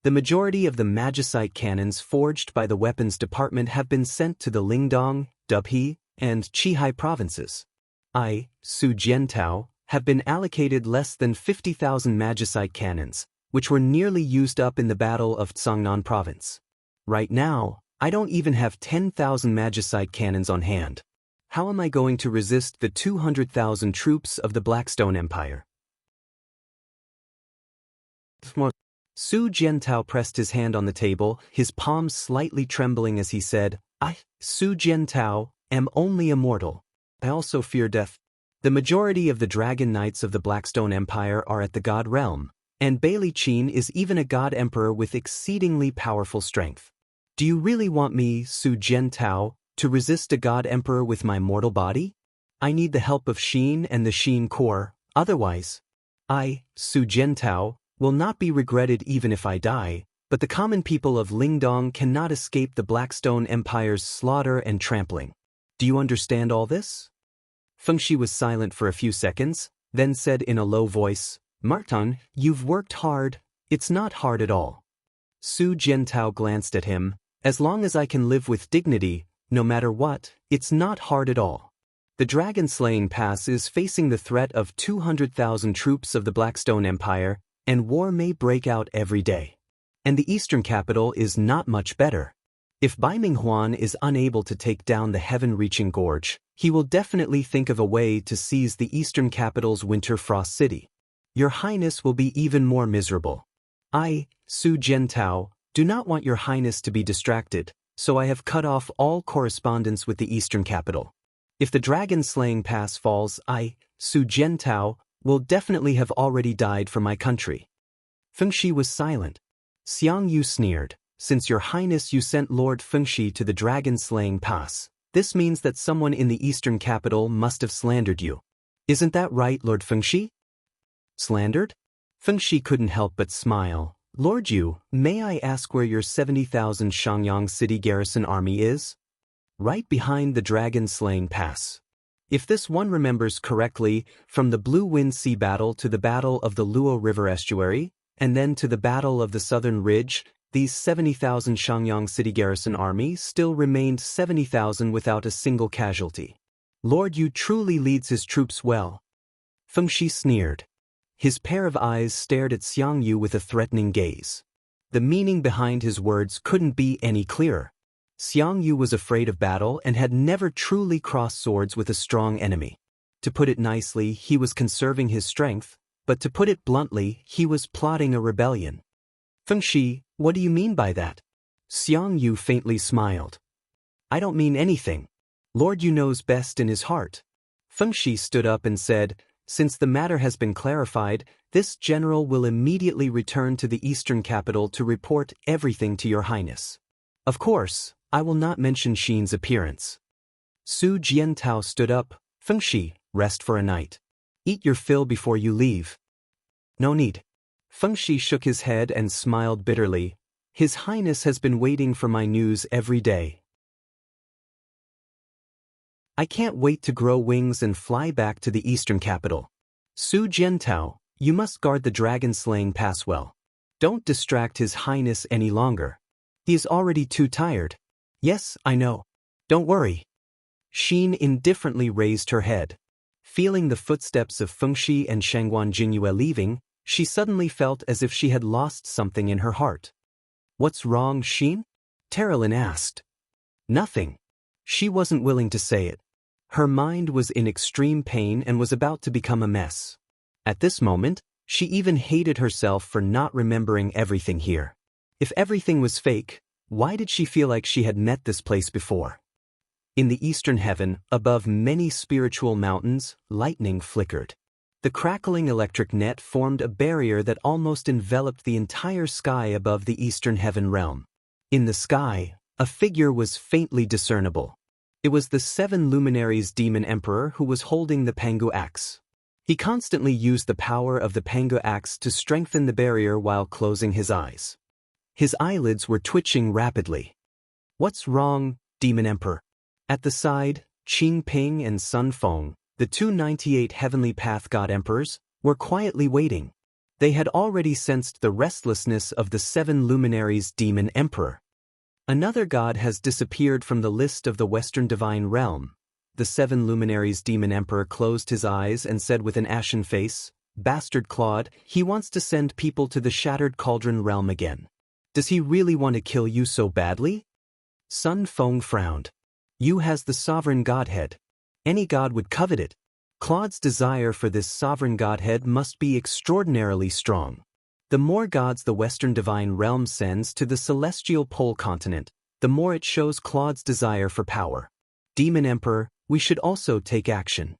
The majority of the magicite cannons forged by the weapons department have been sent to the Lingdong, Dubhe, and Qihai provinces. I, Su Jiantao, have been allocated less than 50,000 magicite cannons, which were nearly used up in the Battle of Zhongnan province. Right now, I don't even have 10,000 magicite cannons on hand. How am I going to resist the 200,000 troops of the Blackstone Empire?" Su Jiantao pressed his hand on the table, his palms slightly trembling as he said, "I, Su Jiantao, am only a mortal. I also fear death. The majority of the Dragon Knights of the Blackstone Empire are at the God Realm, and Bailey Qin is even a God Emperor with exceedingly powerful strength. Do you really want me, Su Jiantao, to resist a God Emperor with my mortal body? I need the help of Xin and the Xin Corps, otherwise, I, Su Jiantao, will not be regretted even if I die, but the common people of Lingdong cannot escape the Blackstone Empire's slaughter and trampling. Do you understand all this?" Fengshi was silent for a few seconds, then said in a low voice, Martin, you've worked hard, it's not hard at all. Su Jiantao glanced at him, as long as I can live with dignity, no matter what, it's not hard at all. The dragon-slaying pass is facing the threat of 200,000 troops of the Blackstone Empire, and war may break out every day. And the eastern capital is not much better. If Bai Minghuan is unable to take down the heaven-reaching gorge, he will definitely think of a way to seize the eastern capital's winter frost city. Your Highness will be even more miserable. I, Su Jiantao, do not want your Highness to be distracted, so I have cut off all correspondence with the eastern capital. If the dragon-slaying pass falls, I, Su Jiantao, will definitely have already died for my country. Fengshi was silent. Xiang Yu sneered, since your Highness you sent Lord Fengshi to the dragon-slaying pass, this means that someone in the eastern capital must have slandered you. Isn't that right, Lord Fengshi? Slandered? Fengshi couldn't help but smile. Lord Yu, may I ask where your 70,000 Shangyang city garrison army is? Right behind the dragon-slaying pass. If this one remembers correctly, from the Blue Wind Sea battle to the Battle of the Luo River Estuary, and then to the Battle of the Southern Ridge, these 70,000 Shangyang city garrison army still remained 70,000 without a single casualty. Lord Yu truly leads his troops well. Fengshi sneered. His pair of eyes stared at Xiang Yu with a threatening gaze. The meaning behind his words couldn't be any clearer. Xiang Yu was afraid of battle and had never truly crossed swords with a strong enemy. To put it nicely, he was conserving his strength, but to put it bluntly, he was plotting a rebellion. Fengshi, what do you mean by that? Xiang Yu faintly smiled. I don't mean anything. Lord Yu knows best in his heart. Fengshi stood up and said, since the matter has been clarified, this general will immediately return to the eastern capital to report everything to your Highness. Of course, I will not mention Xin's appearance. Su Jiantao stood up. Fengshi, rest for a night. Eat your fill before you leave. No need. Fengshi shook his head and smiled bitterly. His Highness has been waiting for my news every day. I can't wait to grow wings and fly back to the eastern capital. Su Jiantao, you must guard the dragon-slaying pass well. Don't distract His Highness any longer. He is already too tired. Yes, I know. Don't worry. Xin indifferently raised her head. Feeling the footsteps of Fengshi and Shangguan Jingyue leaving, she suddenly felt as if she had lost something in her heart. What's wrong, Xin? Terilyn asked. Nothing. She wasn't willing to say it. Her mind was in extreme pain and was about to become a mess. At this moment, she even hated herself for not remembering everything here. If everything was fake, why did she feel like she had met this place before? In the eastern heaven, above many spiritual mountains, lightning flickered. The crackling electric net formed a barrier that almost enveloped the entire sky above the eastern heaven realm. In the sky, a figure was faintly discernible. It was the 7 luminaries demon emperor who was holding the Pangu axe. He constantly used the power of the Pangu axe to strengthen the barrier while closing his eyes. His eyelids were twitching rapidly. What's wrong, demon emperor? At the side, Qing Ping and Sun Feng, the 298 Heavenly Path God Emperors, were quietly waiting. They had already sensed the restlessness of the 7 luminaries demon emperor. Another god has disappeared from the list of the Western Divine Realm. The 7 luminaries demon emperor closed his eyes and said with an ashen face, Bastard Claude, he wants to send people to the Shattered Cauldron Realm again. Does he really want to kill you so badly? Sun Feng frowned. Yu has the sovereign godhead. Any god would covet it. Claude's desire for this sovereign godhead must be extraordinarily strong. The more gods the Western Divine Realm sends to the celestial pole continent, the more it shows Claude's desire for power. Demon Emperor, we should also take action.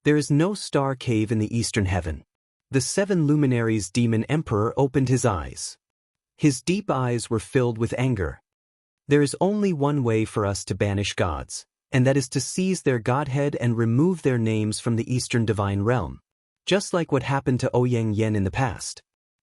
There is no star cave in the eastern heaven. The 7 luminaries demon emperor opened his eyes. His deep eyes were filled with anger. There is only one way for us to banish gods, and that is to seize their godhead and remove their names from the Eastern Divine Realm. Just like what happened to Ouyang Yen in the past.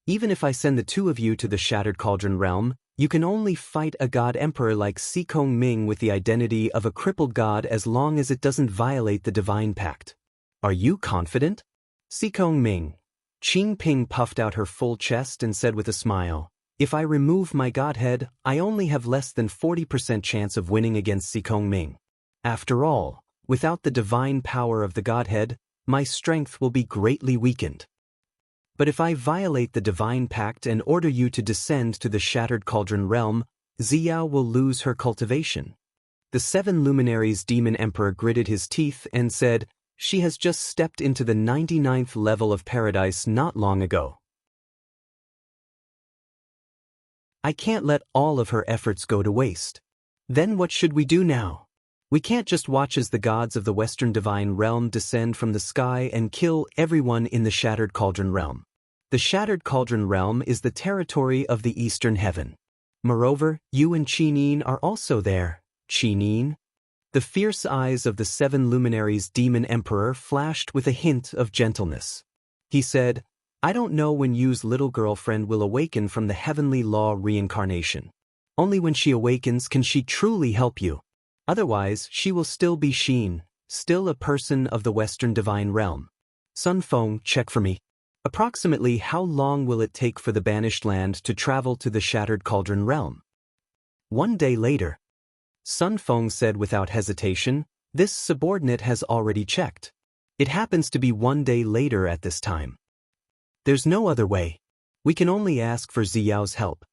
Even if I send the 2 of you to the Shattered Cauldron Realm, You can only fight a god emperor like Sikong Ming with the identity of a crippled god as long as it doesn't violate the divine pact. Are you confident? Sikong Ming. Qing Ping puffed out her full chest and said with a smile, if I remove my godhead, I only have less than 40% chance of winning against Sikong Ming. After all, without the divine power of the godhead, my strength will be greatly weakened. But if I violate the divine pact and order you to descend to the Shattered Cauldron realm, Ziyao will lose her cultivation. The 7 luminaries demon emperor gritted his teeth and said, she has just stepped into the 99th level of paradise not long ago. I can't let all of her efforts go to waste. Then what should we do now? We can't just watch as the gods of the Western Divine Realm descend from the sky and kill everyone in the Shattered Cauldron realm. The Shattered Cauldron realm is the territory of the Eastern Heaven. Moreover, you and Qinin are also there, Qinin. The fierce eyes of the 7 luminaries demon emperor flashed with a hint of gentleness. He said, I don't know when Yu's little girlfriend will awaken from the heavenly law reincarnation. Only when she awakens can she truly help you. Otherwise, she will still be Xin, still a person of the Western Divine Realm. Sun Feng, check for me. Approximately how long will it take for the Banished Land to travel to the Shattered Cauldron realm? 1 day later. Sun Feng said without hesitation, this subordinate has already checked. It happens to be 1 day later at this time. There's no other way. We can only ask for Ziyao's help.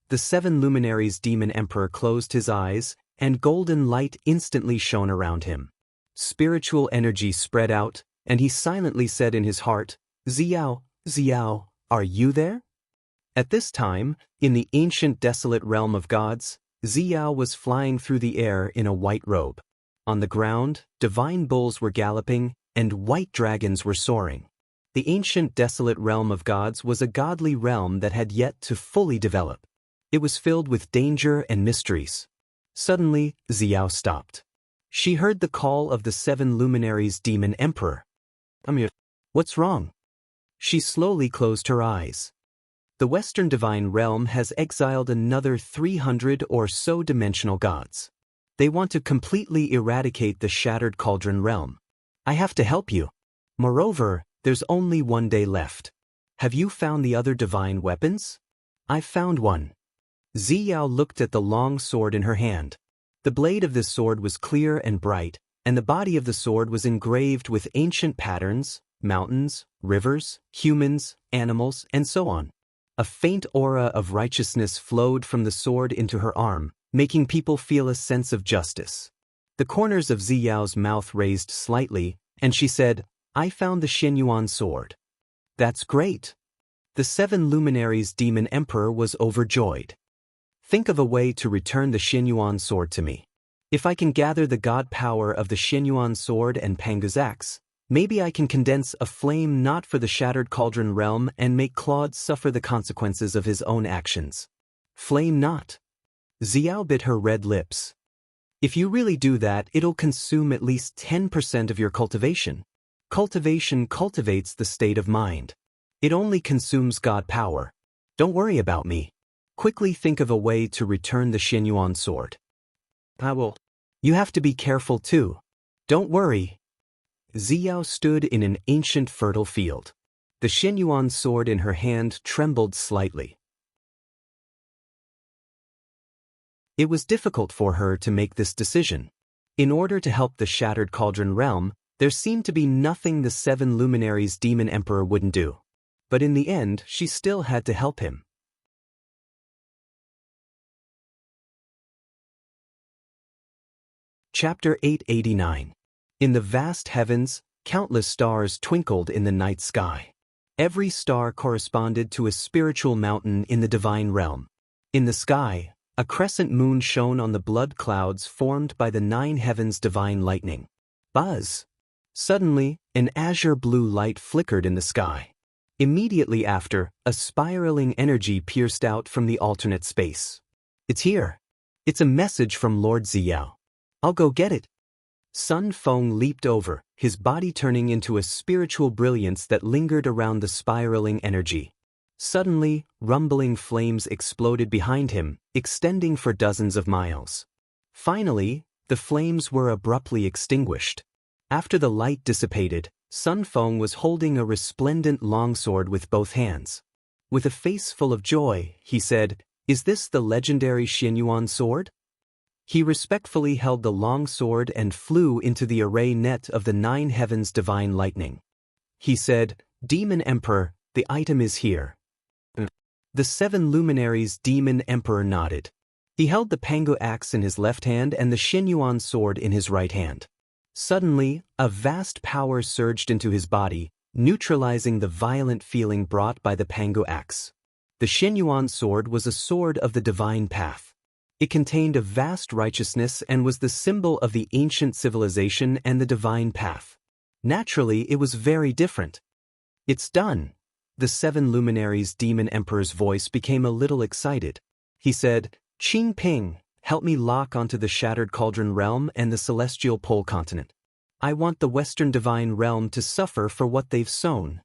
The 7 luminaries demon emperor closed his eyes, and golden light instantly shone around him. Spiritual energy spread out, and he silently said in his heart, Ziyao, Ziyao, are you there? At this time, in the ancient desolate realm of gods, Ziyao was flying through the air in a white robe. On the ground, divine bulls were galloping, and white dragons were soaring. The ancient desolate realm of gods was a godly realm that had yet to fully develop. It was filled with danger and mysteries. Suddenly, Ziyao stopped. She heard the call of the 7 luminaries demon emperor. What's wrong? She slowly closed her eyes. The Western Divine Realm has exiled another 300 or so dimensional gods. They want to completely eradicate the Shattered Cauldron realm. I have to help you. Moreover, there's only 1 day left. Have you found the other divine weapons? I've found one. Ziyao looked at the long sword in her hand. The blade of this sword was clear and bright, and the body of the sword was engraved with ancient patterns, mountains, rivers, humans, animals, and so on. A faint aura of righteousness flowed from the sword into her arm, making people feel a sense of justice. The corners of Ziyao's mouth raised slightly, and she said, I found the Xianyuan sword. That's great. The 7 luminaries demon emperor was overjoyed. Think of a way to return the Xianyuan sword to me. If I can gather the god power of the Xianyuan sword and Pangu's axe, maybe I can condense a flame not for the Shattered Cauldron realm and make Claude suffer the consequences of his own actions. Flame not. Ziyao bit her red lips. If you really do that, it'll consume at least 10% of your cultivation. Cultivation cultivates the state of mind. It only consumes god power. Don't worry about me. Quickly think of a way to return the Xianyuan sword. I will. You have to be careful too. Don't worry. Ziyao stood in an ancient fertile field. The Xianyuan sword in her hand trembled slightly. It was difficult for her to make this decision. In order to help the Shattered Cauldron realm, there seemed to be nothing the 7 luminaries demon emperor wouldn't do. But in the end, she still had to help him. Chapter 889. In the vast heavens, countless stars twinkled in the night sky. Every star corresponded to a spiritual mountain in the divine realm. In the sky, a crescent moon shone on the blood clouds formed by the 9 heavens' divine lightning. Buzz! Suddenly, an azure blue light flickered in the sky. Immediately after, a spiraling energy pierced out from the alternate space. It's here. It's a message from Lord Ziyao. I'll go get it. Sun Feng leaped over, his body turning into a spiritual brilliance that lingered around the spiraling energy. Suddenly, rumbling flames exploded behind him, extending for dozens of miles. Finally, the flames were abruptly extinguished. After the light dissipated, Sun Feng was holding a resplendent longsword with both hands. With a face full of joy, he said, "Is this the legendary Xianyuan sword?" He respectfully held the long sword and flew into the array net of the 9 heavens' divine lightning. He said, "Demon Emperor, the item is here." The 7 luminaries' Demon Emperor nodded. He held the Pangu axe in his left hand and the Xianyuan sword in his right hand. Suddenly, a vast power surged into his body, neutralizing the violent feeling brought by the Pangu axe. The Xianyuan sword was a sword of the divine path. It contained a vast righteousness and was the symbol of the ancient civilization and the divine path. Naturally, it was very different. "It's done." The 7 luminaries' Demon Emperor's voice became a little excited. He said, "Qing Ping, help me lock onto the Shattered Cauldron Realm and the Celestial Pole Continent. I want the Western Divine Realm to suffer for what they've sown."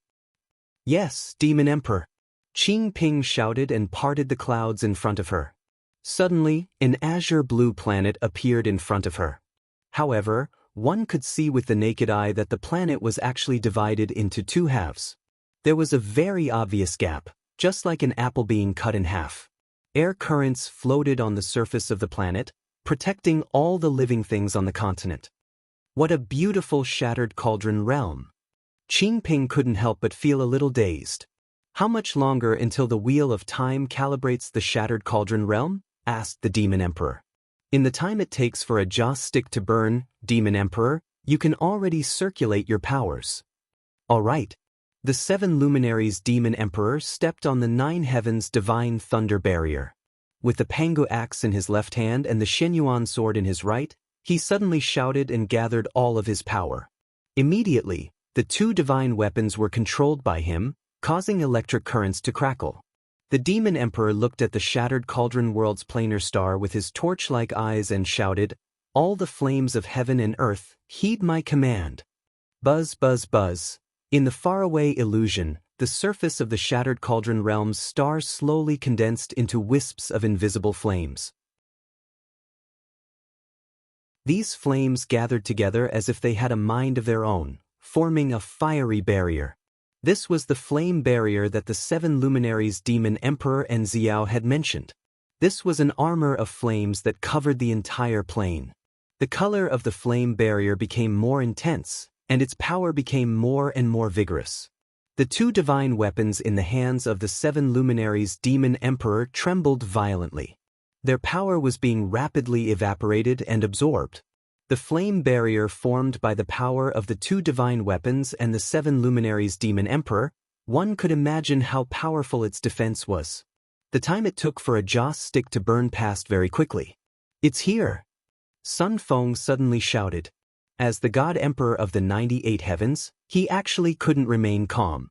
"Yes, Demon Emperor." Qing Ping shouted and parted the clouds in front of her. Suddenly, an azure blue planet appeared in front of her. However, one could see with the naked eye that the planet was actually divided into 2 halves. There was a very obvious gap, just like an apple being cut in half. Air currents floated on the surface of the planet, protecting all the living things on the continent. What a beautiful Shattered Cauldron realm! Qing Ping couldn't help but feel a little dazed. "How much longer until the Wheel of Time calibrates the Shattered Cauldron realm?" asked the Demon Emperor. "In the time it takes for a joss stick to burn, Demon Emperor, you can already circulate your powers." "All right." The 7 luminaries' Demon Emperor stepped on the 9 heavens' divine thunder barrier. With the Pangu axe in his left hand and the Xianyuan sword in his right, he suddenly shouted and gathered all of his power. Immediately, the 2 divine weapons were controlled by him, causing electric currents to crackle. The Demon Emperor looked at the Shattered Cauldron world's planar star with his torch-like eyes and shouted, "All the flames of heaven and earth, heed my command." Buzz, buzz, buzz. In the faraway illusion, the surface of the Shattered Cauldron realm's stars slowly condensed into wisps of invisible flames. These flames gathered together as if they had a mind of their own, forming a fiery barrier. This was the flame barrier that the 7 luminaries' Demon Emperor and Xiao had mentioned. This was an armor of flames that covered the entire plane. The color of the flame barrier became more intense, and its power became more and more vigorous. The 2 divine weapons in the hands of the 7 luminaries' Demon Emperor trembled violently. Their power was being rapidly evaporated and absorbed. The flame barrier formed by the power of the 2 divine weapons and the 7 luminaries' Demon Emperor, one could imagine how powerful its defense was. The time it took for a joss stick to burn passed very quickly. "It's here!" Sun Feng suddenly shouted. As the God Emperor of the 98 heavens, he actually couldn't remain calm.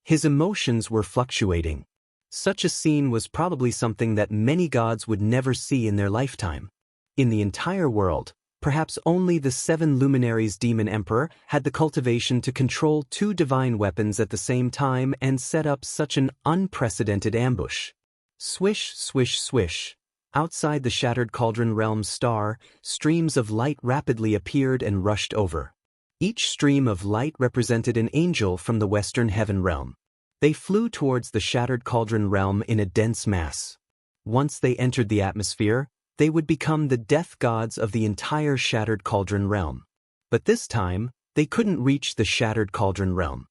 His emotions were fluctuating. Such a scene was probably something that many gods would never see in their lifetime. In the entire world, perhaps only the 7 luminaries' Demon Emperor had the cultivation to control 2 divine weapons at the same time and set up such an unprecedented ambush. Swish, swish, swish. Outside the Shattered Cauldron realm's star, streams of light rapidly appeared and rushed over. Each stream of light represented an angel from the Western Heaven realm. They flew towards the Shattered Cauldron realm in a dense mass. Once they entered the atmosphere, they would become the death gods of the entire Shattered Cauldron realm. But this time, they couldn't reach the Shattered Cauldron realm.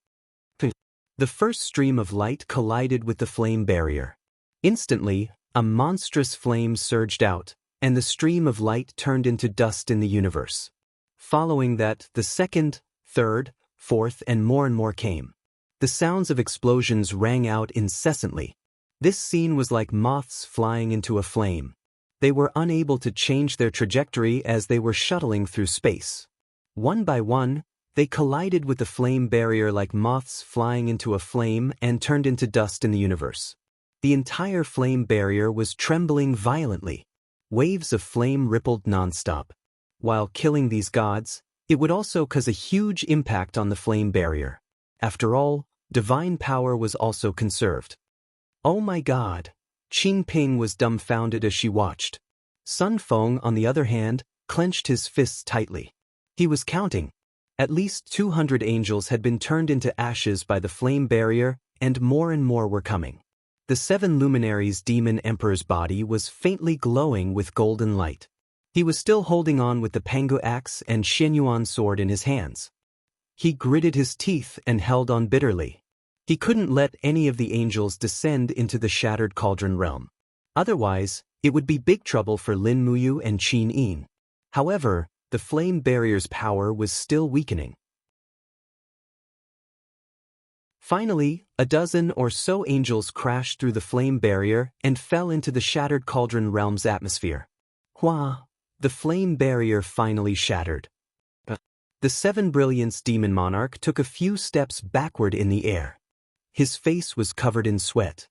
The first stream of light collided with the flame barrier. Instantly, a monstrous flame surged out, and the stream of light turned into dust in the universe. Following that, the second, third, fourth, and more came. The sounds of explosions rang out incessantly. This scene was like moths flying into a flame. They were unable to change their trajectory as they were shuttling through space. One by one, they collided with the flame barrier like moths flying into a flame and turned into dust in the universe. The entire flame barrier was trembling violently. Waves of flame rippled nonstop. While killing these gods, it would also cause a huge impact on the flame barrier. After all, divine power was also conserved. Oh my god. Qing Ping was dumbfounded as she watched. Sun Feng, on the other hand, clenched his fists tightly. He was counting. At least 200 angels had been turned into ashes by the flame barrier, and more were coming. The 7 luminaries' demon emperor's body was faintly glowing with golden light. He was still holding on with the Pangu axe and Xianyuan sword in his hands. He gritted his teeth and held on bitterly. He couldn't let any of the angels descend into the shattered cauldron realm. Otherwise, it would be big trouble for Lin Muyu and Qin Yin. However, the flame barrier's power was still weakening. Finally, a dozen or so angels crashed through the flame barrier and fell into the shattered cauldron realm's atmosphere. Hua! The flame barrier finally shattered. The 7 Brilliance demon monarch took a few steps backward in the air. His face was covered in sweat.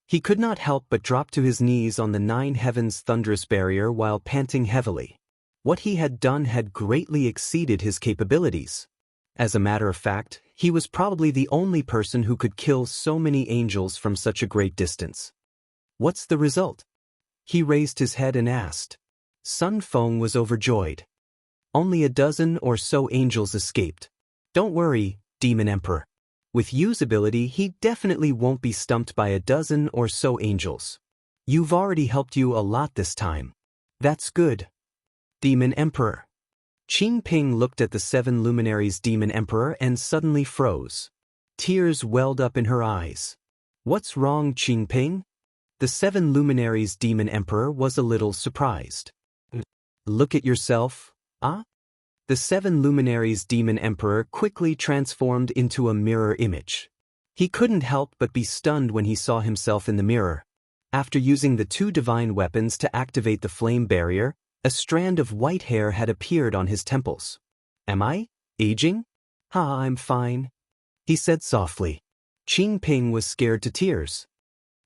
He could not help but drop to his knees on the 9 heavens thunderous barrier while panting heavily. What he had done had greatly exceeded his capabilities. As a matter of fact, he was probably the only person who could kill so many angels from such a great distance. What's the result? He raised his head and asked. Sun Feng was overjoyed. Only a dozen or so angels escaped. Don't worry, Demon Emperor. With Yu's ability, he definitely won't be stumped by a dozen or so angels. You've already helped you a lot this time. That's good. Demon Emperor. Qing Ping looked at the 7 luminaries' Demon Emperor and suddenly froze. Tears welled up in her eyes. What's wrong, Qing Ping? The 7 luminaries' Demon Emperor was a little surprised. Look at yourself. Ah? The 7 luminaries' Demon Emperor quickly transformed into a mirror image. He couldn't help but be stunned when he saw himself in the mirror. After using the 2 divine weapons to activate the flame barrier, a strand of white hair had appeared on his temples. Am I aging? I'm fine, he said softly. Qing Ping was scared to tears.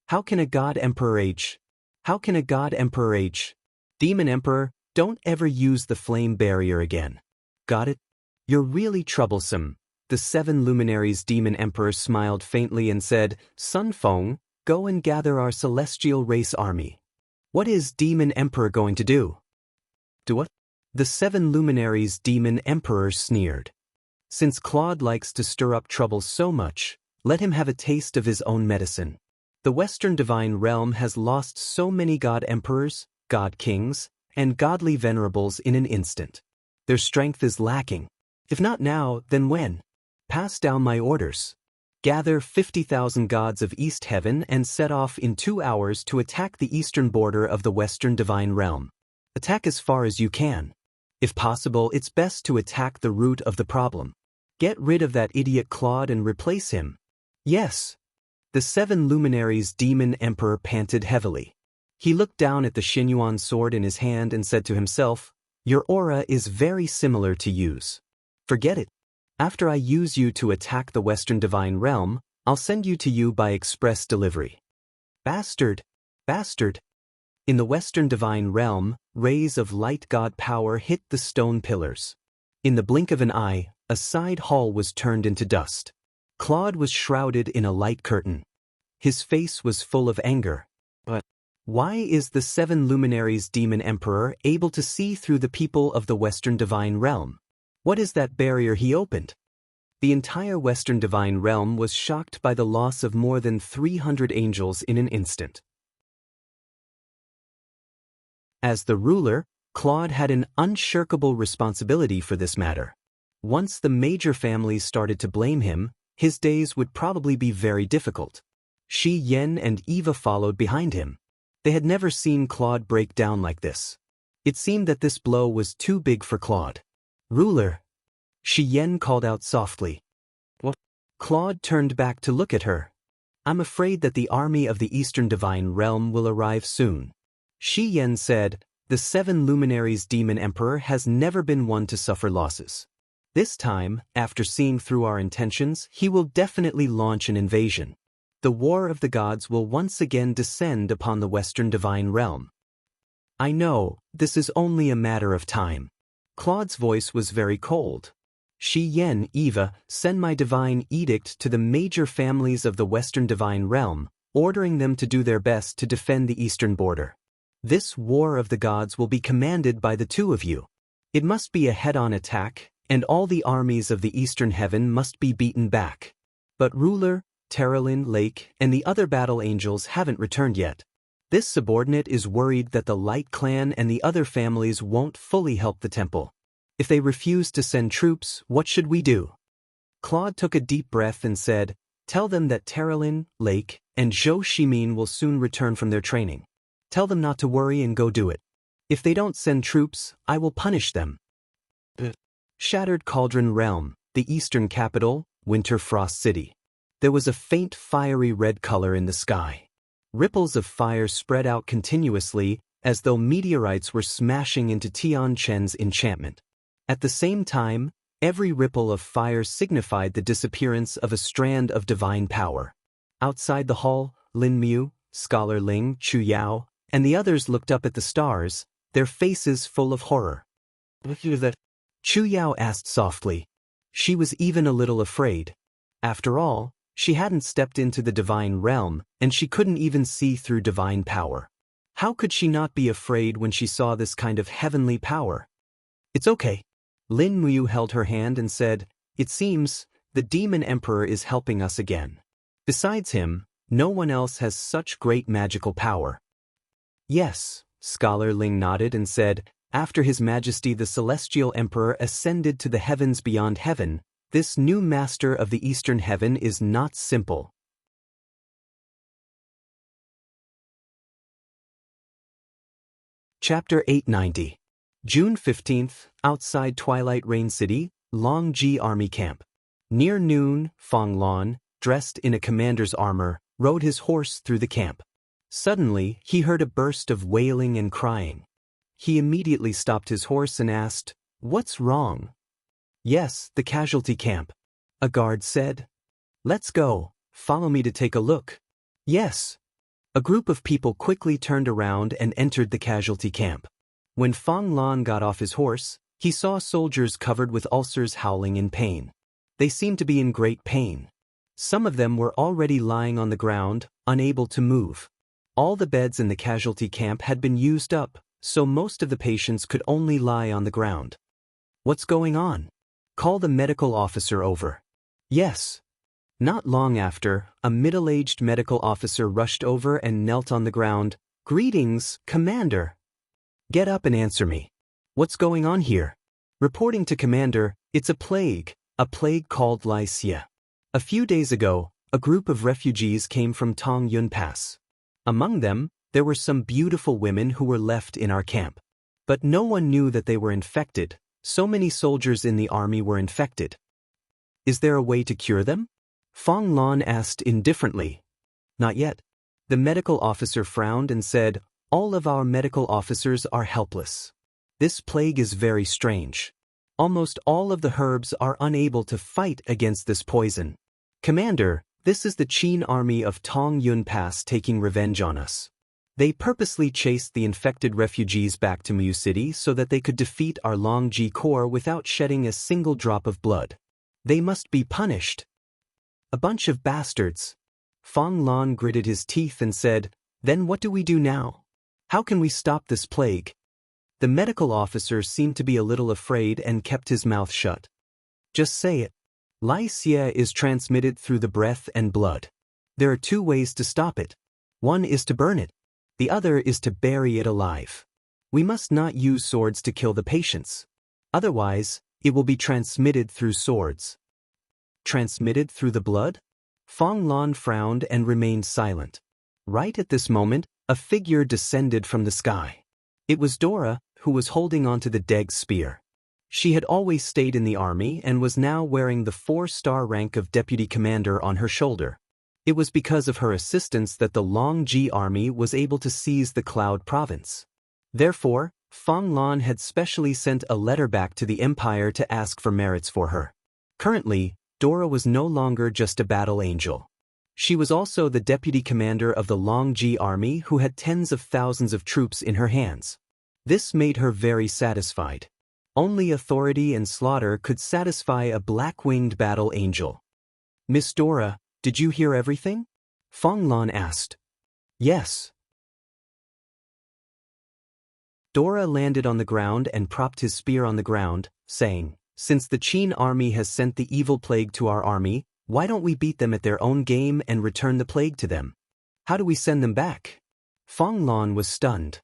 How can a god emperor age? How can a god emperor age? Demon Emperor, don't ever use the flame barrier again. Got it? You're really troublesome. The 7 luminaries' Demon Emperor smiled faintly and said, Sun Feng, go and gather our celestial race army. What is Demon Emperor going to do? Do what? The 7 luminaries' Demon Emperor sneered. Since Claude likes to stir up trouble so much, let him have a taste of his own medicine. The Western Divine Realm has lost so many god emperors, god kings, and godly venerables in an instant. Their strength is lacking. If not now, then when? Pass down my orders. Gather 50,000 gods of East Heaven and set off in 2 hours to attack the eastern border of the Western Divine Realm. Attack as far as you can. If possible, it's best to attack the root of the problem. Get rid of that idiot Claude and replace him. Yes. The 7 luminaries' Demon Emperor panted heavily. He looked down at the Xianyuan sword in his hand and said to himself, Your aura is very similar to Yu's. Forget it. After I use you to attack the Western Divine Realm, I'll send you to you by express delivery. Bastard! Bastard! In the Western Divine Realm, rays of light god power hit the stone pillars. In the blink of an eye, a side hall was turned into dust. Claude was shrouded in a light curtain. His face was full of anger. But why is the 7 luminaries' Demon Emperor able to see through the people of the Western Divine Realm? What is that barrier he opened? The entire Western Divine Realm was shocked by the loss of more than 300 angels in an instant. As the ruler, Claude had an unshirkable responsibility for this matter. Once the major families started to blame him, his days would probably be very difficult. Shi Yen and Eva followed behind him. They had never seen Claude break down like this. It seemed that this blow was too big for Claude. Ruler, Shi Yen called out softly. What? Claude turned back to look at her. I'm afraid that the army of the Eastern Divine Realm will arrive soon. Shi Yen said, the 7 luminaries' Demon Emperor has never been one to suffer losses. This time, after seeing through our intentions, he will definitely launch an invasion. The war of the gods will once again descend upon the Western Divine Realm. I know, this is only a matter of time. Claude's voice was very cold. Shi Yen, Eva, send my divine edict to the major families of the Western Divine Realm. ordering them to do their best to defend the eastern border. This war of the gods will be commanded by the two of you. It must be a head-on attack, and all the armies of the eastern heaven must be beaten back. But ruler, Terralyn, Lake, and the other battle angels haven't returned yet. This subordinate is worried that the Light Clan and the other families won't fully help the temple. If they refuse to send troops, what should we do? Claude took a deep breath and said, "Tell them that Terralyn, Lake, and Zhou Shimin will soon return from their training. Tell them not to worry and go do it. If they don't send troops, I will punish them." The Shattered Cauldron Realm, the eastern capital, Winter Frost City. There was a faint fiery red color in the sky. Ripples of fire spread out continuously, as though meteorites were smashing into Tian Chen's enchantment. At the same time, every ripple of fire signified the disappearance of a strand of divine power. Outside the hall, Lin Miu, Scholar Ling, Chu Yao, and the others looked up at the stars, their faces full of horror. "What is that?" Chu Yao asked softly. She was even a little afraid. After all, she hadn't stepped into the divine realm, and she couldn't even see through divine power. How could she not be afraid when she saw this kind of heavenly power? "It's okay." Lin Miu held her hand and said, "It seems the demon emperor is helping us again. Besides him, no one else has such great magical power." "Yes," Scholar Ling nodded and said, "After His Majesty the Celestial Emperor ascended to the heavens beyond heaven, this new master of the eastern heaven is not simple." Chapter 890. June 15th, outside Twilight Rain City, Longji Army Camp. Near noon, Fong Lan, dressed in a commander's armor, rode his horse through the camp. Suddenly, he heard a burst of wailing and crying. He immediately stopped his horse and asked, "What's wrong?" "Yes, the casualty camp," a guard said. "Let's go, follow me to take a look." "Yes." A group of people quickly turned around and entered the casualty camp. When Fong Lan got off his horse, he saw soldiers covered with ulcers howling in pain. They seemed to be in great pain. Some of them were already lying on the ground, unable to move. All the beds in the casualty camp had been used up, so most of the patients could only lie on the ground. "What's going on? Call the medical officer over." "Yes." Not long after, a middle-aged medical officer rushed over and knelt on the ground. "Greetings, Commander." "Get up and answer me. What's going on here?" Reporting to Commander, "It's a plague called Lycia. A few days ago, a group of refugees came from Tong Yun Pass. Among them, there were some beautiful women who were left in our camp. But no one knew that they were infected. So many soldiers in the army were infected. Is there a way to cure them?" Fong Lan asked indifferently. "Not yet." The medical officer frowned and said, "All of our medical officers are helpless. This plague is very strange. Almost all of the herbs are unable to fight against this poison. Commander, this is the Qin army of Tong Yun Pass taking revenge on us. They purposely chased the infected refugees back to Mu City so that they could defeat our Longji Corps without shedding a single drop of blood. They must be punished." "A bunch of bastards." Fong Lan gritted his teeth and said, "Then what do we do now? How can we stop this plague?" The medical officer seemed to be a little afraid and kept his mouth shut. "Just say it. Lycia is transmitted through the breath and blood. There are two ways to stop it. One is to burn it. The other is to bury it alive. We must not use swords to kill the patients. Otherwise, it will be transmitted through swords." "Transmitted through the blood?" Fong Lan frowned and remained silent. Right at this moment, a figure descended from the sky. It was Dora, who was holding onto the Deg's spear. She had always stayed in the army and was now wearing the 4-star rank of deputy commander on her shoulder. It was because of her assistance that the Longji army was able to seize the Cloud province. Therefore, Fong Lan had specially sent a letter back to the Empire to ask for merits for her. Currently, Dora was no longer just a battle angel. She was also the deputy commander of the Longji army who had tens of thousands of troops in her hands. This made her very satisfied. Only authority and slaughter could satisfy a black-winged battle angel. "Miss Dora, did you hear everything?" Fong Lan asked. Yes. Dora landed on the ground and propped his spear on the ground, saying, Since the Qin army has sent the evil plague to our army, why don't we beat them at their own game and return the plague to them? How do we send them back? Fong Lan was stunned.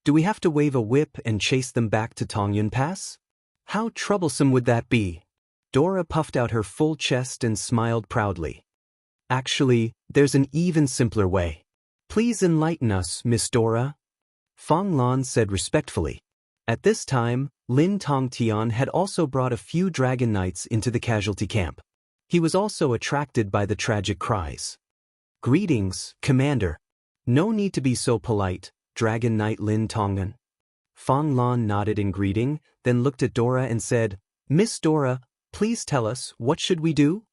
Do we have to wave a whip and chase them back to Tongyun Pass? How troublesome would that be? Dora puffed out her full chest and smiled proudly. Actually, there's an even simpler way. Please enlighten us, Miss Dora. Fong Lan said respectfully. At this time, Lin Tongtian had also brought a few dragon knights into the casualty camp. He was also attracted by the tragic cries. Greetings, Commander. No need to be so polite, Dragon Knight Lin Tongtian. Fong Lan nodded in greeting, then looked at Dora and said, Miss Dora, please tell us, what should we do?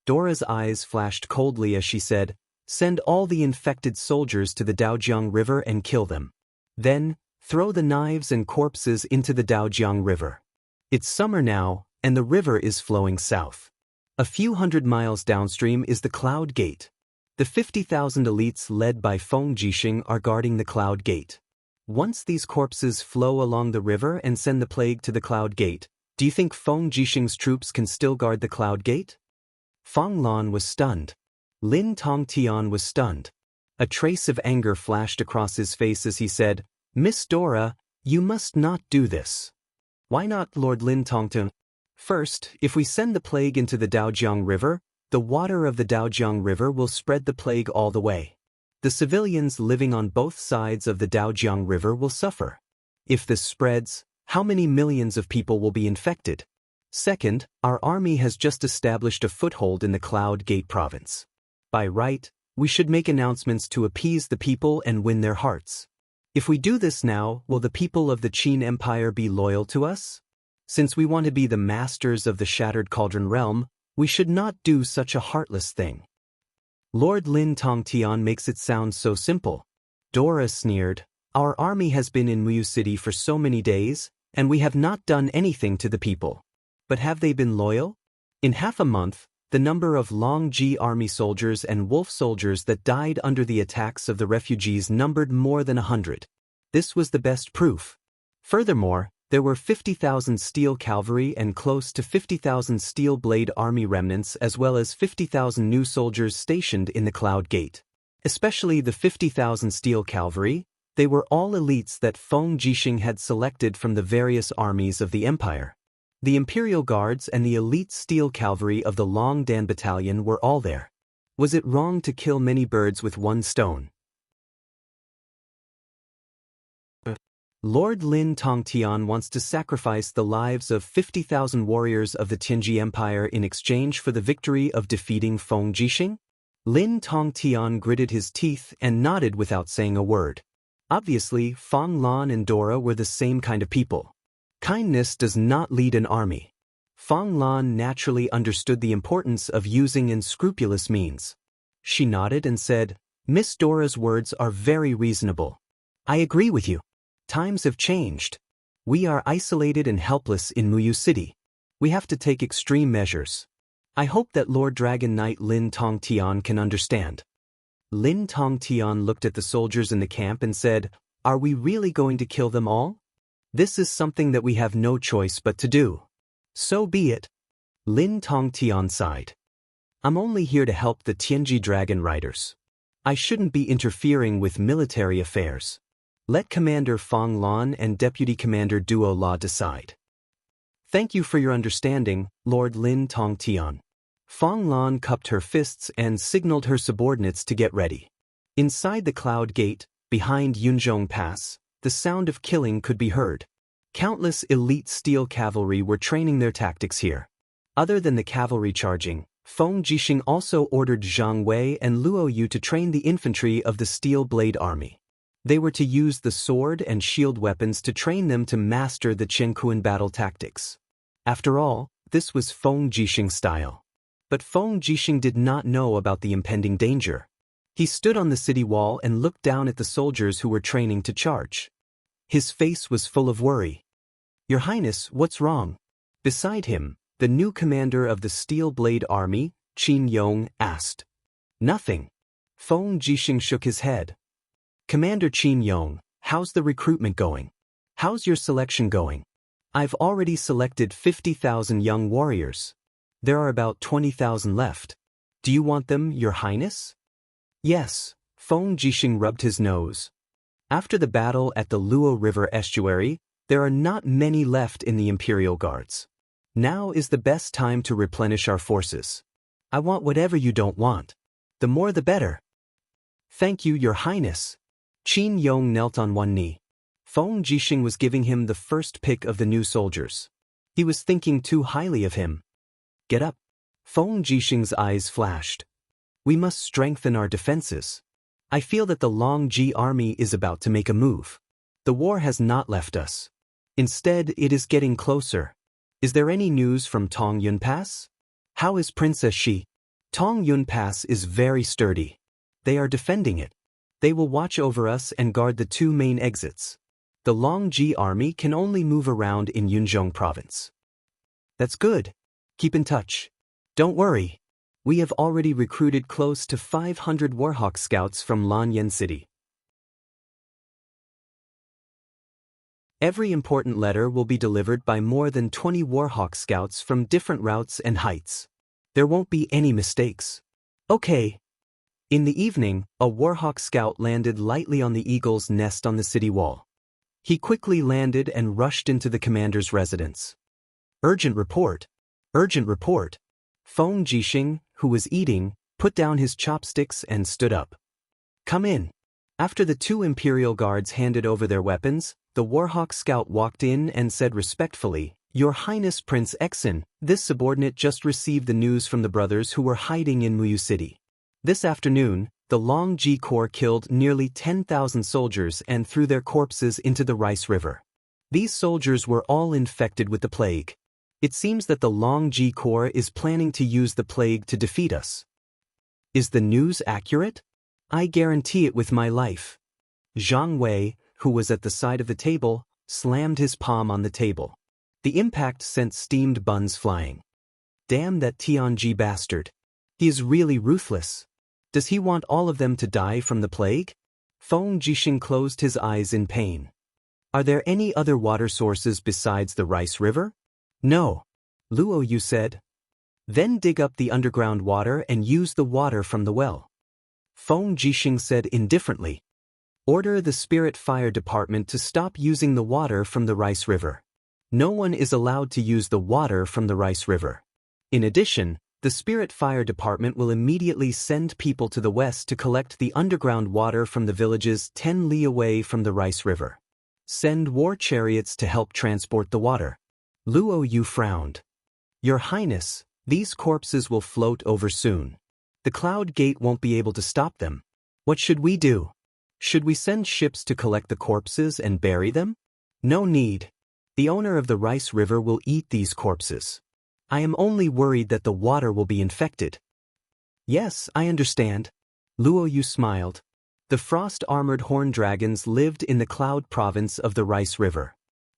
Dora's eyes flashed coldly as she said, Send all the infected soldiers to the Daojiang River and kill them. Then, throw the knives and corpses into the Daojiang River. It's summer now, and the river is flowing south. A few hundred miles downstream is the Cloud Gate. The 50,000 elites led by Feng Jixing are guarding the Cloud Gate. Once these corpses flow along the river and send the plague to the Cloud Gate, do you think Feng Jixing's troops can still guard the Cloud Gate? Fong Lan was stunned. Lin Tongtian was stunned. A trace of anger flashed across his face as he said, Miss Dora, you must not do this. Why not, Lord Lin Tongtian? First, if we send the plague into the Daojiang River, the water of the Daojiang River will spread the plague all the way. The civilians living on both sides of the Daojiang River will suffer. If this spreads, how many millions of people will be infected? Second, our army has just established a foothold in the Cloud Gate province. By right, we should make announcements to appease the people and win their hearts. If we do this now, will the people of the Qin Empire be loyal to us? Since we want to be the masters of the Shattered Cauldron realm, we should not do such a heartless thing. Lord Lin Tongtian makes it sound so simple. Dora sneered, Our army has been in Muyu City for so many days, and we have not done anything to the people. But have they been loyal? In half a month, the number of Long Ji army soldiers and wolf soldiers that died under the attacks of the refugees numbered more than 100. This was the best proof. Furthermore, there were 50,000 steel cavalry and close to 50,000 steel blade army remnants as well as 50,000 new soldiers stationed in the Cloud Gate. Especially the 50,000 steel cavalry, they were all elites that Feng Jixing had selected from the various armies of the empire. The Imperial Guards and the elite steel cavalry of the Long Dan Battalion were all there. Was it wrong to kill many birds with one stone? Lord Lin Tongtian wants to sacrifice the lives of 50,000 warriors of the Tianji Empire in exchange for the victory of defeating Feng Jixing? Lin Tongtian gritted his teeth and nodded without saying a word. Obviously, Fong Lan and Dora were the same kind of people. Kindness does not lead an army. Fong Lan naturally understood the importance of using unscrupulous means. She nodded and said, Miss Dora's words are very reasonable. I agree with you. Times have changed. We are isolated and helpless in Muyu City. We have to take extreme measures. I hope that Lord Dragon Knight Lin Tongtian can understand. Lin Tongtian looked at the soldiers in the camp and said, Are we really going to kill them all? This is something that we have no choice but to do. So be it. Lin Tongtian sighed. I'm only here to help the Tianji Dragon Riders. I shouldn't be interfering with military affairs. Let Commander Fong Lan and Deputy Commander Duo La decide. Thank you for your understanding, Lord Lin Tongtian. Fong Lan cupped her fists and signaled her subordinates to get ready. Inside the Cloud Gate, behind Yunzhong Pass, the sound of killing could be heard. Countless elite steel cavalry were training their tactics here. Other than the cavalry charging, Feng Jixing also ordered Zhang Wei and Luo Yu to train the infantry of the Steel Blade Army. They were to use the sword and shield weapons to train them to master the Qianquan battle tactics. After all, this was Feng Jixing's style. But Feng Jixing did not know about the impending danger. He stood on the city wall and looked down at the soldiers who were training to charge. His face was full of worry. Your Highness, what's wrong? Beside him, the new commander of the Steel Blade Army, Qin Yong, asked. Nothing. Feng Jixing shook his head. Commander Qin Yong, how's the recruitment going? How's your selection going? I've already selected 50,000 young warriors. There are about 20,000 left. Do you want them, Your Highness? Yes, Feng Jixing rubbed his nose. After the battle at the Luo River estuary, there are not many left in the Imperial Guards. Now is the best time to replenish our forces. I want whatever you don't want. The more the better. Thank you, Your Highness. Qin Yong knelt on one knee. Feng Jixing was giving him the first pick of the new soldiers. He was thinking too highly of him. Get up. Feng Jixing's eyes flashed. We must strengthen our defenses. I feel that the Longji army is about to make a move. The war has not left us. Instead, it is getting closer. Is there any news from Tong Yun Pass? How is Princess Shi? Tong Yun Pass is very sturdy. They are defending it. They will watch over us and guard the two main exits. The Longji army can only move around in Yunzhong province. That's good. Keep in touch. Don't worry. We have already recruited close to 500 Warhawk scouts from Lanyan City. Every important letter will be delivered by more than 20 Warhawk scouts from different routes and heights. There won't be any mistakes. Okay. In the evening, a Warhawk scout landed lightly on the eagle's nest on the city wall. He quickly landed and rushed into the commander's residence. Urgent report. Urgent report. Feng Jixing, who was eating, put down his chopsticks and stood up. Come in. After the two Imperial Guards handed over their weapons, the Warhawk scout walked in and said respectfully, Your Highness Prince Exin, this subordinate just received the news from the brothers who were hiding in Muyu City. This afternoon, the Longji Corps killed nearly 10,000 soldiers and threw their corpses into the Rice River. These soldiers were all infected with the plague. It seems that the Longji Corps is planning to use the plague to defeat us. Is the news accurate? I guarantee it with my life. Zhang Wei, who was at the side of the table, slammed his palm on the table. The impact sent steamed buns flying. Damn that Tianji bastard. He is really ruthless. Does he want all of them to die from the plague? Feng Jixing closed his eyes in pain. Are there any other water sources besides the Rice River? No. Luo Yu said. Then dig up the underground water and use the water from the well. Feng Jixing said indifferently. Order the Spirit Fire Department to stop using the water from the Rice River. No one is allowed to use the water from the Rice River. In addition, the Spirit Fire Department will immediately send people to the west to collect the underground water from the villages 10 li away from the Rice River. Send war chariots to help transport the water. Luo Yu frowned. Your Highness, these corpses will float over soon. The Cloud Gate won't be able to stop them. What should we do? Should we send ships to collect the corpses and bury them? No need. The owner of the Rice River will eat these corpses. I am only worried that the water will be infected. Yes, I understand. Luo Yu smiled. The frost-armored horned dragons lived in the Cloud province of the Rice River.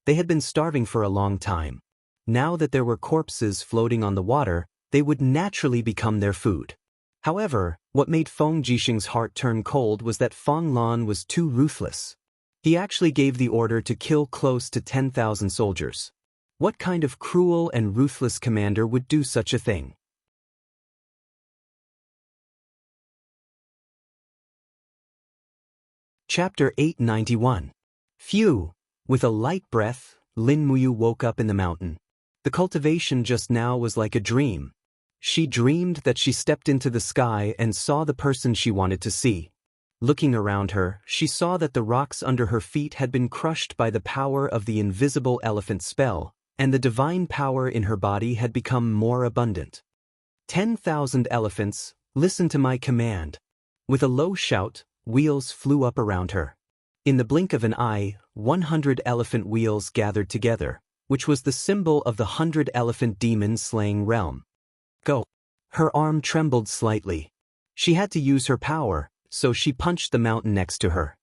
They had been starving for a long time. Now that there were corpses floating on the water, they would naturally become their food. However, what made Feng Jixing's heart turn cold was that Feng Lan was too ruthless. He actually gave the order to kill close to 10,000 soldiers. What kind of cruel and ruthless commander would do such a thing? Chapter 891. Phew! With a light breath, Lin Muyu woke up in the mountain. The cultivation just now was like a dream. She dreamed that she stepped into the sky and saw the person she wanted to see. Looking around her, she saw that the rocks under her feet had been crushed by the power of the invisible elephant spell, and the divine power in her body had become more abundant. 10,000 elephants, listen to my command. With a low shout, wheels flew up around her. In the blink of an eye, 100 elephant wheels gathered together, which was the symbol of the 100-elephant demon-slaying realm. Go. Her arm trembled slightly. She had to use her power, so she punched the mountain next to her.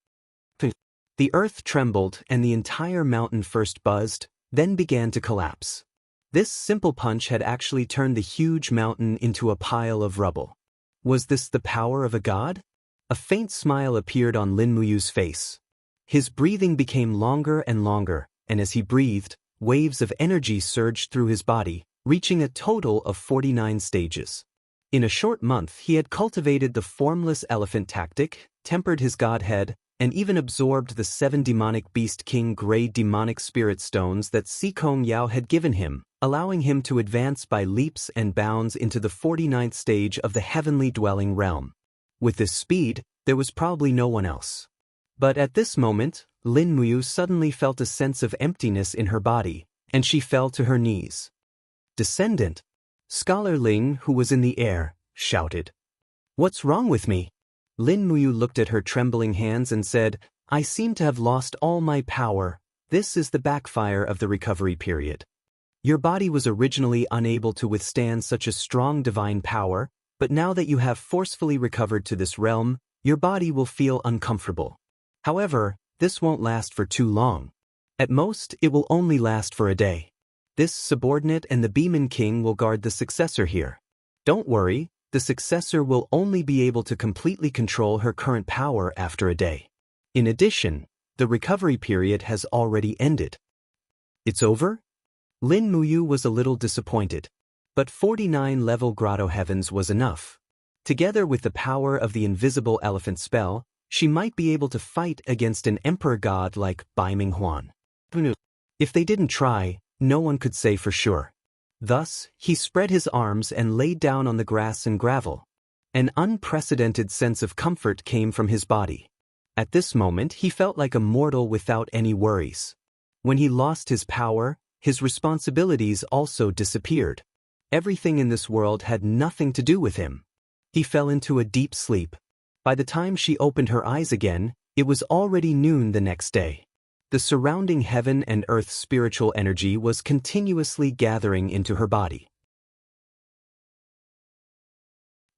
The earth trembled and the entire mountain first buzzed, then began to collapse. This simple punch had actually turned the huge mountain into a pile of rubble. Was this the power of a god? A faint smile appeared on Lin Muyu's face. His breathing became longer and longer, and as he breathed, waves of energy surged through his body, reaching a total of 49 stages. In a short month he had cultivated the formless elephant tactic, tempered his godhead, and even absorbed the 7 demonic beast king grade demonic spirit stones that Sikong Yao had given him, allowing him to advance by leaps and bounds into the 49th stage of the heavenly dwelling realm. With this speed, there was probably no one else. But at this moment, Lin Muyu suddenly felt a sense of emptiness in her body, and she fell to her knees. "Descendant!" Scholar Ling, who was in the air, shouted. "What's wrong with me?" Lin Muyu looked at her trembling hands and said, "I seem to have lost all my power. This is the backfire of the recovery period. Your body was originally unable to withstand such a strong divine power, but now that you have forcefully recovered to this realm, your body will feel uncomfortable. However, this won't last for too long. At most, it will only last for a day. This subordinate and the Demon King will guard the successor here. Don't worry, the successor will only be able to completely control her current power after a day. In addition, the recovery period has already ended." "It's over?" Lin Muyu was a little disappointed. But 49 level Grotto Heavens was enough. Together with the power of the invisible elephant spell, she might be able to fight against an emperor god like Bai Minghuan. If they didn't try, no one could say for sure. Thus, he spread his arms and laid down on the grass and gravel. An unprecedented sense of comfort came from his body. At this moment he felt like a mortal without any worries. When he lost his power, his responsibilities also disappeared. Everything in this world had nothing to do with him. He fell into a deep sleep. By the time she opened her eyes again, it was already noon the next day. The surrounding heaven and earth spiritual energy was continuously gathering into her body.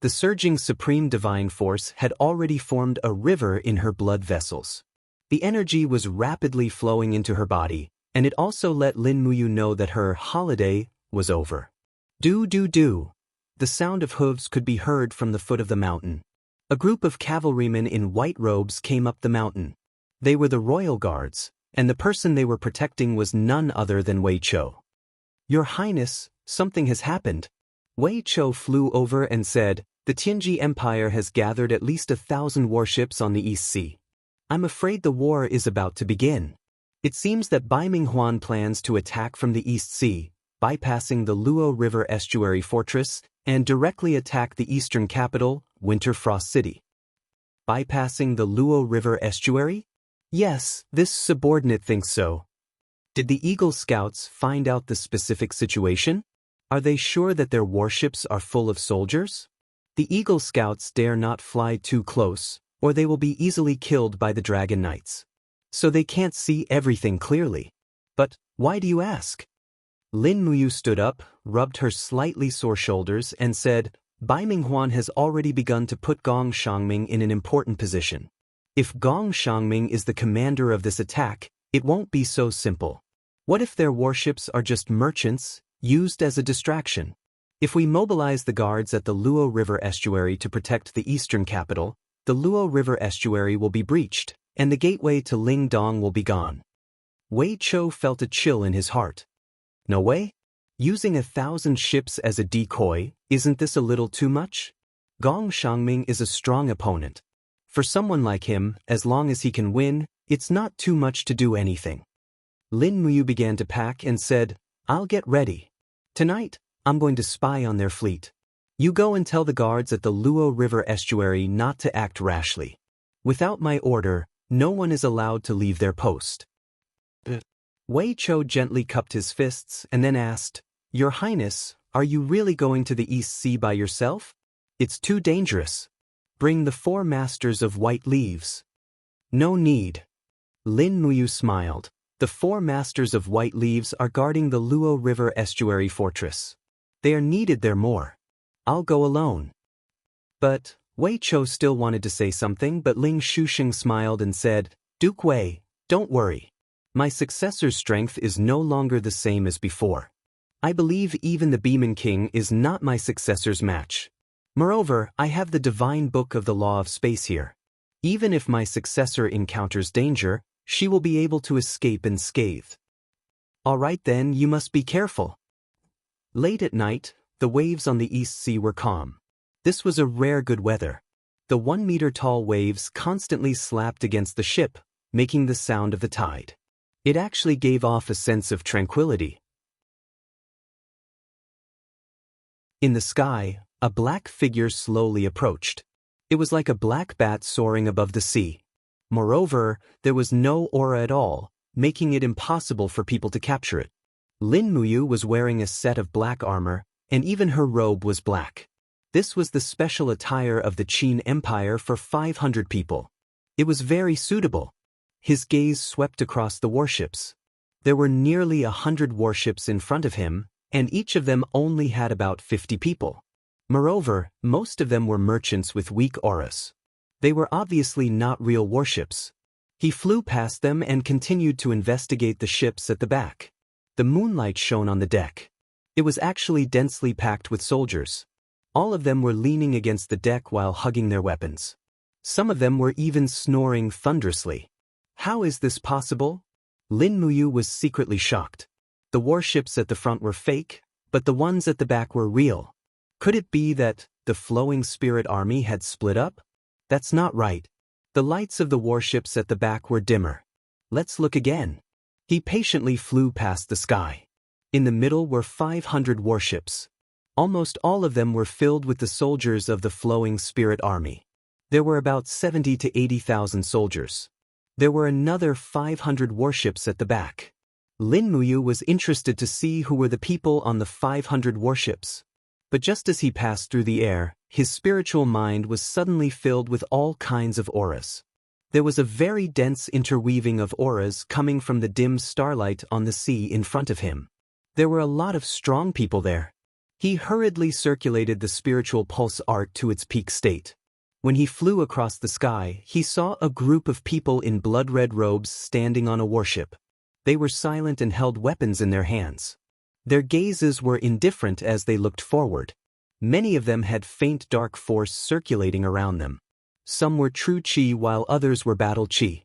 The surging supreme divine force had already formed a river in her blood vessels. The energy was rapidly flowing into her body, and it also let Lin Muyu know that her holiday was over. Do. The sound of hooves could be heard from the foot of the mountain. A group of cavalrymen in white robes came up the mountain. They were the royal guards, and the person they were protecting was none other than Wei Chou. "Your Highness, something has happened." Wei Chou flew over and said, "The Tianji Empire has gathered at least 1,000 warships on the East Sea. I'm afraid the war is about to begin. It seems that Bai Minghuan plans to attack from the East Sea, bypassing the Luo River Estuary Fortress, and directly attack the eastern capital, Winter Frost City." "Bypassing the Luo River Estuary?" "Yes, this subordinate thinks so." "Did the Eagle Scouts find out the specific situation? Are they sure that their warships are full of soldiers?" "The Eagle Scouts dare not fly too close, or they will be easily killed by the Dragon Knights. So they can't see everything clearly." "But why do you ask?" Lin Muyu stood up, rubbed her slightly sore shoulders, and said, "Bai Minghuan has already begun to put Gong Shangming in an important position. If Gong Shangming is the commander of this attack, it won't be so simple. What if their warships are just merchants, used as a distraction? If we mobilize the guards at the Luo River Estuary to protect the eastern capital, the Luo River Estuary will be breached, and the gateway to Lingdong will be gone." Wei Chou felt a chill in his heart. "No way? Using 1,000 ships as a decoy, isn't this a little too much? Gong Shangming is a strong opponent. For someone like him, as long as he can win, it's not too much to do anything." Lin Muyu began to pack and said, "I'll get ready. Tonight, I'm going to spy on their fleet. You go and tell the guards at the Luo River Estuary not to act rashly. Without my order, no one is allowed to leave their post." Wei Chou gently cupped his fists and then asked, "Your Highness, are you really going to the East Sea by yourself? It's too dangerous. Bring the 4 masters of white leaves." "No need." Lin Muyu smiled. "The 4 masters of white leaves are guarding the Luo River Estuary Fortress. They are needed there more. I'll go alone." But Wei Chou still wanted to say something, but Ling Shusheng smiled and said, "Duke Wei, don't worry. My successor's strength is no longer the same as before. I believe even the Demon King is not my successor's match. Moreover, I have the divine book of the law of space here. Even if my successor encounters danger, she will be able to escape unscathed. All right then, you must be careful. Late at night, the waves on the East Sea were calm. This was a rare good weather. The 1-meter-tall waves constantly slapped against the ship, making the sound of the tide. It actually gave off a sense of tranquility. In the sky, a black figure slowly approached. It was like a black bat soaring above the sea. Moreover, there was no aura at all, making it impossible for people to capture it. Lin Muyu was wearing a set of black armor, and even her robe was black. This was the special attire of the Qin Empire for 500 people. It was very suitable. His gaze swept across the warships. There were nearly 100 warships in front of him, and each of them only had about 50 people. Moreover, most of them were merchants with weak auras. They were obviously not real warships. He flew past them and continued to investigate the ships at the back. The moonlight shone on the deck. It was actually densely packed with soldiers. All of them were leaning against the deck while hugging their weapons. Some of them were even snoring thunderously. How is this possible? Lin Muyu was secretly shocked. The warships at the front were fake, but the ones at the back were real. Could it be that the Flowing Spirit Army had split up? That's not right. The lights of the warships at the back were dimmer. Let's look again. He patiently flew past the sky. In the middle were 500 warships. Almost all of them were filled with the soldiers of the Flowing Spirit Army. There were about 70 to 80,000 soldiers. There were another 500 warships at the back. Lin Muyu was interested to see who were the people on the 500 warships. But just as he passed through the air, his spiritual mind was suddenly filled with all kinds of auras. There was a very dense interweaving of auras coming from the dim starlight on the sea in front of him. There were a lot of strong people there. He hurriedly circulated the spiritual pulse art to its peak state. When he flew across the sky, he saw a group of people in blood-red robes standing on a warship. They were silent and held weapons in their hands. Their gazes were indifferent as they looked forward. Many of them had faint dark force circulating around them. Some were true qi while others were battle qi.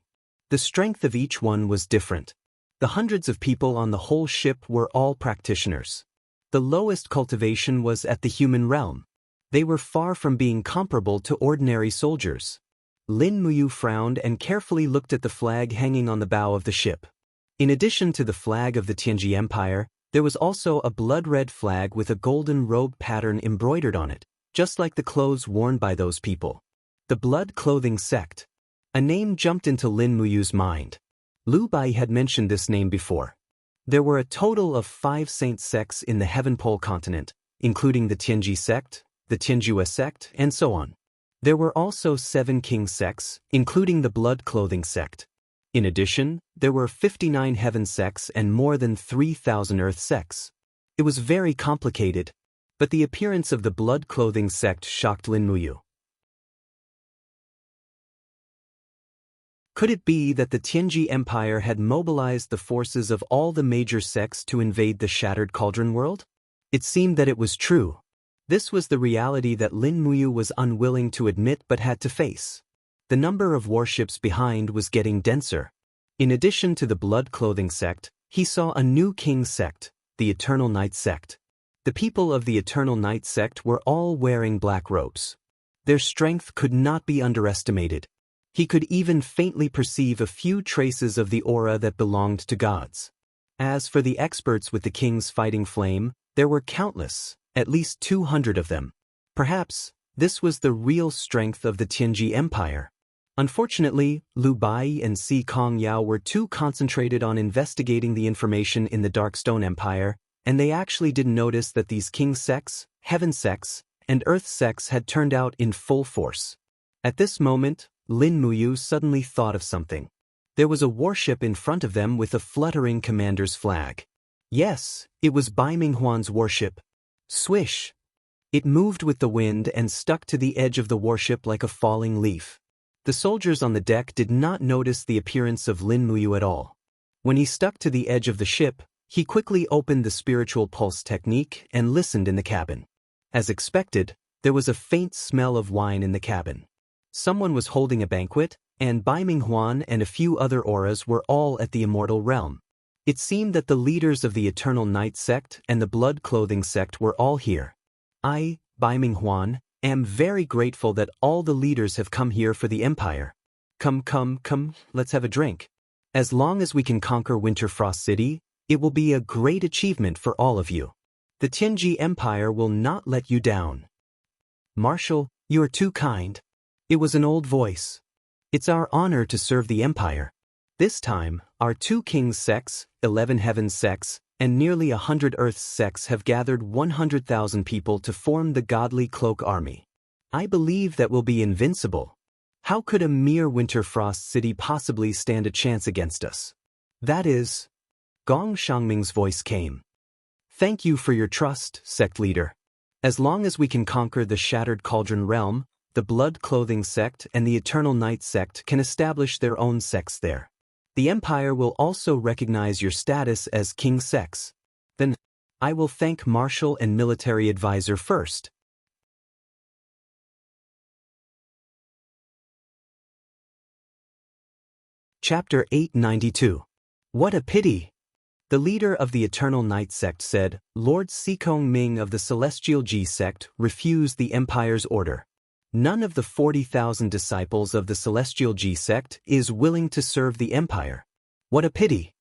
The strength of each one was different. The hundreds of people on the whole ship were all practitioners. The lowest cultivation was at the human realm. They were far from being comparable to ordinary soldiers. Lin Muyu frowned and carefully looked at the flag hanging on the bow of the ship. In addition to the flag of the Tianji Empire, there was also a blood-red flag with a golden robe pattern embroidered on it, just like the clothes worn by those people. The Blood Clothing Sect. A name jumped into Lin Muyu's mind. Lu Bai had mentioned this name before. There were a total of 5 saint sects in the Heaven Pole continent, including the Tianji sect, the Tianjue sect, and so on. There were also 7 king sects, including the Blood Clothing sect. In addition, there were 59 heaven sects and more than 3,000 earth sects. It was very complicated, but the appearance of the Blood Clothing sect shocked Lin Muyu. Could it be that the Tianji Empire had mobilized the forces of all the major sects to invade the Shattered Cauldron world? It seemed that it was true. This was the reality that Lin Muyu was unwilling to admit but had to face. The number of warships behind was getting denser. In addition to the Blood Clothing sect, he saw a new king sect, the Eternal Night sect. The people of the Eternal Night sect were all wearing black robes. Their strength could not be underestimated. He could even faintly perceive a few traces of the aura that belonged to gods. As for the experts with the king's fighting flame, there were countless, at least 200 of them. Perhaps, this was the real strength of the Tianji Empire. Unfortunately, Lu Bai and Si Kong Yao were too concentrated on investigating the information in the Darkstone Empire, and they actually didn't notice that these king sects, heaven sects, and earth sects had turned out in full force. At this moment, Lin Muyu suddenly thought of something. There was a warship in front of them with a fluttering commander's flag. Yes, it was Bai Minghuan's warship. Swish! It moved with the wind and stuck to the edge of the warship like a falling leaf. The soldiers on the deck did not notice the appearance of Lin Muyu at all. When he stuck to the edge of the ship, he quickly opened the spiritual pulse technique and listened in the cabin. As expected, there was a faint smell of wine in the cabin. Someone was holding a banquet, and Bai Minghuan and a few other auras were all at the immortal realm. It seemed that the leaders of the Eternal Night sect and the Blood Clothing sect were all here. I, Bai Minghuan, am very grateful that all the leaders have come here for the Empire. Come, let's have a drink. As long as we can conquer Winterfrost City, it will be a great achievement for all of you. The Tianji Empire will not let you down. Marshal, you are too kind. It was an old voice. It's our honor to serve the Empire. This time, our 2 kings' sects, 11 heavens sects, and nearly 100 earths sects have gathered 100,000 people to form the Godly Cloak Army. I believe that we'll be invincible. How could a mere Winterfrost City possibly stand a chance against us? That is... Gong Shangming's voice came. Thank you for your trust, sect leader. As long as we can conquer the Shattered Cauldron Realm, the Blood Clothing sect and the Eternal Night sect can establish their own sects there. The Empire will also recognize your status as King Sects. Then, I will thank Marshal and Military Advisor first. Chapter 892. What a pity! The leader of the Eternal Night sect said, Lord Sikong Ming of the Celestial Ji sect refused the Empire's order. None of the 40,000 disciples of the Celestial Ji sect is willing to serve the Empire. What a pity!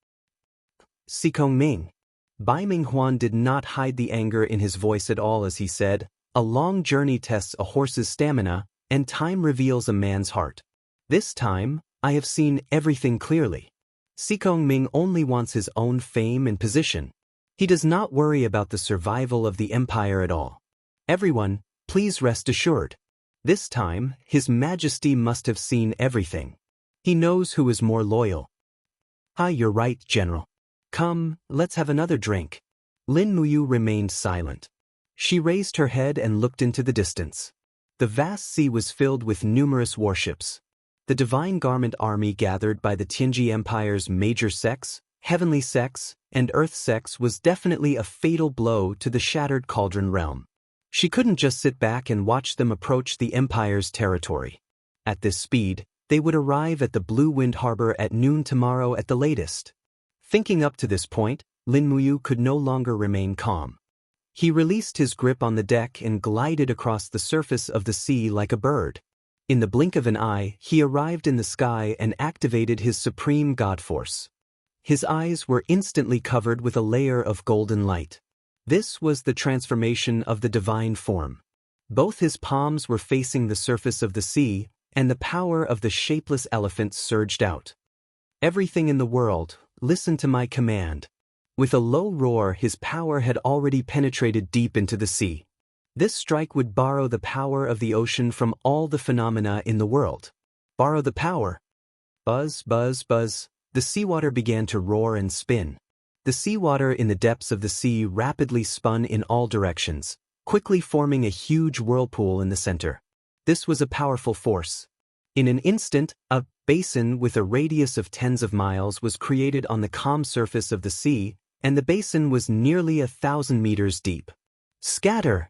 Sikong Ming. Bai Minghuan did not hide the anger in his voice at all as he said, a long journey tests a horse's stamina, and time reveals a man's heart. This time, I have seen everything clearly. Sikong Ming only wants his own fame and position. He does not worry about the survival of the Empire at all. Everyone, please rest assured. This time, His Majesty must have seen everything. He knows who is more loyal. You're right, General. Come, let's have another drink. Lin Muyu remained silent. She raised her head and looked into the distance. The vast sea was filled with numerous warships. The Divine Garment Army gathered by the Tianji Empire's major sects, heavenly sects, and earth sects was definitely a fatal blow to the Shattered Cauldron Realm. She couldn't just sit back and watch them approach the Empire's territory. At this speed, they would arrive at the Blue Wind Harbor at noon tomorrow at the latest. Thinking up to this point, Lin Muyu could no longer remain calm. He released his grip on the deck and glided across the surface of the sea like a bird. In the blink of an eye, he arrived in the sky and activated his supreme god force. His eyes were instantly covered with a layer of golden light. This was the transformation of the divine form. Both his palms were facing the surface of the sea, and the power of the shapeless elephant surged out. Everything in the world, listen to my command. With a low roar, his power had already penetrated deep into the sea. This strike would borrow the power of the ocean from all the phenomena in the world. Borrow the power. Buzz, buzz, buzz. The seawater began to roar and spin. The seawater in the depths of the sea rapidly spun in all directions, quickly forming a huge whirlpool in the center. This was a powerful force. In an instant, a basin with a radius of tens of miles was created on the calm surface of the sea, and the basin was nearly 1,000 meters deep. Scatter!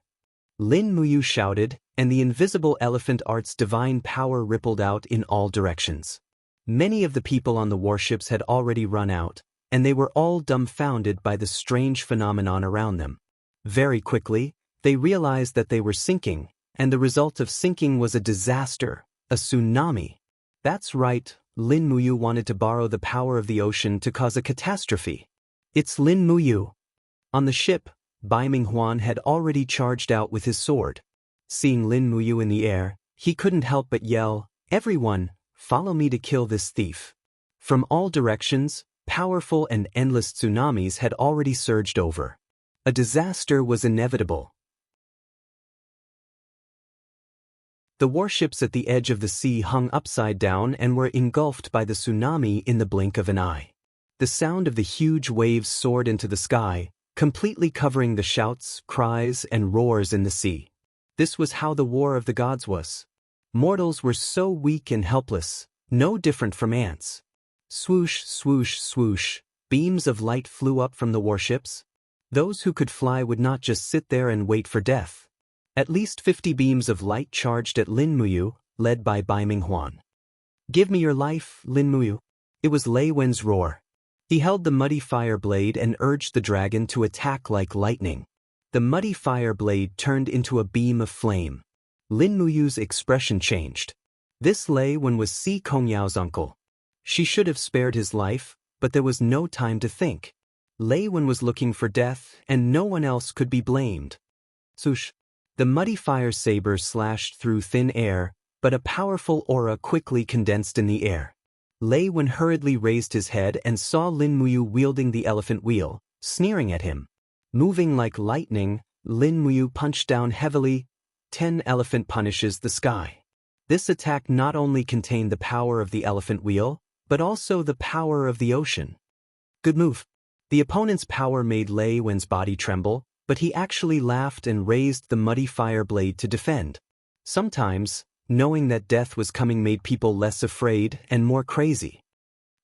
Lin Muyu shouted, and the invisible elephant art's divine power rippled out in all directions. Many of the people on the warships had already run out, and they were all dumbfounded by the strange phenomenon around them. Very quickly, they realized that they were sinking, and the result of sinking was a disaster, a tsunami. That's right, Lin Muyu wanted to borrow the power of the ocean to cause a catastrophe. It's Lin Muyu. On the ship, Bai Minghuan had already charged out with his sword. Seeing Lin Muyu in the air, he couldn't help but yell, "Everyone, follow me to kill this thief." From all directions, powerful and endless tsunamis had already surged over. A disaster was inevitable. The warships at the edge of the sea hung upside down and were engulfed by the tsunami in the blink of an eye. The sound of the huge waves soared into the sky, completely covering the shouts, cries, and roars in the sea. This was how the war of the gods was. Mortals were so weak and helpless, no different from ants. Swoosh, swoosh, swoosh, beams of light flew up from the warships. Those who could fly would not just sit there and wait for death. At least 50 beams of light charged at Lin Muyu, led by Bai Minghuan. "Give me your life, Lin Muyu." It was Lei Wen's roar. He held the muddy fire blade and urged the dragon to attack like lightning. The muddy fire blade turned into a beam of flame. Lin Muyu's expression changed. This Lei Wen was Si Kongyao's uncle. She should have spared his life, but there was no time to think. Lei Wen was looking for death, and no one else could be blamed. Swoosh! The muddy fire saber slashed through thin air, but a powerful aura quickly condensed in the air. Lei Wen hurriedly raised his head and saw Lin Muyu wielding the elephant wheel, sneering at him. Moving like lightning, Lin Muyu punched down heavily. 10 Elephant punishes the sky. This attack not only contained the power of the elephant wheel, but also the power of the ocean. Good move. The opponent's power made Lei Wen's body tremble, but he actually laughed and raised the muddy fire blade to defend. Sometimes, knowing that death was coming made people less afraid and more crazy.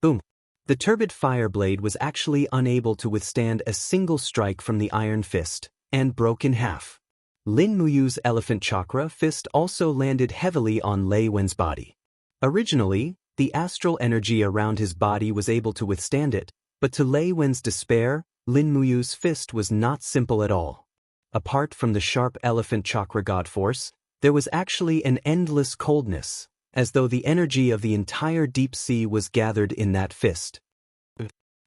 Boom. The turbid fire blade was actually unable to withstand a single strike from the iron fist, and broke in half. Lin Muyu's elephant chakra fist also landed heavily on Lei Wen's body. Originally, the astral energy around his body was able to withstand it, but to Lei Wen's despair, Lin Muyu's fist was not simple at all. Apart from the sharp elephant chakra god force, there was actually an endless coldness, as though the energy of the entire deep sea was gathered in that fist.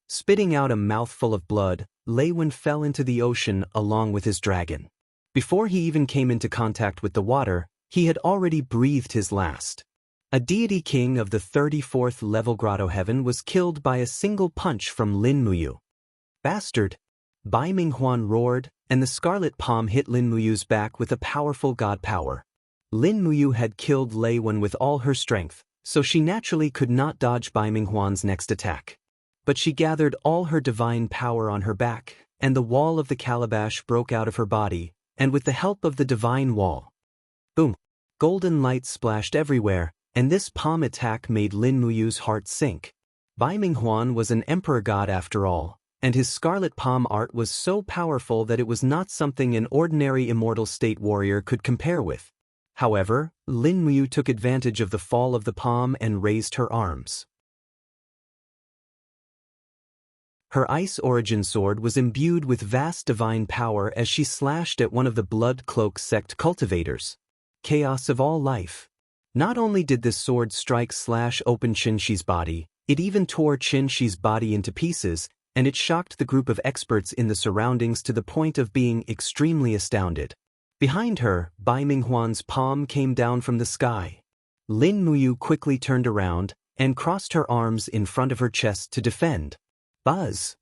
Spitting out a mouthful of blood, Lei Wen fell into the ocean along with his dragon. Before he even came into contact with the water, he had already breathed his last. A deity king of the 34th level grotto heaven was killed by a single punch from Lin Muyu. Bastard! Bai Minghuan roared, and the scarlet palm hit Lin Muyu's back with a powerful god power. Lin Muyu had killed Lei Wen with all her strength, so she naturally could not dodge Bai Minghuan's next attack. But she gathered all her divine power on her back, and the wall of the calabash broke out of her body, and with the help of the divine wall. Boom! Golden light splashed everywhere, and this palm attack made Lin Muyu's heart sink. Bai Minghuan was an emperor god after all, and his scarlet palm art was so powerful that it was not something an ordinary immortal state warrior could compare with. However, Lin Muyu took advantage of the fall of the palm and raised her arms. Her ice origin sword was imbued with vast divine power as she slashed at one of the blood cloak sect cultivators. Chaos of all life. Not only did this sword slash open Qinshi's body, it even tore Qinshi's body into pieces, and it shocked the group of experts in the surroundings to the point of being extremely astounded. Behind her, Bai Minghuan's palm came down from the sky. Lin Muyu quickly turned around and crossed her arms in front of her chest to defend. Buzz!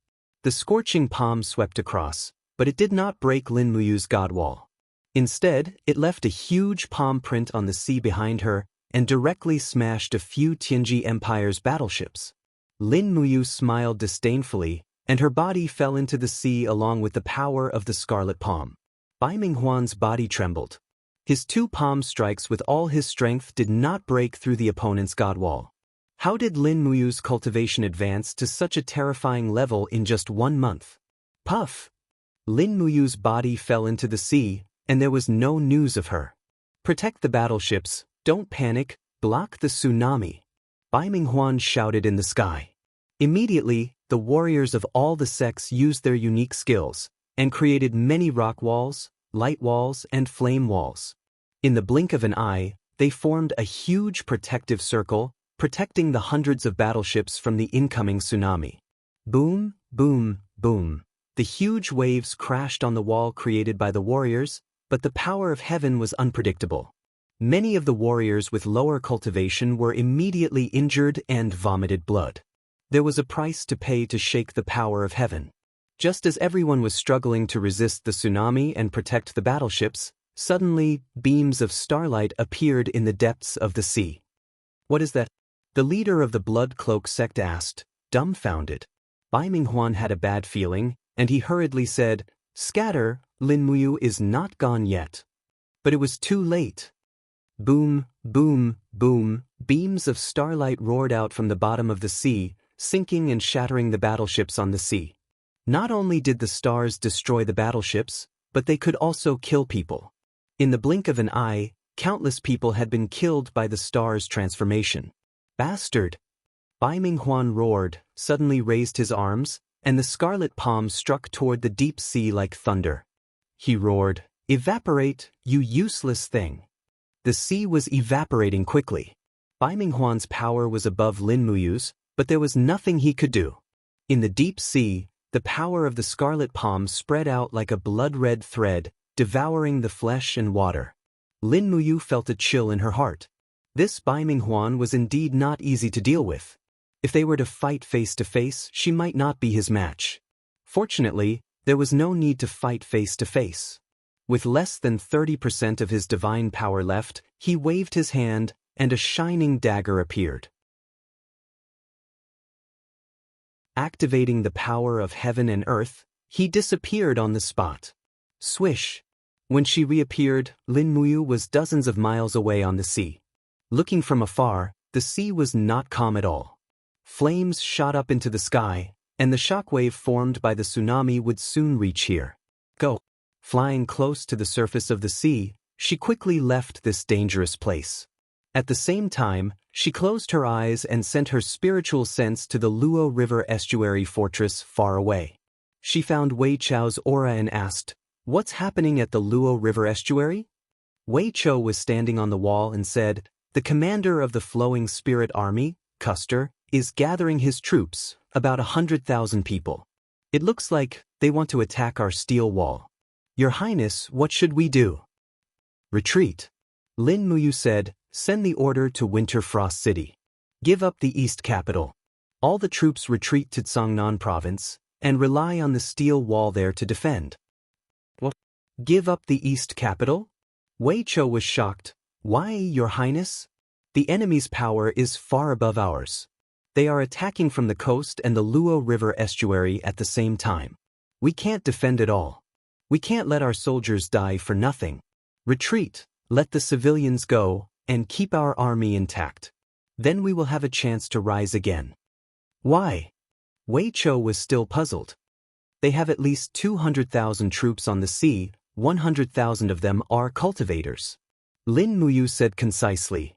The scorching palm swept across, but it did not break Lin Muyu's god wall. Instead, it left a huge palm print on the sea behind her and directly smashed a few Tianji Empire's battleships. Lin Muyu smiled disdainfully, and her body fell into the sea along with the power of the scarlet palm. Bai Minghuan's body trembled. His two palm strikes with all his strength did not break through the opponent's god wall. How did Lin Muyu's cultivation advance to such a terrifying level in just 1 month? Puff! Lin Muyu's body fell into the sea, and there was no news of her. Protect the battleships, don't panic, block the tsunami. Bai Minghuan shouted in the sky. Immediately, the warriors of all the sects used their unique skills, and created many rock walls, light walls, and flame walls. In the blink of an eye, they formed a huge protective circle, protecting the hundreds of battleships from the incoming tsunami. Boom, boom, boom. The huge waves crashed on the wall created by the warriors, but the power of heaven was unpredictable. Many of the warriors with lower cultivation were immediately injured and vomited blood. There was a price to pay to shake the power of heaven. Just as everyone was struggling to resist the tsunami and protect the battleships, suddenly, beams of starlight appeared in the depths of the sea. What is that? The leader of the Blood Cloak sect asked, dumbfounded. Bai Minghuan had a bad feeling, and he hurriedly said, "Scatter, Lin Muyu is not gone yet." But it was too late. Boom, boom, boom, beams of starlight roared out from the bottom of the sea, sinking and shattering the battleships on the sea. Not only did the stars destroy the battleships, but they could also kill people. In the blink of an eye, countless people had been killed by the star's transformation. Bastard! Bai Minghuan roared, suddenly raised his arms, and the scarlet palm struck toward the deep sea like thunder. He roared, "Evaporate, you useless thing!" The sea was evaporating quickly. Bai Minghuan's power was above Lin Muyu's, but there was nothing he could do. In the deep sea, the power of the scarlet palm spread out like a blood-red thread, devouring the flesh and water. Lin Muyu felt a chill in her heart. This Bai Minghuan was indeed not easy to deal with. If they were to fight face to face, she might not be his match. Fortunately, there was no need to fight face to face. With less than 30% of his divine power left, he waved his hand, and a shining dagger appeared. Activating the power of heaven and earth, he disappeared on the spot. Swish! When she reappeared, Lin Muyu was dozens of miles away on the sea. Looking from afar, the sea was not calm at all. Flames shot up into the sky, and the shockwave formed by the tsunami would soon reach here. Go! Flying close to the surface of the sea, she quickly left this dangerous place. At the same time, she closed her eyes and sent her spiritual sense to the Luo River estuary fortress far away. She found Wei Chao's aura and asked, "What's happening at the Luo River estuary?" Wei Chao was standing on the wall and said, "The commander of the Flowing Spirit Army, Custer, is gathering his troops, about 100,000 people. It looks like they want to attack our steel wall. Your Highness, what should we do?" "Retreat." Lin Muyu said, "Send the order to Winter Frost City. Give up the East capital. All the troops retreat to Tsangnan province, and rely on the steel wall there to defend." "What? Give up the East capital?" Wei Chou was shocked. "Why, Your Highness? The enemy's power is far above ours. They are attacking from the coast and the Luo River estuary at the same time. We can't defend it all. We can't let our soldiers die for nothing. Retreat, let the civilians go, and keep our army intact. Then we will have a chance to rise again." "Why?" Wei Chou was still puzzled. "They have at least 200,000 troops on the sea, 100,000 of them are cultivators." Lin Muyu said concisely.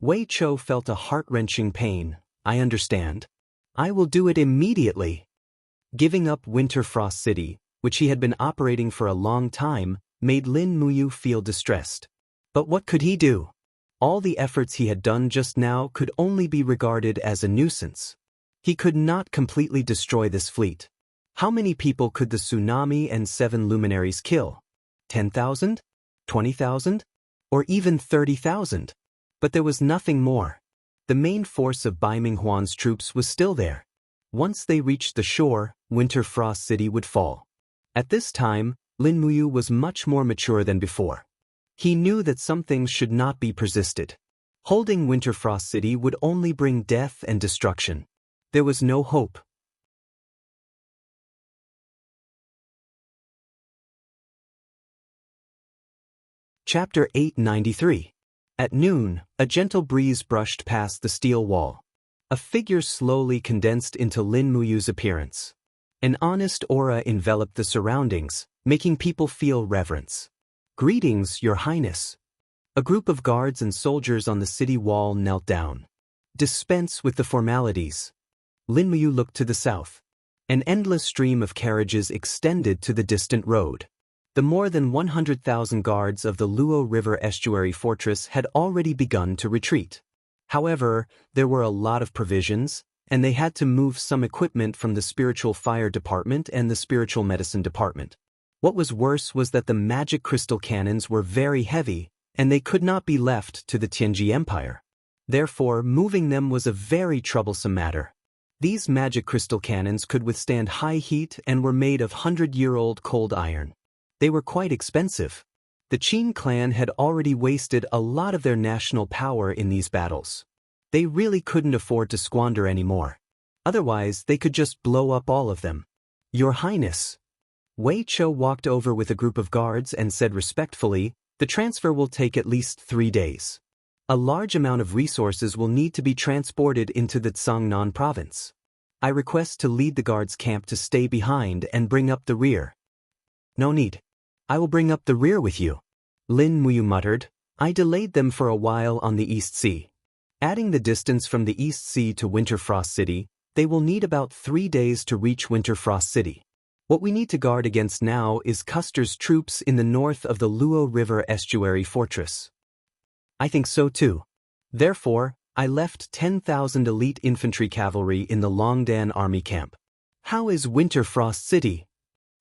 Wei Chou felt a heart-wrenching pain. "I understand. I will do it immediately." Giving up Winter Frost City, which he had been operating for a long time, made Lin Muyu feel distressed. But what could he do? All the efforts he had done just now could only be regarded as a nuisance. He could not completely destroy this fleet. How many people could the tsunami and 7 luminaries kill? 10,000? 20,000? Or even 30,000? But there was nothing more. The main force of Bai Minghuan's troops was still there. Once they reached the shore, Winter Frost City would fall. At this time, Lin Muyu was much more mature than before. He knew that some things should not be persisted. Holding Winter Frost City would only bring death and destruction. There was no hope. Chapter 893. At noon, a gentle breeze brushed past the steel wall. A figure slowly condensed into Lin Muyu's appearance. An honest aura enveloped the surroundings, making people feel reverence. "Greetings, Your Highness." A group of guards and soldiers on the city wall knelt down. "Dispense with the formalities." Lin Muyu looked to the south. An endless stream of carriages extended to the distant road. The more than 100,000 guards of the Luo River estuary fortress had already begun to retreat. However, there were a lot of provisions, and they had to move some equipment from the spiritual fire department and the spiritual medicine department. What was worse was that the magic crystal cannons were very heavy, and they could not be left to the Tianji Empire. Therefore, moving them was a very troublesome matter. These magic crystal cannons could withstand high heat and were made of 100-year-old cold iron. They were quite expensive. The Qin clan had already wasted a lot of their national power in these battles. They really couldn't afford to squander any more. Otherwise, they could just blow up all of them. "Your Highness." Wei Chou walked over with a group of guards and said respectfully, "The transfer will take at least 3 days. A large amount of resources will need to be transported into the Tsangnan province. I request to lead the guards' camp to stay behind and bring up the rear." "No need. I will bring up the rear with you." Lin Muyu muttered. I delayed them for a while on the East Sea. Adding the distance from the East Sea to Winterfrost City, they will need about 3 days to reach Winterfrost City. What we need to guard against now is Custer's troops in the north of the Luo River Estuary Fortress. I think so too. Therefore, I left 10,000 elite infantry cavalry in the Longdan army camp. How is Winterfrost City?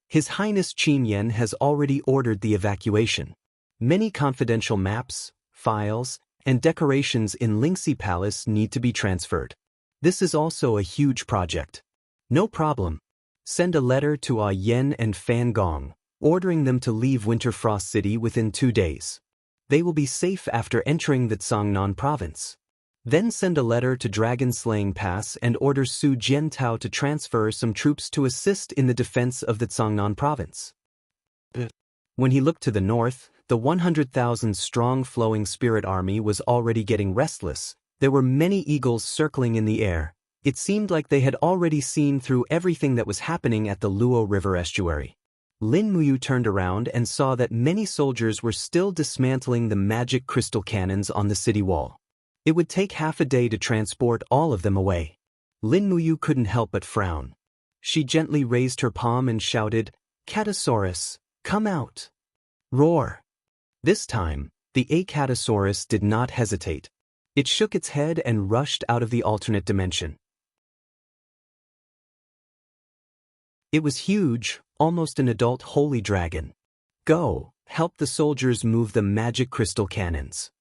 His Highness Qin Yen has already ordered the evacuation. Many confidential maps, files, and decorations in Lingxi Palace need to be transferred. This is also a huge project. No problem. Send a letter to Yen and Fan Gong, ordering them to leave Winterfrost City within 2 days. They will be safe after entering the Cangnan province. Then send a letter to Dragon Slaying Pass and order Su Jiantao to transfer some troops to assist in the defense of the Cangnan province. When he looked to the north, the 100,000-strong flowing spirit army was already getting restless. There were many eagles circling in the air. It seemed like they had already seen through everything that was happening at the Luo River estuary. Lin Muyu turned around and saw that many soldiers were still dismantling the magic crystal cannons on the city wall. It would take half a day to transport all of them away. Lin Muyu couldn't help but frown. She gently raised her palm and shouted, "Catasaurus, come out!" Roar! This time, the Acatosaurus did not hesitate. It shook its head and rushed out of the alternate dimension. It was huge, almost an adult holy dragon. Go, help the soldiers move the magic crystal cannons.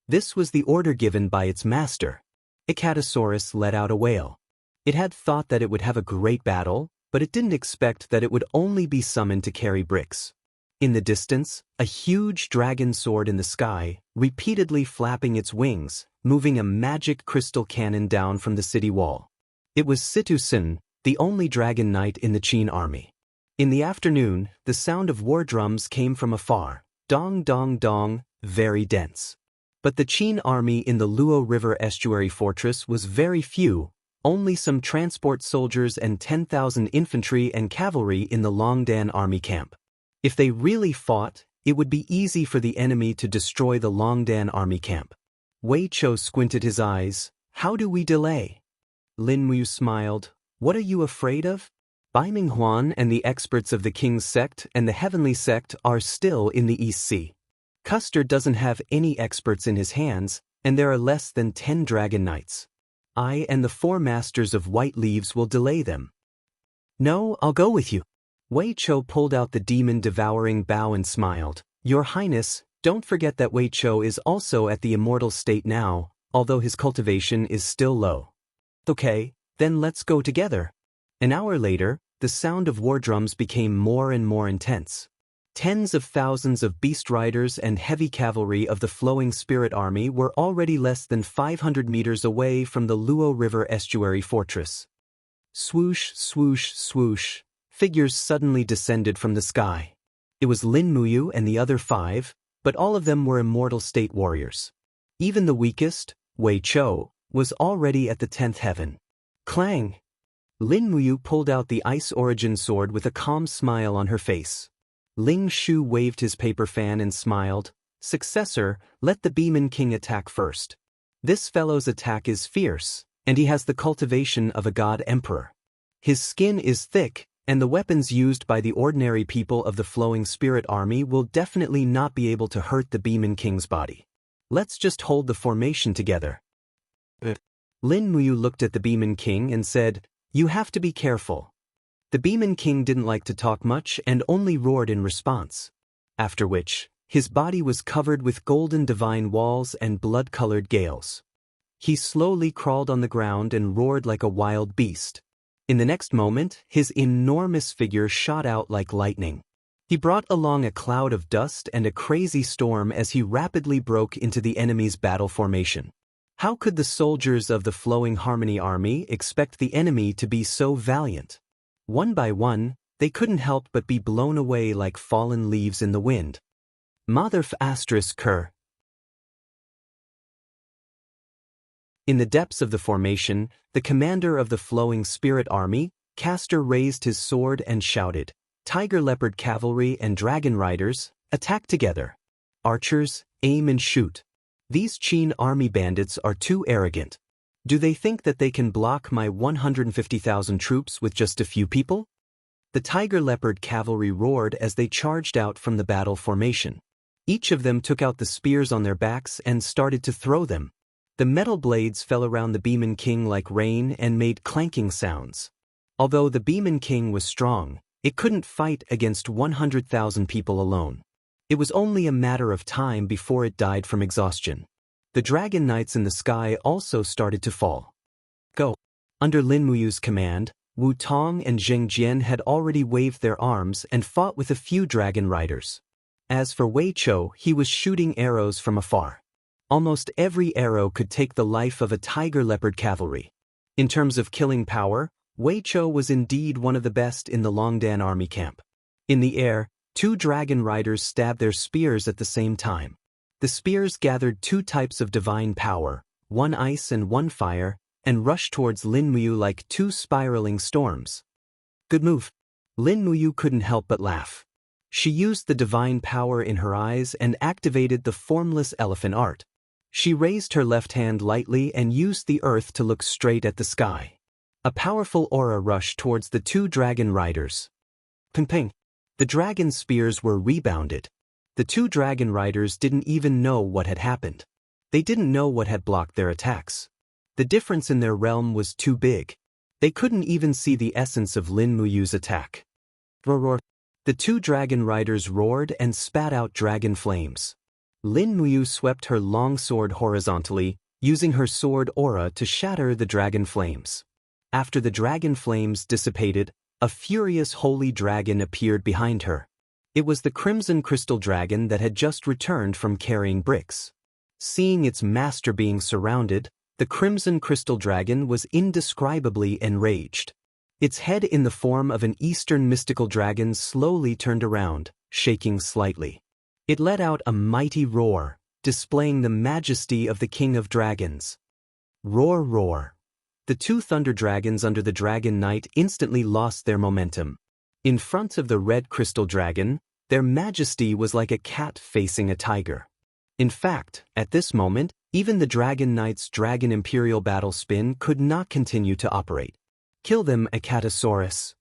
This was the order given by its master. Acatosaurus let out a wail. It had thought that it would have a great battle, but it didn't expect that it would only be summoned to carry bricks. In the distance, a huge dragon soared in the sky, repeatedly flapping its wings, moving a magic crystal cannon down from the city wall. It was Situ-Sin, the only dragon knight in the Qin army. In the afternoon, the sound of war drums came from afar, dong dong dong, very dense. But the Qin army in the Luo River estuary fortress was very few, only some transport soldiers and 10,000 infantry and cavalry in the Longdan army camp. If they really fought, it would be easy for the enemy to destroy the Longdan army camp. Wei Chou squinted his eyes. How do we delay? Lin Muyu smiled. What are you afraid of? Bai Minghuan and the experts of the King's sect and the Heavenly sect are still in the East Sea. Custer doesn't have any experts in his hands, and there are less than 10 dragon knights. I and the 4 masters of white leaves will delay them. No, I'll go with you. Wei Chou pulled out the demon-devouring bow and smiled. Your Highness, don't forget that Wei Chou is also at the immortal state now, although his cultivation is still low. Okay, then let's go together. An hour later, the sound of war drums became more and more intense. Tens of thousands of beast riders and heavy cavalry of the flowing spirit army were already less than 500 meters away from the Luo River estuary fortress. Swoosh, swoosh, swoosh. Figures suddenly descended from the sky. It was Lin Muyu and the other 5, but all of them were immortal state warriors. Even the weakest, Wei Chou, was already at the 10th heaven. Clang! Lin Muyu pulled out the Ice Origin sword with a calm smile on her face. Ling Shu waved his paper fan and smiled. Successor, let the Beeman King attack first. This fellow's attack is fierce, and he has the cultivation of a god emperor. His skin is thick, and the weapons used by the ordinary people of the flowing spirit army will definitely not be able to hurt the Beeman King's body. Let's just hold the formation together. Lin Muyu looked at the Beeman King and said, You have to be careful. The Beeman King didn't like to talk much and only roared in response. After which, his body was covered with golden divine walls and blood-colored gales. He slowly crawled on the ground and roared like a wild beast. In the next moment, his enormous figure shot out like lightning. He brought along a cloud of dust and a crazy storm as he rapidly broke into the enemy's battle formation. How could the soldiers of the Flowing Harmony army expect the enemy to be so valiant? One by one, they couldn't help but be blown away like fallen leaves in the wind. Motherf asterisk cur. In the depths of the formation, the commander of the Flowing Spirit Army, Castor, raised his sword and shouted, Tiger Leopard Cavalry and Dragon Riders, attack together. archers, aim and shoot. These Qin army bandits are too arrogant. Do they think that they can block my 150,000 troops with just a few people? The tiger leopard cavalry roared as they charged out from the battle formation. Each of them took out the spears on their backs and started to throw them. The metal blades fell around the Beeman King like rain and made clanking sounds. Although the Beeman King was strong, it couldn't fight against 100,000 people alone. It was only a matter of time before it died from exhaustion. The dragon knights in the sky also started to fall. Go! Under Lin Muyu's command, Wu Tong and Zheng Jian had already waved their arms and fought with a few dragon riders. As for Wei Chou, he was shooting arrows from afar. Almost every arrow could take the life of a tiger leopard cavalry. In terms of killing power, Wei Chou was indeed one of the best in the Longdan army camp. In the air, 2 dragon riders stabbed their spears at the same time. The spears gathered 2 types of divine power, one ice and one fire, and rushed towards Lin Muyu like 2 spiraling storms. Good move. Lin Muyu couldn't help but laugh. She used the divine power in her eyes and activated the formless elephant art. She raised her left hand lightly and used the earth to look straight at the sky. A powerful aura rushed towards the 2 dragon riders. Ping ping. The dragon spears were rebounded. The 2 dragon riders didn't even know what had happened. They didn't know what had blocked their attacks. The difference in their realm was too big. They couldn't even see the essence of Lin Muyu's attack. Roar roar. The 2 dragon riders roared and spat out dragon flames. Lin Muyu swept her long sword horizontally, using her sword aura to shatter the dragon flames. After the dragon flames dissipated, a furious holy dragon appeared behind her. It was the crimson crystal dragon that had just returned from carrying bricks. Seeing its master being surrounded, the crimson crystal dragon was indescribably enraged. Its head in the form of an eastern mystical dragon slowly turned around, shaking slightly. It let out a mighty roar, displaying the majesty of the king of dragons. Roar roar. The 2 thunder dragons under the dragon knight instantly lost their momentum. In front of the red crystal dragon, their majesty was like a cat facing a tiger. In fact, at this moment, even the dragon knight's dragon imperial battle spin could not continue to operate. Kill them, Acatosaurus.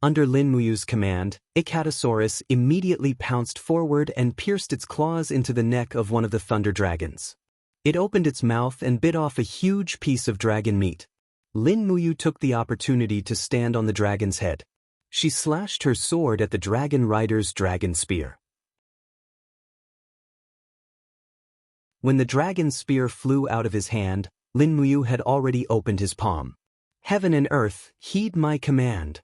Under Lin Muyu's command, Acatosaurus immediately pounced forward and pierced its claws into the neck of one of the thunder dragons. It opened its mouth and bit off a huge piece of dragon meat. Lin Muyu took the opportunity to stand on the dragon's head. She slashed her sword at the dragon rider's dragon spear. When the dragon spear flew out of his hand, Lin Muyu had already opened his palm. Heaven and earth, heed my command.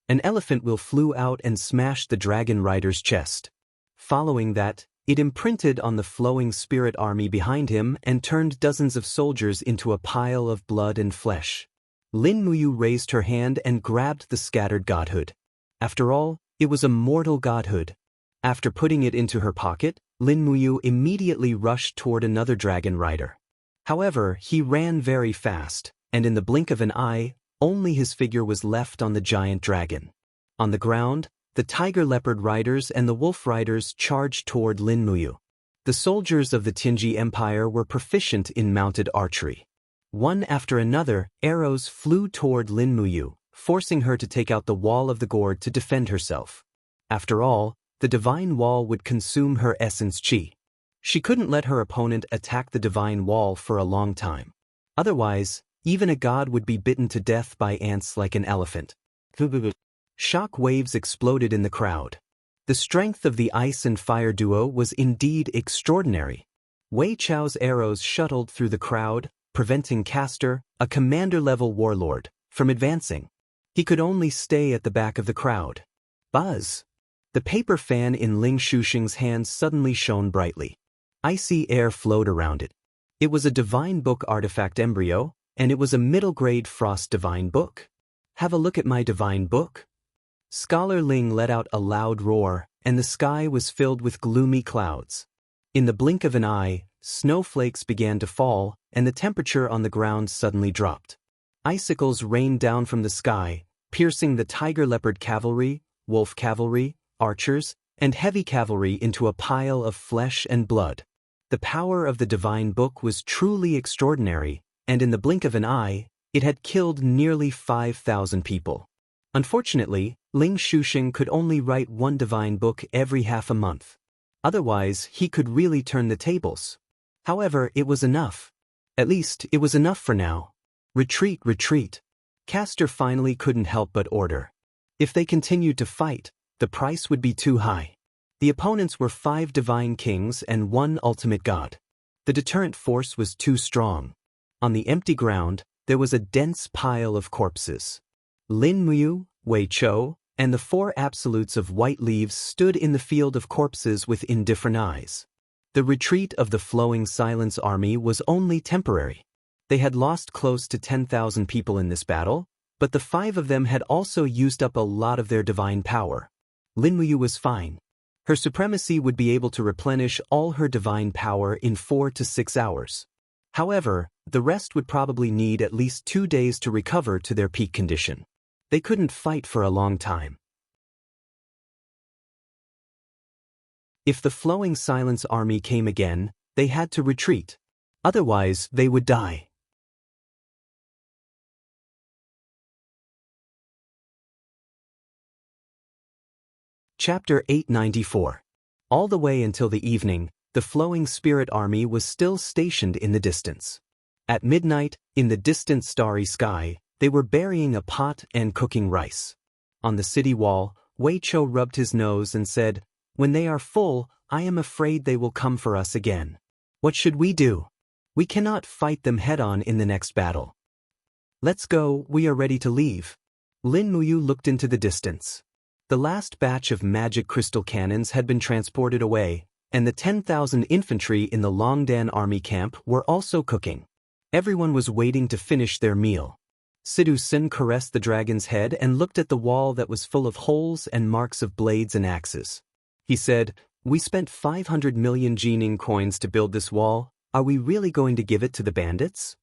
An elephant will flew out and smashed the dragon rider's chest. Following that, it imprinted on the flowing spirit army behind him and turned dozens of soldiers into a pile of blood and flesh. Lin Muyu raised her hand and grabbed the scattered godhood. After all, it was a mortal godhood. After putting it into her pocket, Lin Muyu immediately rushed toward another dragon rider. However, he ran very fast, and in the blink of an eye, only his figure was left on the giant dragon. On the ground, the tiger leopard riders and the wolf riders charged toward Lin Muyu. The soldiers of the Tinji Empire were proficient in mounted archery. One after another, arrows flew toward Lin Muyu, forcing her to take out the wall of the gourd to defend herself. After all, the divine wall would consume her essence chi. She couldn't let her opponent attack the divine wall for a long time. Otherwise, even a god would be bitten to death by ants like an elephant. Shock waves exploded in the crowd. The strength of the ice and fire duo was indeed extraordinary. Wei Chou's arrows shuttled through the crowd, preventing Castor, a commander-level warlord, from advancing. He could only stay at the back of the crowd. Buzz! The paper fan in Ling Shuxing's hand suddenly shone brightly. Icy air flowed around it. It was a divine book artifact embryo, and it was a middle-grade frost divine book. Have a look at my divine book. Scholar Ling let out a loud roar, and the sky was filled with gloomy clouds. In the blink of an eye, snowflakes began to fall, and the temperature on the ground suddenly dropped. Icicles rained down from the sky, piercing the tiger leopard cavalry, wolf cavalry, archers, and heavy cavalry into a pile of flesh and blood. The power of the divine book was truly extraordinary, and in the blink of an eye, it had killed nearly 5,000 people. Unfortunately, Ling Shusheng could only write one divine book every half a month. Otherwise, he could really turn the tables. However, it was enough. At least, it was enough for now. Retreat, retreat. Castor finally couldn't help but order. If they continued to fight, the price would be too high. The opponents were 5 divine kings and 1 ultimate god. The deterrent force was too strong. On the empty ground, there was a dense pile of corpses. Lin Muyu, Wei Chou, and the 4 absolutes of white leaves stood in the field of corpses with indifferent eyes. The retreat of the Flowing Silence army was only temporary. They had lost close to 10,000 people in this battle, but the 5 of them had also used up a lot of their divine power. Lin Muyu was fine. Her supremacy would be able to replenish all her divine power in 4 to 6 hours. However, the rest would probably need at least 2 days to recover to their peak condition. They couldn't fight for a long time. If the Flowing Silence army came again, they had to retreat. Otherwise, they would die. Chapter 894. All the way until the evening, the Flowing Spirit army was still stationed in the distance. At midnight, in the distant starry sky, they were burying a pot and cooking rice. On the city wall, Wei Chou rubbed his nose and said, "When they are full, I am afraid they will come for us again. What should we do? We cannot fight them head-on in the next battle. Let's go, we are ready to leave." Lin Muyu looked into the distance. The last batch of magic crystal cannons had been transported away, and the 10,000 infantry in the Longdan army camp were also cooking. Everyone was waiting to finish their meal. Sidu Sin caressed the dragon's head and looked at the wall that was full of holes and marks of blades and axes. He said, "We spent 500 million Jining coins to build this wall. Are we really going to give it to the bandits?"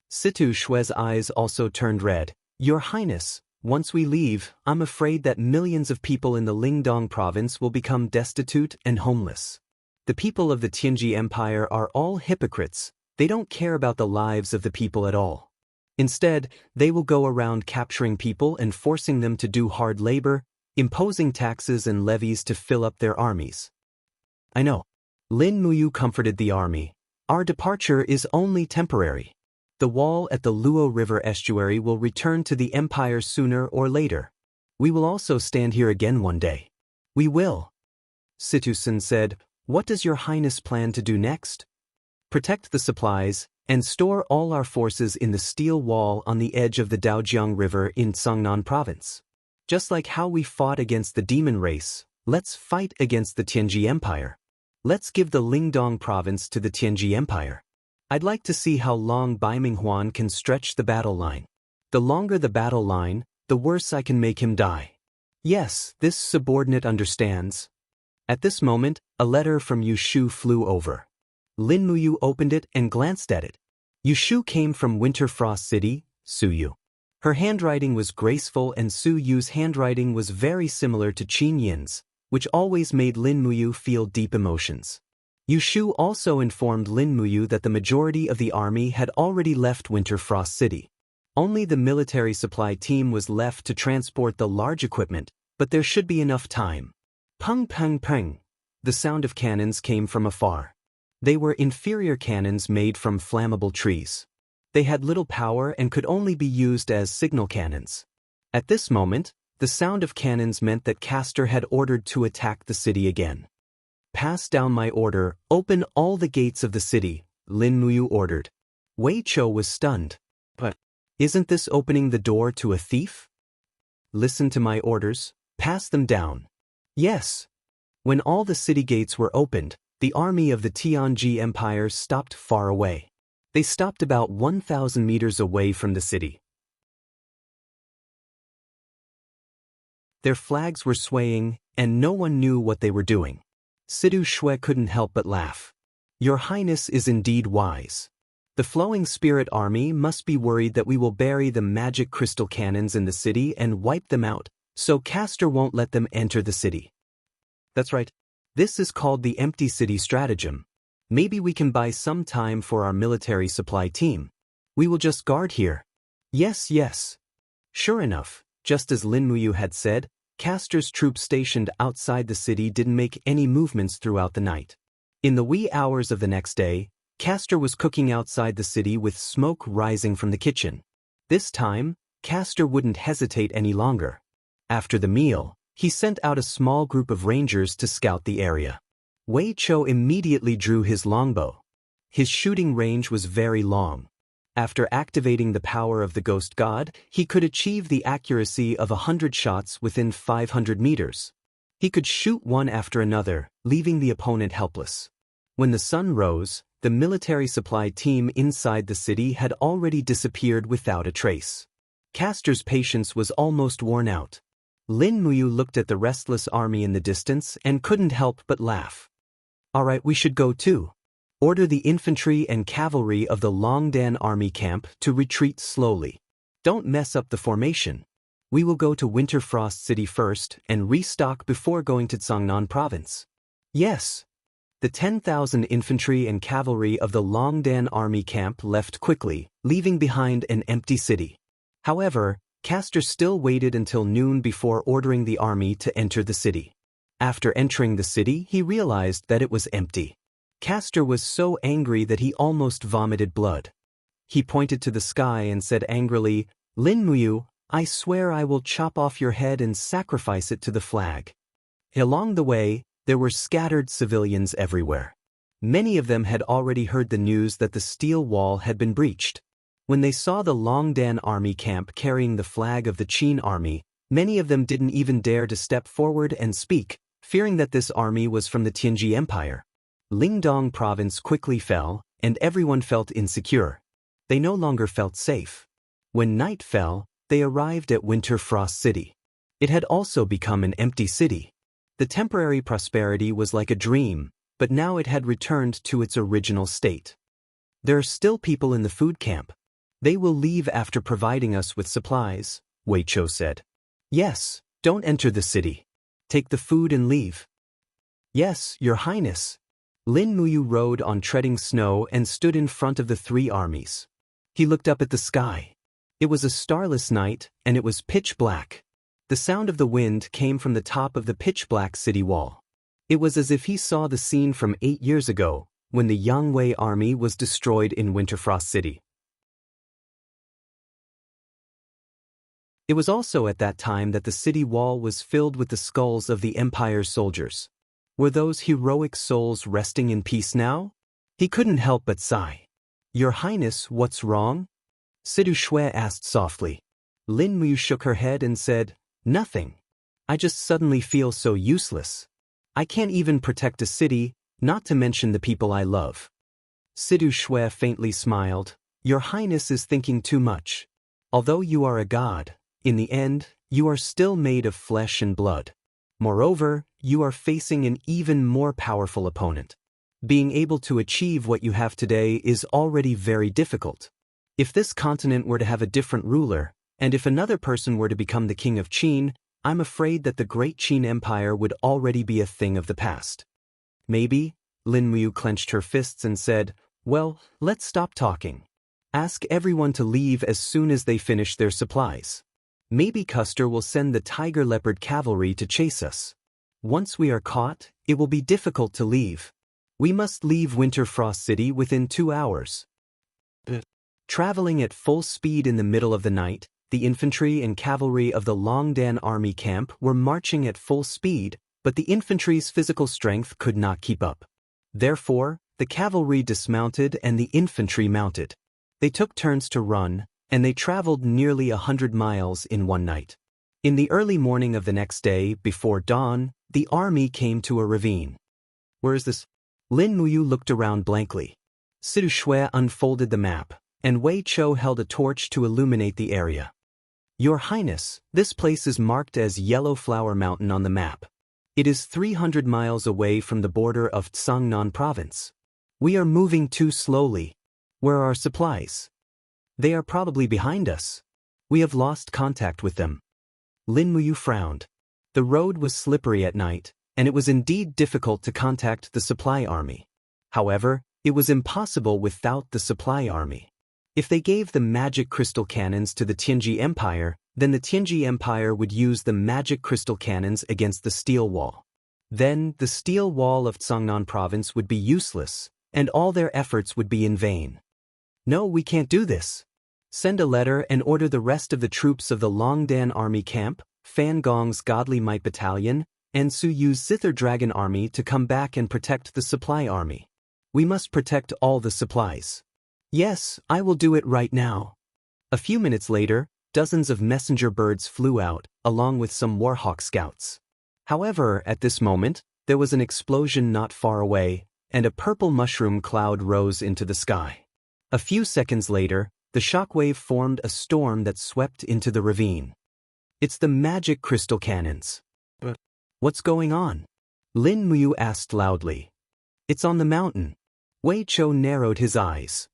Situ Shue's eyes also turned red. "Your Highness, once we leave, I'm afraid that millions of people in the Lingdong province will become destitute and homeless. The people of the Tianji Empire are all hypocrites. They don't care about the lives of the people at all. Instead, they will go around capturing people and forcing them to do hard labor, imposing taxes and levies to fill up their armies." "I know." Lin Muyu comforted the army. "Our departure is only temporary. The wall at the Luo River estuary will return to the Empire sooner or later. We will also stand here again one day." "We will." Situsen said, "What does your Highness plan to do next?" "Protect the supplies, and store all our forces in the steel wall on the edge of the Daojiang River in Songnan Province. Just like how we fought against the demon race, let's fight against the Tianji Empire. Let's give the Lingdong Province to the Tianji Empire. I'd like to see how long Bai Minghuan can stretch the battle line. The longer the battle line, the worse I can make him die." "Yes, this subordinate understands." At this moment, a letter from Yushu flew over. Lin Muyu opened it and glanced at it. Yushu came from Winter Frost City, Suyu. Her handwriting was graceful and Su Yu's handwriting was very similar to Qin Yin's, which always made Lin Muyu feel deep emotions. Yushu also informed Lin Muyu that the majority of the army had already left Winter Frost City. Only the military supply team was left to transport the large equipment, but there should be enough time. Pung pung pung. The sound of cannons came from afar. They were inferior cannons made from flammable trees. They had little power and could only be used as signal cannons. At this moment, the sound of cannons meant that Castor had ordered to attack the city again. "Pass down my order, open all the gates of the city," Lin Muyu ordered. Wei Chou was stunned. "But isn't this opening the door to a thief?" "Listen to my orders, pass them down." "Yes." When all the city gates were opened, the army of the Tianji Empire stopped far away. They stopped about 1,000 meters away from the city. Their flags were swaying, and no one knew what they were doing. Sidu Shui couldn't help but laugh. "Your Highness is indeed wise. The Flowing Spirit army must be worried that we will bury the magic crystal cannons in the city and wipe them out, so Castor won't let them enter the city." That's right. This is called the empty city stratagem. Maybe we can buy some time for our military supply team. We will just guard here. Yes, yes. Sure enough, just as Lin Muyu had said, Castor's troops stationed outside the city didn't make any movements throughout the night. In the wee hours of the next day, Castor was cooking outside the city with smoke rising from the kitchen. This time, Castor wouldn't hesitate any longer. After the meal, he sent out a small group of rangers to scout the area. Wei Chou immediately drew his longbow. His shooting range was very long. After activating the power of the ghost god, he could achieve the accuracy of 100 shots within 500 meters. He could shoot one after another, leaving the opponent helpless. When the sun rose, the military supply team inside the city had already disappeared without a trace. Castor's patience was almost worn out. Lin Muyu looked at the restless army in the distance and couldn't help but laugh. All right, we should go too. Order the infantry and cavalry of the Longdan army camp to retreat slowly. Don't mess up the formation. We will go to Winterfrost City first and restock before going to Tsangnan province. Yes. The 10,000 infantry and cavalry of the Longdan army camp left quickly, leaving behind an empty city. However, Castor still waited until noon before ordering the army to enter the city. After entering the city, he realized that it was empty. Castor was so angry that he almost vomited blood. He pointed to the sky and said angrily, "Lin Muyu, I swear I will chop off your head and sacrifice it to the flag." Along the way, there were scattered civilians everywhere. Many of them had already heard the news that the steel wall had been breached. When they saw the Longdan army camp carrying the flag of the Qin army, many of them didn't even dare to step forward and speak, fearing that this army was from the Tianji Empire. Lingdong province quickly fell, and everyone felt insecure. They no longer felt safe. When night fell, they arrived at Winterfrost City. It had also become an empty city. The temporary prosperity was like a dream, but now it had returned to its original state. There are still people in the food camp. They will leave after providing us with supplies, Wei Chou said. Yes, don't enter the city. Take the food and leave. Yes, Your Highness. Lin Muyu rode on treading snow and stood in front of the three armies. He looked up at the sky. It was a starless night, and it was pitch black. The sound of the wind came from the top of the pitch-black city wall. It was as if he saw the scene from 8 years ago, when the Yangwei army was destroyed in Winterfrost City. It was also at that time that the city wall was filled with the skulls of the Empire's soldiers. Were those heroic souls resting in peace now? He couldn't help but sigh. Your Highness, what's wrong? Sidu Shui asked softly. Lin Muyu shook her head and said, Nothing. I just suddenly feel so useless. I can't even protect a city, not to mention the people I love. Sidu Shui faintly smiled. Your Highness is thinking too much. Although you are a god, in the end, you are still made of flesh and blood. Moreover, you are facing an even more powerful opponent. Being able to achieve what you have today is already very difficult. If this continent were to have a different ruler, and if another person were to become the king of Qin, I'm afraid that the great Qin Empire would already be a thing of the past. Maybe, Lin Muyu clenched her fists and said, well, let's stop talking. Ask everyone to leave as soon as they finish their supplies. Maybe Custer will send the tiger leopard cavalry to chase us. Once we are caught, it will be difficult to leave. We must leave Winterfrost City within 2 hours. Traveling at full speed in the middle of the night, the infantry and cavalry of the Longdan army camp were marching at full speed, but the infantry's physical strength could not keep up. Therefore, the cavalry dismounted and the infantry mounted. They took turns to run, and they traveled nearly 100 miles in one night. In the early morning of the next day, before dawn, the army came to a ravine. Where is this? Lin Muyu looked around blankly. Sidu Shui unfolded the map, and Wei Chou held a torch to illuminate the area. Your Highness, this place is marked as Yellow Flower Mountain on the map. It is 300 miles away from the border of Tsangnan province. We are moving too slowly. Where are our supplies? They are probably behind us. We have lost contact with them. Lin Muyu frowned. The road was slippery at night, and it was indeed difficult to contact the supply army. However, it was impossible without the supply army. If they gave the magic crystal cannons to the Tianji Empire, then the Tianji Empire would use the magic crystal cannons against the steel wall. Then, the steel wall of Zhongnan province would be useless, and all their efforts would be in vain. No, we can't do this. Send a letter and order the rest of the troops of the Longdan Army Camp, Fan Gong's Godly Might Battalion, and Su Yu's Zither Dragon Army to come back and protect the supply army. We must protect all the supplies. Yes, I will do it right now. A few minutes later, dozens of messenger birds flew out, along with some Warhawk scouts. However, at this moment, there was an explosion not far away, and a purple mushroom cloud rose into the sky. A few seconds later, the shockwave formed a storm that swept into the ravine. It's the magic crystal cannons. But what's going on? Lin Muyu asked loudly. It's on the mountain. Wei Cho narrowed his eyes.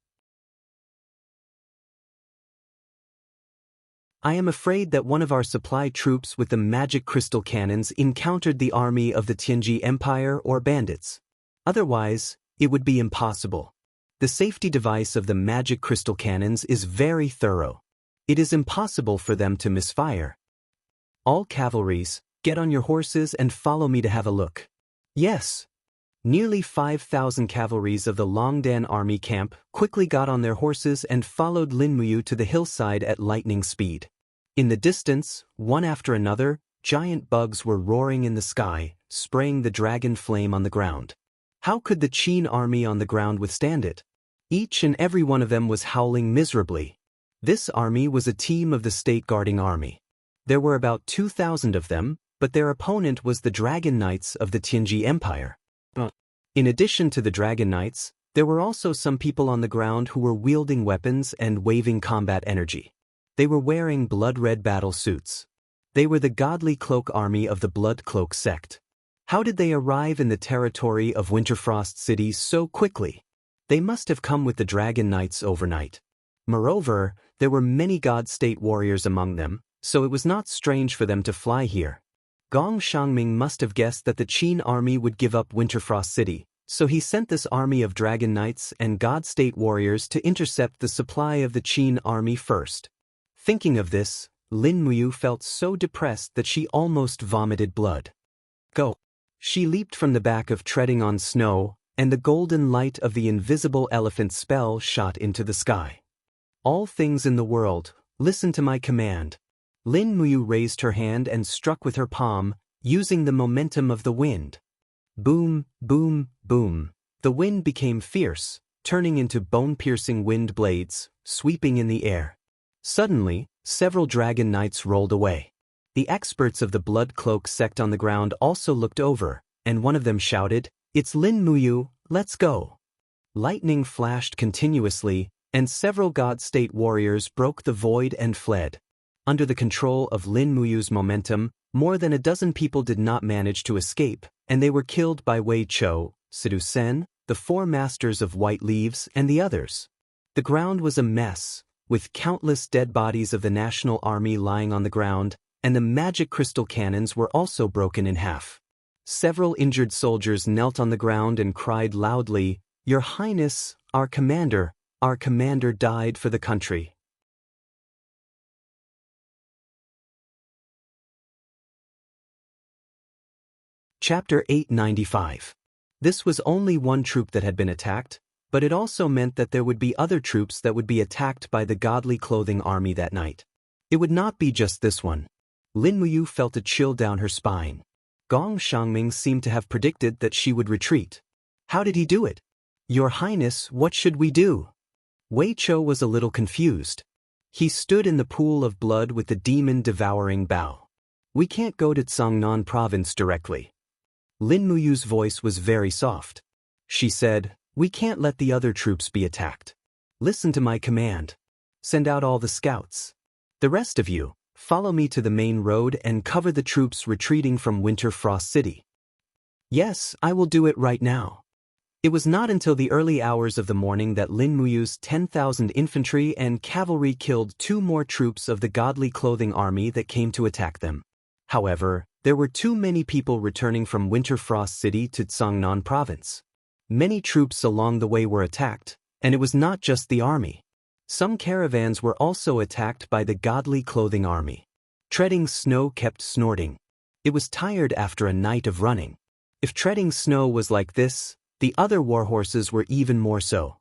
I am afraid that one of our supply troops with the magic crystal cannons encountered the army of the Tianji Empire or bandits. Otherwise, it would be impossible. The safety device of the magic crystal cannons is very thorough. It is impossible for them to misfire. All cavalries, get on your horses and follow me to have a look. Yes. Nearly 5,000 cavalries of the Longdan army camp quickly got on their horses and followed Lin Muyu to the hillside at lightning speed. In the distance, one after another, giant bugs were roaring in the sky, spraying the dragon flame on the ground. How could the Qin army on the ground withstand it? Each and every one of them was howling miserably. This army was a team of the state guarding army. There were about 2,000 of them, but their opponent was the Dragon Knights of the Tianji Empire. In addition to the Dragon Knights, there were also some people on the ground who were wielding weapons and waving combat energy. They were wearing blood-red battle suits. They were the Godly Cloak army of the Blood Cloak sect. How did they arrive in the territory of Winterfrost City so quickly? They must have come with the Dragon Knights overnight. Moreover, there were many God State warriors among them, so it was not strange for them to fly here. Gong Shangming must have guessed that the Qin army would give up Winterfrost City, so he sent this army of Dragon Knights and God State warriors to intercept the supply of the Qin army first. Thinking of this, Lin Muyu felt so depressed that she almost vomited blood. Go! She leaped from the back of treading on snow, and the golden light of the invisible elephant spell shot into the sky. All things in the world, listen to my command. Lin Muyu raised her hand and struck with her palm, using the momentum of the wind. Boom, boom, boom. The wind became fierce, turning into bone-piercing wind blades, sweeping in the air. Suddenly, several Dragon Knights rolled away. The experts of the Blood Cloak sect on the ground also looked over, and one of them shouted, "It's Lin Muyu, let's go." Lightning flashed continuously, and several God State warriors broke the void and fled. Under the control of Lin Muyu's momentum, more than a dozen people did not manage to escape, and they were killed by Wei Cho, Sidu Sen, the four masters of White Leaves, and the others. The ground was a mess, with countless dead bodies of the National Army lying on the ground, and the magic crystal cannons were also broken in half. Several injured soldiers knelt on the ground and cried loudly, "Your Highness, our commander died for the country." Chapter 895. This was only one troop that had been attacked, but it also meant that there would be other troops that would be attacked by the Godly Clothing army that night. It would not be just this one. Lin Muyu felt a chill down her spine. Gong Shangming seemed to have predicted that she would retreat. How did he do it? "Your Highness, what should we do?" Wei Cho was a little confused. He stood in the pool of blood with the demon-devouring bow. "We can't go to Zhongnan province directly." Lin Muyu's voice was very soft. She said, "We can't let the other troops be attacked. Listen to my command. Send out all the scouts. The rest of you, follow me to the main road and cover the troops retreating from Winterfrost City." "Yes, I will do it right now." It was not until the early hours of the morning that Lin Muyu's 10,000 infantry and cavalry killed two more troops of the Godly Clothing army that came to attack them. However, there were too many people returning from Winterfrost City to Tsangnan Province. Many troops along the way were attacked, and it was not just the army. Some caravans were also attacked by the Godly Clothing Army. Treading Snow kept snorting. It was tired after a night of running. If Treading Snow was like this, the other warhorses were even more so.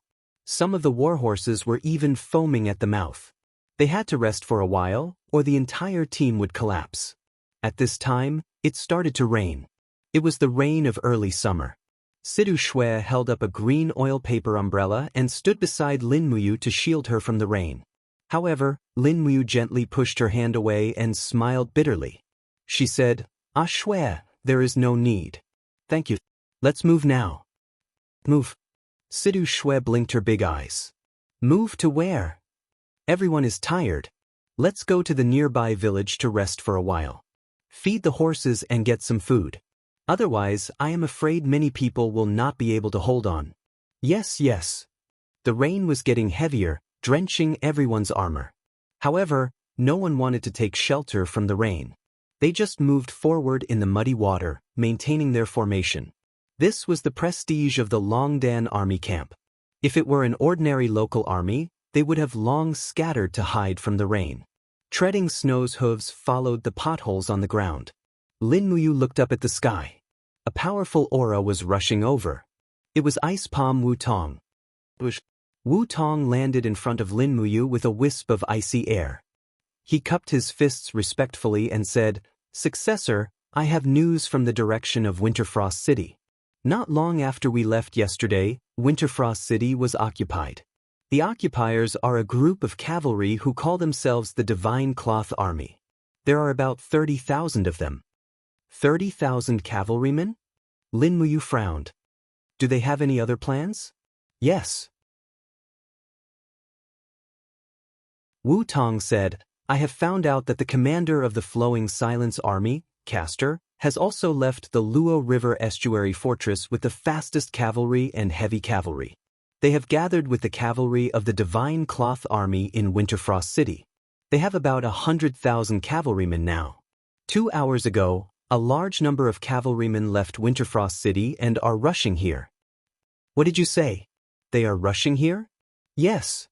Some of the warhorses were even foaming at the mouth. They had to rest for a while, or the entire team would collapse. At this time, it started to rain. It was the rain of early summer. Sidu Shui held up a green oil paper umbrella and stood beside Lin Muyu to shield her from the rain. However, Lin Muyu gently pushed her hand away and smiled bitterly. She said, "Ah Shui, there is no need. Thank you. Let's move now." "Move?" Sidu Shui blinked her big eyes. "Move to where?" "Everyone is tired. Let's go to the nearby village to rest for a while. Feed the horses and get some food. Otherwise, I am afraid many people will not be able to hold on." "Yes, yes." The rain was getting heavier, drenching everyone's armor. However, no one wanted to take shelter from the rain. They just moved forward in the muddy water, maintaining their formation. This was the prestige of the Longdan army camp. If it were an ordinary local army, they would have long scattered to hide from the rain. Treading Snow's hooves followed the potholes on the ground. Lin Muyu looked up at the sky. A powerful aura was rushing over. It was Ice Palm Wu Tong. Wu Tong landed in front of Lin Muyu with a wisp of icy air. He cupped his fists respectfully and said, "Successor, I have news from the direction of Winterfrost City. Not long after we left yesterday, Winterfrost City was occupied. The occupiers are a group of cavalry who call themselves the Divine Cloth Army. There are about 30,000 of them." 30,000 cavalrymen? Lin Muyu frowned. "Do they have any other plans?" "Yes." Wu Tong said, "I have found out that the commander of the Flowing Silence Army, Castor, has also left the Luo River Estuary Fortress with the fastest cavalry and heavy cavalry. They have gathered with the cavalry of the Divine Cloth Army in Winterfrost City. They have about 100,000 cavalrymen now. 2 hours ago, a large number of cavalrymen left Winterfrost City and are rushing here." "What did you say? They are rushing here?" "Yes."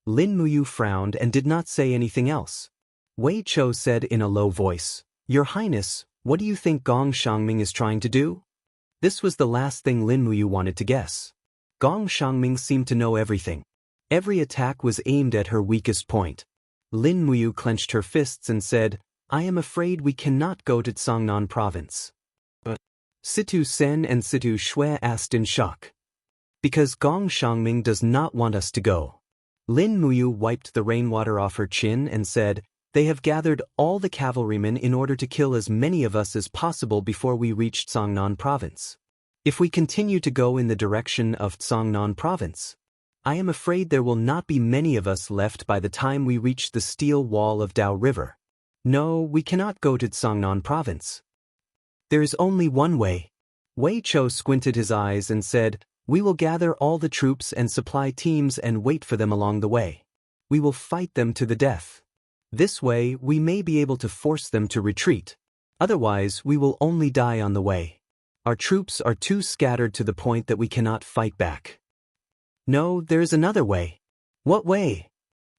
Lin Muyu frowned and did not say anything else. Wei Chou said in a low voice, "Your Highness, what do you think Gong Shangming is trying to do?" This was the last thing Lin Muyu wanted to guess. Gong Shangming seemed to know everything. Every attack was aimed at her weakest point. Lin Muyu clenched her fists and said, "I am afraid we cannot go to Tsangnan Province." "But?" Situ Sen and Situ Shui asked in shock. "Because Gong Shangming does not want us to go." Lin Muyu wiped the rainwater off her chin and said, "They have gathered all the cavalrymen in order to kill as many of us as possible before we reach Tsangnan Province. If we continue to go in the direction of Tsangnan Province, I am afraid there will not be many of us left by the time we reach the steel wall of Dao River. No, we cannot go to Tsangnan Province. There is only one way." Wei Chou squinted his eyes and said, "We will gather all the troops and supply teams and wait for them along the way. We will fight them to the death. This way, we may be able to force them to retreat. Otherwise, we will only die on the way. Our troops are too scattered to the point that we cannot fight back." "No, there is another way." "What way?"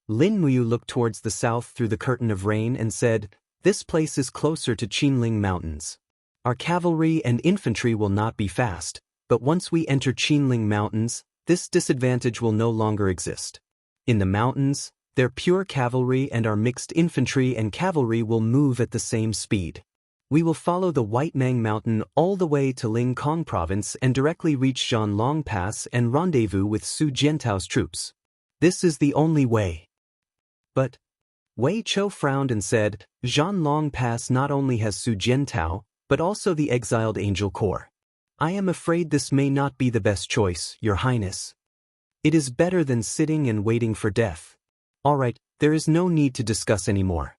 Lin Muyu looked towards the south through the curtain of rain and said, "This place is closer to Qinling Mountains. Our cavalry and infantry will not be fast, but once we enter Qinling Mountains, this disadvantage will no longer exist. In the mountains, their pure cavalry and our mixed infantry and cavalry will move at the same speed. We will follow the White Mang Mountain all the way to Lingkong Province and directly reach Zhanlong Pass and rendezvous with Su Jiantao's troops. This is the only way." "But," Wei Chou frowned and said, "Zhanlong Pass not only has Su Jiantao, but also the exiled Angel Corps. I am afraid this may not be the best choice, Your Highness. It is better than sitting and waiting for death. All right, there is no need to discuss anymore."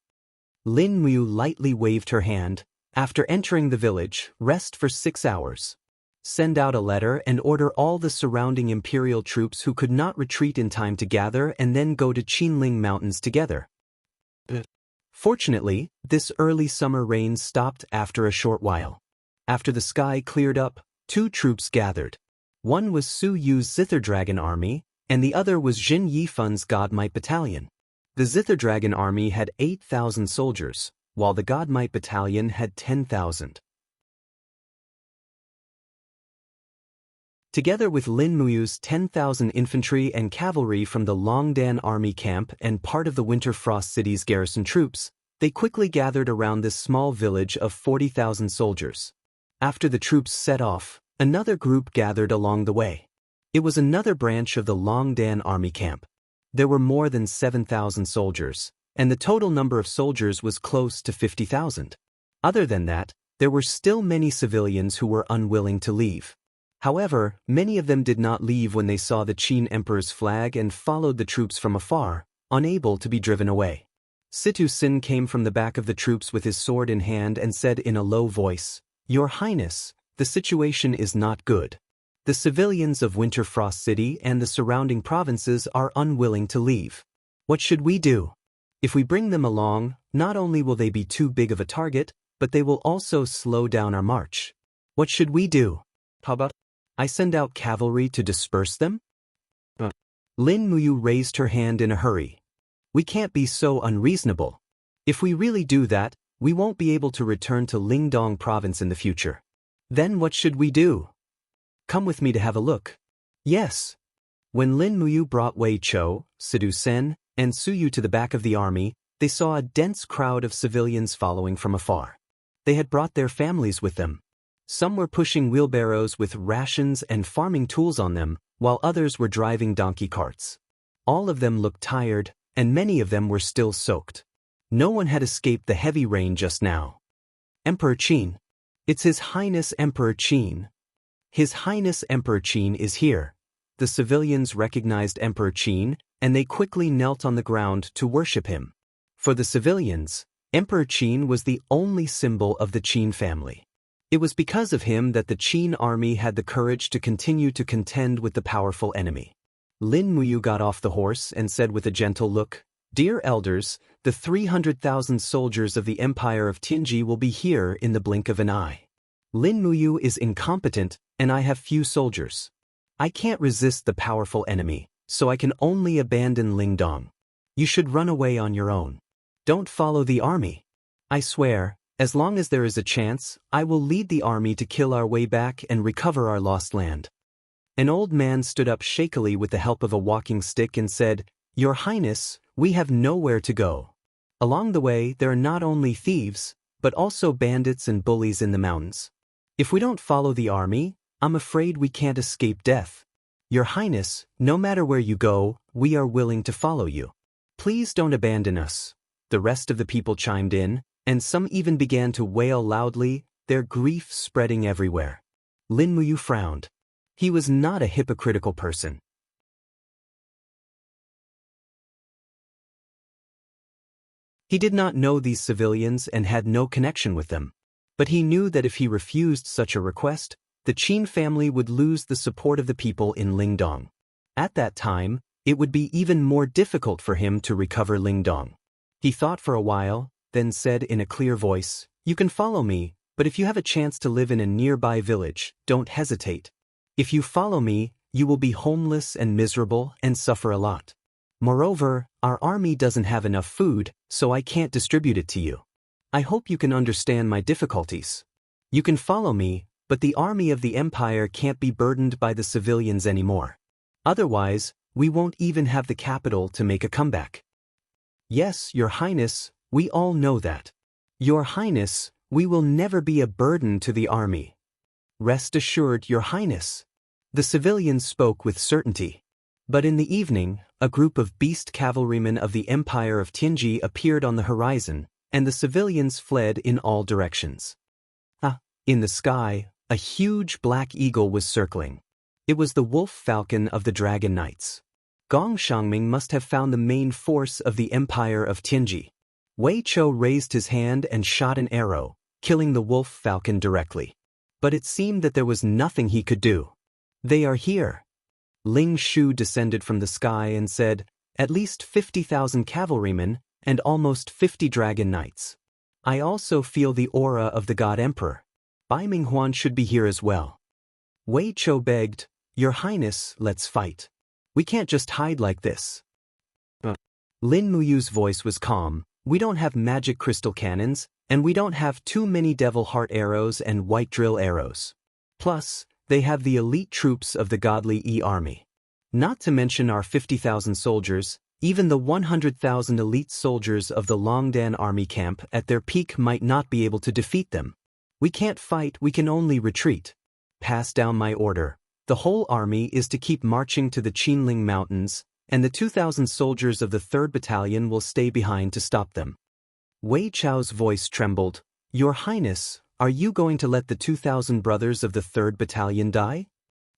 Lin Muyu lightly waved her hand. "After entering the village, rest for 6 hours. Send out a letter and order all the surrounding imperial troops who could not retreat in time to gather and then go to Qinling Mountains together. Fortunately, this early summer rain stopped after a short while. After the sky cleared up, 2 troops gathered. One was Su Yu's Zither Dragon army, and the other was Jin Yifun's God Might Battalion. The Zither Dragon army had 8,000 soldiers, while the God Might Battalion had 10,000. Together with Lin Muyu's 10,000 infantry and cavalry from the Longdan army camp and part of the Winter Frost City's garrison troops, they quickly gathered around this small village of 40,000 soldiers. After the troops set off, another group gathered along the way. It was another branch of the Longdan army camp. There were more than 7,000 soldiers, and the total number of soldiers was close to 50,000. Other than that, there were still many civilians who were unwilling to leave. However, many of them did not leave when they saw the Qin Emperor's flag and followed the troops from afar, unable to be driven away. Situ Sin came from the back of the troops with his sword in hand and said in a low voice, "Your Highness, the situation is not good. The civilians of Winter Frost City and the surrounding provinces are unwilling to leave. What should we do? If we bring them along, not only will they be too big of a target, but they will also slow down our march. What should we do? How about I send out cavalry to disperse them?" Lin Muyu raised her hand in a hurry. "We can't be so unreasonable. If we really do that, we won't be able to return to Lingdong province in the future. Then what should we do? Come with me to have a look." "Yes." When Lin Muyu brought Wei Chou, Sidu Sen, and Su Yu to the back of the army, they saw a dense crowd of civilians following from afar. They had brought their families with them. Some were pushing wheelbarrows with rations and farming tools on them, while others were driving donkey carts. All of them looked tired, and many of them were still soaked. No one had escaped the heavy rain just now. "Emperor Qin. It's His Highness Emperor Qin. His Highness Emperor Qin is here." The civilians recognized Emperor Qin, and they quickly knelt on the ground to worship him. For the civilians, Emperor Qin was the only symbol of the Qin family. It was because of him that the Qin army had the courage to continue to contend with the powerful enemy. Lin Muyu got off the horse and said with a gentle look, "Dear elders, the 300,000 soldiers of the Empire of Tianji will be here in the blink of an eye. Lin Muyu is incompetent, and I have few soldiers. I can't resist the powerful enemy, so I can only abandon Lingdong. You should run away on your own. Don't follow the army. I swear, as long as there is a chance, I will lead the army to kill our way back and recover our lost land." An old man stood up shakily with the help of a walking stick and said, "Your Highness, we have nowhere to go. Along the way there are not only thieves, but also bandits and bullies in the mountains. If we don't follow the army, I'm afraid we can't escape death. Your Highness, no matter where you go, we are willing to follow you. Please don't abandon us." The rest of the people chimed in, and some even began to wail loudly, their grief spreading everywhere. Lin Muyu frowned. He was not a hypocritical person. He did not know these civilians and had no connection with them. But he knew that if he refused such a request, the Qin family would lose the support of the people in Lingdong. At that time, it would be even more difficult for him to recover Lingdong. He thought for a while, then said in a clear voice, "You can follow me, but if you have a chance to live in a nearby village, don't hesitate. If you follow me, you will be homeless and miserable and suffer a lot. Moreover, our army doesn't have enough food, so I can't distribute it to you. I hope you can understand my difficulties. You can follow me, but the army of the empire can't be burdened by the civilians anymore. Otherwise, we won't even have the capital to make a comeback." "Yes, Your Highness, we all know that. Your Highness, we will never be a burden to the army. Rest assured, Your Highness." The civilians spoke with certainty. But in the evening, a group of beast cavalrymen of the Empire of Tianji appeared on the horizon, and the civilians fled in all directions. In the sky, a huge black eagle was circling. It was the wolf falcon of the Dragon Knights. Gong Shangming must have found the main force of the Empire of Tianji. Wei Chou raised his hand and shot an arrow, killing the wolf falcon directly. But it seemed that there was nothing he could do. "They are here." Ling Shu descended from the sky and said, "At least 50,000 cavalrymen, and almost 50 dragon knights. I also feel the aura of the God Emperor. Bai Minghuan should be here as well. Wei Chou begged, Your Highness, let's fight. We can't just hide like this. Lin Muyu's voice was calm. We don't have magic crystal cannons, and we don't have too many devil heart arrows and white drill arrows. Plus, they have the elite troops of the godly E army. Not to mention our 50,000 soldiers, even the 100,000 elite soldiers of the Longdan army camp at their peak might not be able to defeat them. We can't fight, we can only retreat. Pass down my order. The whole army is to keep marching to the Qinling Mountains, and the 2,000 soldiers of the 3rd Battalion will stay behind to stop them. Wei Chou's voice trembled. Your Highness, are you going to let the 2,000 brothers of the 3rd Battalion die?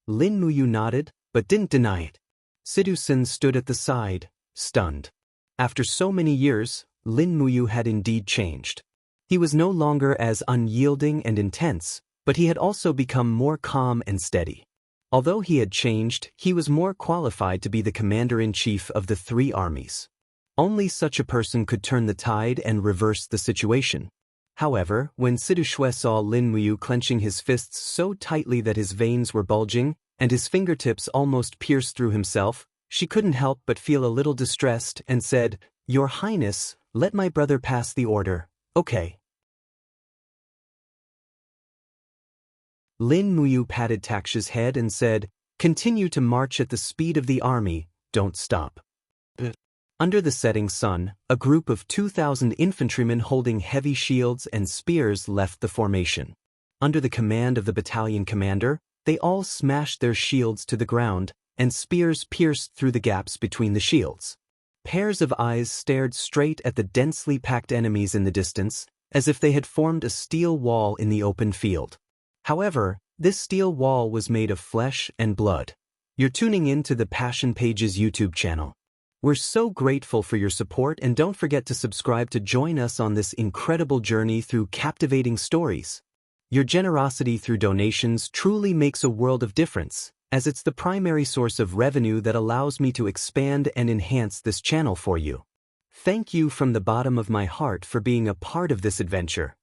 Lin Muyu nodded, but didn't deny it. Sidu Sin stood at the side, stunned. After so many years, Lin Muyu had indeed changed. He was no longer as unyielding and intense, but he had also become more calm and steady. Although he had changed, he was more qualified to be the commander-in-chief of the 3 armies. Only such a person could turn the tide and reverse the situation. However, when Sidu Shui saw Lin Muyu clenching his fists so tightly that his veins were bulging, and his fingertips almost pierced through himself, she couldn't help but feel a little distressed and said, Your Highness, let my brother pass the order, okay. Lin Muyu patted Taksha's head and said, Continue to march at the speed of the army, don't stop. Under the setting sun, a group of 2,000 infantrymen holding heavy shields and spears left the formation. Under the command of the battalion commander, they all smashed their shields to the ground, and spears pierced through the gaps between the shields. Pairs of eyes stared straight at the densely packed enemies in the distance, as if they had formed a steel wall in the open field. However, this steel wall was made of flesh and blood. You're tuning in to the Passion Pages YouTube channel. We're so grateful for your support, and don't forget to subscribe to join us on this incredible journey through captivating stories. Your generosity through donations truly makes a world of difference, as it's the primary source of revenue that allows me to expand and enhance this channel for you. Thank you from the bottom of my heart for being a part of this adventure.